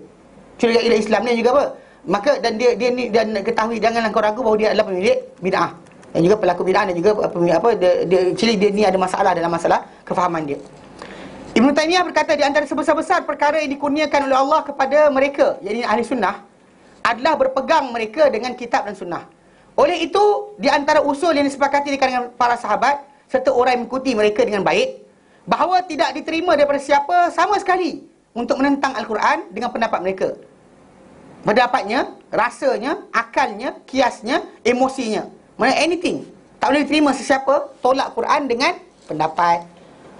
Curigailah Islam dia juga apa? Maka dan dia ni, dan ketahui, janganlah kau ragu bahawa dia adalah pemilik bid'ah. Dan juga pelaku bid'ah, dan juga dia ni ada masalah dalam masalah kefahaman dia. Ibn Taymiyah berkata, di antara sebesar-besar perkara yang dikurniakan oleh Allah kepada mereka, yakni ahli sunnah, adalah berpegang mereka dengan kitab dan sunnah. Oleh itu, di antara usul yang disepakati di kalangan para sahabat serta orang yang mengikuti mereka dengan baik, bahawa tidak diterima daripada siapa sama sekali untuk menentang Al-Quran dengan pendapat mereka. Pendapatnya, rasanya, akalnya, kiasnya, emosinya, mana anything. Tak boleh diterima sesiapa tolak Quran dengan pendapat,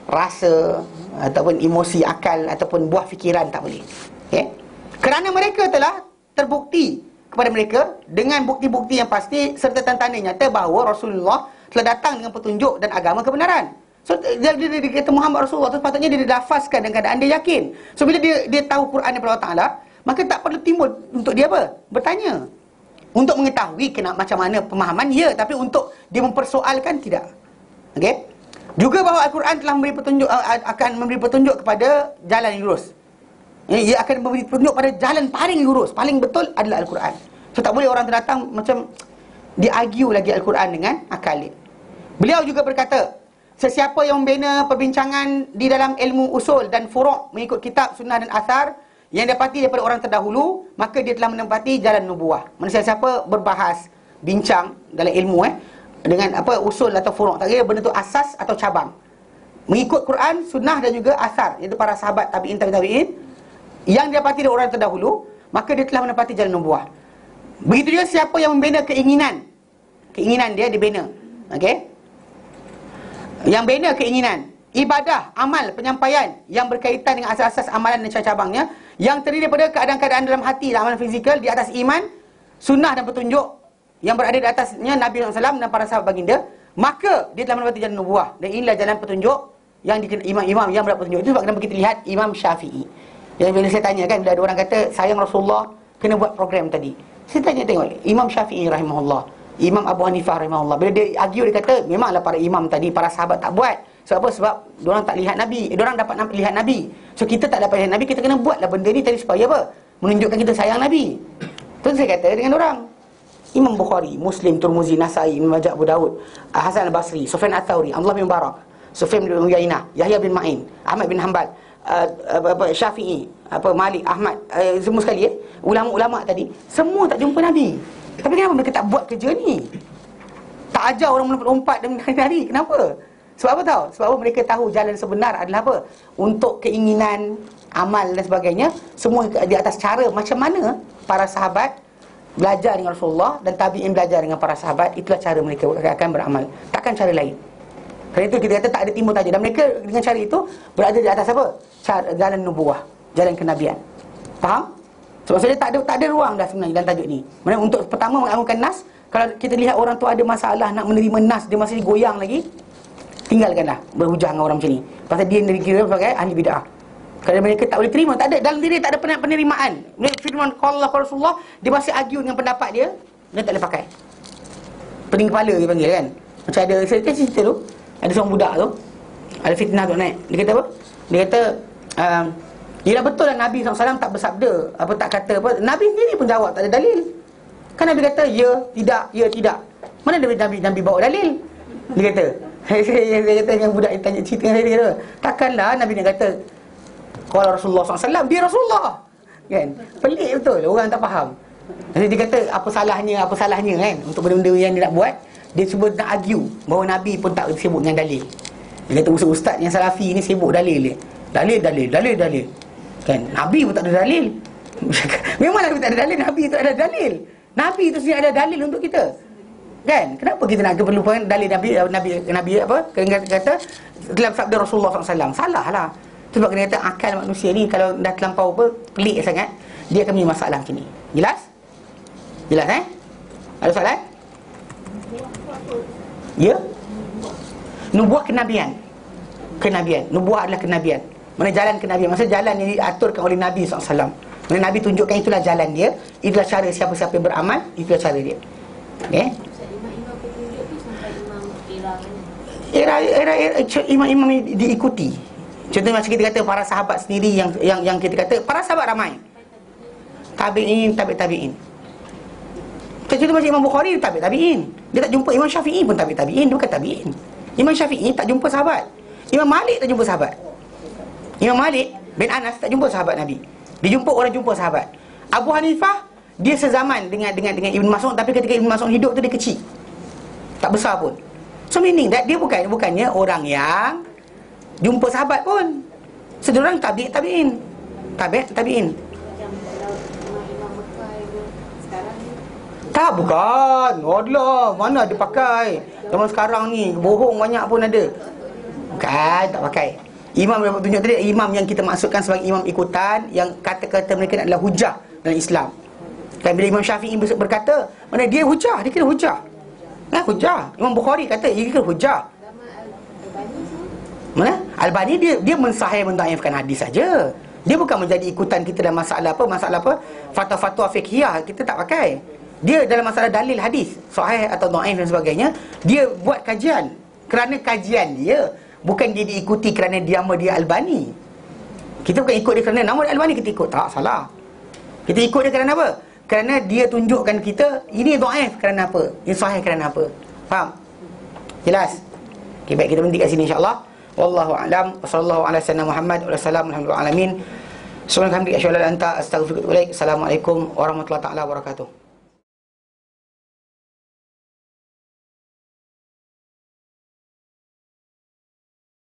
rasa, ataupun emosi, akal, ataupun buah fikiran, tak boleh. Okay? Kerana mereka telah terbukti kepada mereka dengan bukti-bukti yang pasti serta tanda-tanda nyata bahawa Rasulullah telah datang dengan petunjuk dan agama kebenaran. So dia kata Muhammad Rasulullah tu, sepatutnya dia dilafazkan dengan keadaan dia yakin. So bila dia tahu Quran daripada Allah Ta'ala, maka tak perlu timbul untuk dia bertanya. Untuk mengetahui macam mana pemahaman, ya, tapi untuk dia mempersoalkan, tidak. Okey? Juga bahawa Al-Quran telah memberi petunjuk, akan memberi petunjuk kepada jalan yang lurus. Ia akan memberi petunjuk pada jalan paling lurus, paling betul adalah Al-Quran. So tak boleh orang datang macam dia argue lagi Al-Quran dengan akal dia. Beliau juga berkata, sesiapa yang membina perbincangan di dalam ilmu usul dan furu' mengikut kitab, sunnah dan athar yang dapati daripada orang terdahulu, maka dia telah menempati jalan nubuah. Manusia siapa berbahas, bincang dalam ilmu dengan usul atau furu', tak kira benda tu asas atau cabang, mengikut Quran, sunnah dan juga athar, iaitu para sahabat, tabi'in, tabi'in, yang didapati dari orang terdahulu, maka dia telah menempati jalan nubuah. Begitu juga siapa yang membina keinginan dia dibina. Okey? Yang bina keinginan, ibadah, amal, penyampaian yang berkaitan dengan asas-asas amalan dan cabang-cabangnya, yang terdiri daripada keadaan-keadaan dalam hati dan amalan fizikal di atas iman, sunnah dan petunjuk yang berada di atasnya Nabi SAW dan para sahabat baginda, maka dia telah menempati jalan nubuah. Dan inilah jalan petunjuk yang imam-imam yang berdapat petunjuk. Itu sebab kenapa kita lihat Imam Syafi'i. Yang bila saya tanya kan, bila ada orang kata sayang Rasulullah, kena buat program tadi, saya tanya, tengok Imam Syafi'i rahimahullah, Imam Abu Hanifah rahimahullah, bila dia argue, dia kata memanglah para imam tadi, para sahabat tak buat. Sebab apa? Sebab diorang tak lihat Nabi, diorang dapat lihat Nabi. So kita tak dapat lihat Nabi, kita kena buatlah benda ni tadi supaya apa? Menunjukkan kita sayang Nabi. Terus saya kata dengan orang, Imam Bukhari, Muslim, Turmuzi, Nasai, Ibn Majah, Abu Dawud, Hasan al-Basri, Sufyan al-Thawri, Abdullah bin Mubarak, Sufyan bin Uyainah, Yahya bin Ma'in, Ahmad bin Hanbal, Syafi'i, Malik, Ahmad, semua sekali ulama-ulama tadi, semua tak jumpa Nabi. Tapi kenapa mereka tak buat kerja ni? Tak ajar orang melompat dan menari. Kenapa? Sebab apa tahu? Sebab apa? Mereka tahu jalan sebenar adalah apa? Untuk keinginan, amal dan sebagainya, semua di atas cara macam mana para sahabat belajar dengan Rasulullah dan tabi'in belajar dengan para sahabat. Itulah cara mereka akan beramal, takkan cara lain. Kerana itu kita kata tak ada timbul tajuk. Dan mereka dengan cara itu berada di atas apa? Jalan nubuah, jalan kenabian. Faham? Sebab saya tak ada ruang dah sebenarnya dalam tajuk ni. Maksudnya untuk pertama mengagungkan nas. Kalau kita lihat orang tu ada masalah nak menerima nas, dia masih goyang lagi, tinggalkanlah berhujah dengan orang macam ni. Pasal dia dikira sebagai ahli bid'ah. Kalau mereka tak boleh terima, tak ada, dalam diri tak ada penerimaan. Firman Allah Rasulullah, dia masih argue dengan pendapat dia tak boleh pakai. Pening kepala dia panggil kan. Macam ada cerita tu, ada seorang budak tu, ada fitnah tu naik. Dia kata apa? Dia kata yelah betul lah Nabi SAW tak bersabda, tak kata apa. Nabi sendiri pun jawab tak ada dalil. Kan Nabi kata ya, tidak. Mana Nabi bawa dalil? Dia kata saya kata dengan budak yang tanya cerita dengan saya, dia kata, takkanlah Nabi nak kata kalau Rasulullah SAW, dia Rasulullah kan? Pelik betul, orang tak faham. Jadi dia kata apa salahnya kan, untuk benda-benda yang dia nak buat. Dia cuba nak argue bahawa Nabi pun tak sibuk dengan dalil. Dia kata ustaz yang salafi ni sibuk dalil dia. Dalil kan, Nabi pun tak ada dalil. Memanglah Nabi tak ada dalil. Nabi itu ada dalil. Nabi itu sendiri ada dalil untuk kita. Kan? Kenapa kita nak perlukan dalil Nabi apa? Kata dalam sabda Rasulullah SAW. Salah lah. Sebab kena kata akal manusia ni kalau dah terlampau pelik sangat, dia akan punya masalah macam ni. Jelas? Jelas Ada soalan? Ya? Nubuah kenabian. Nubuah adalah kenabian. Mana jalan kenabian? Maksudnya jalan yang diaturkan oleh Nabi SAW. Mana Nabi tunjukkan itulah jalan dia. Itulah cara siapa-siapa yang beramal. Itulah cara dia. Okay? Era imam-imam diikuti. Contohnya macam kita kata para sahabat sendiri yang kita kata para sahabat ramai. Tabi'in. Contoh macam Imam Bukhari tabi'in. Dia tak jumpa Imam Syafi'i pun tabi'in, dia bukan tabi'in. Imam Syafi'i tak jumpa sahabat. Imam Malik tak jumpa sahabat. Imam Malik bin Anas tak jumpa sahabat Nabi. Dia jumpa orang jumpa sahabat. Abu Hanifah dia sezaman dengan Ibn Mas'ud, tapi ketika Ibn Mas'ud hidup tu dia kecil. Tak besar pun. So meaning that dia bukannya orang yang jumpa sahabat pun. Sedurang tabi'in. Tak, bukan. Allah, mana dia pakai. Zaman sekarang ni bohong banyak pun ada. Bukan, tak pakai. Imam yang tunjuk tadi, imam yang kita maksudkan sebagai imam ikutan, yang kata-kata mereka adalah hujah dalam Islam. Dan bila Imam Syafi'i berkata, mana dia hujah, dia kira hujah. Hujah. Imam Bukhari kata dia kira hujah. Mana? Albani dia mensahih mendaifkan hadis saja. Dia bukan menjadi ikutan kita dalam masalah apa? Fatwa-fatwa fiqhiyah kita tak pakai. Dia dalam masalah dalil hadis, sahih atau dhaif dan sebagainya, dia buat kajian. Kerana kajian dia, bukan dia diikuti kerana dia Albani. Kita bukan ikut dia kerana nama dia Albani kita ikut. Tak, salah. Kita ikut dia kerana apa? Kerana dia tunjukkan kita ini dhaif kerana apa? Ini sahih kerana apa? Faham? Jelas? Okay, baik, kita berhenti kat sini insya-Allah. Wallahu a'lam. Wassallallahu ala sayyidina Muhammad wa sallam alhamdulillah alamin. Subhanallah, asyhadu an la ilaha illa anta astaghfiruka wa atubu ilaik. Assalamualaikum warahmatullahi taala wabarakatuh.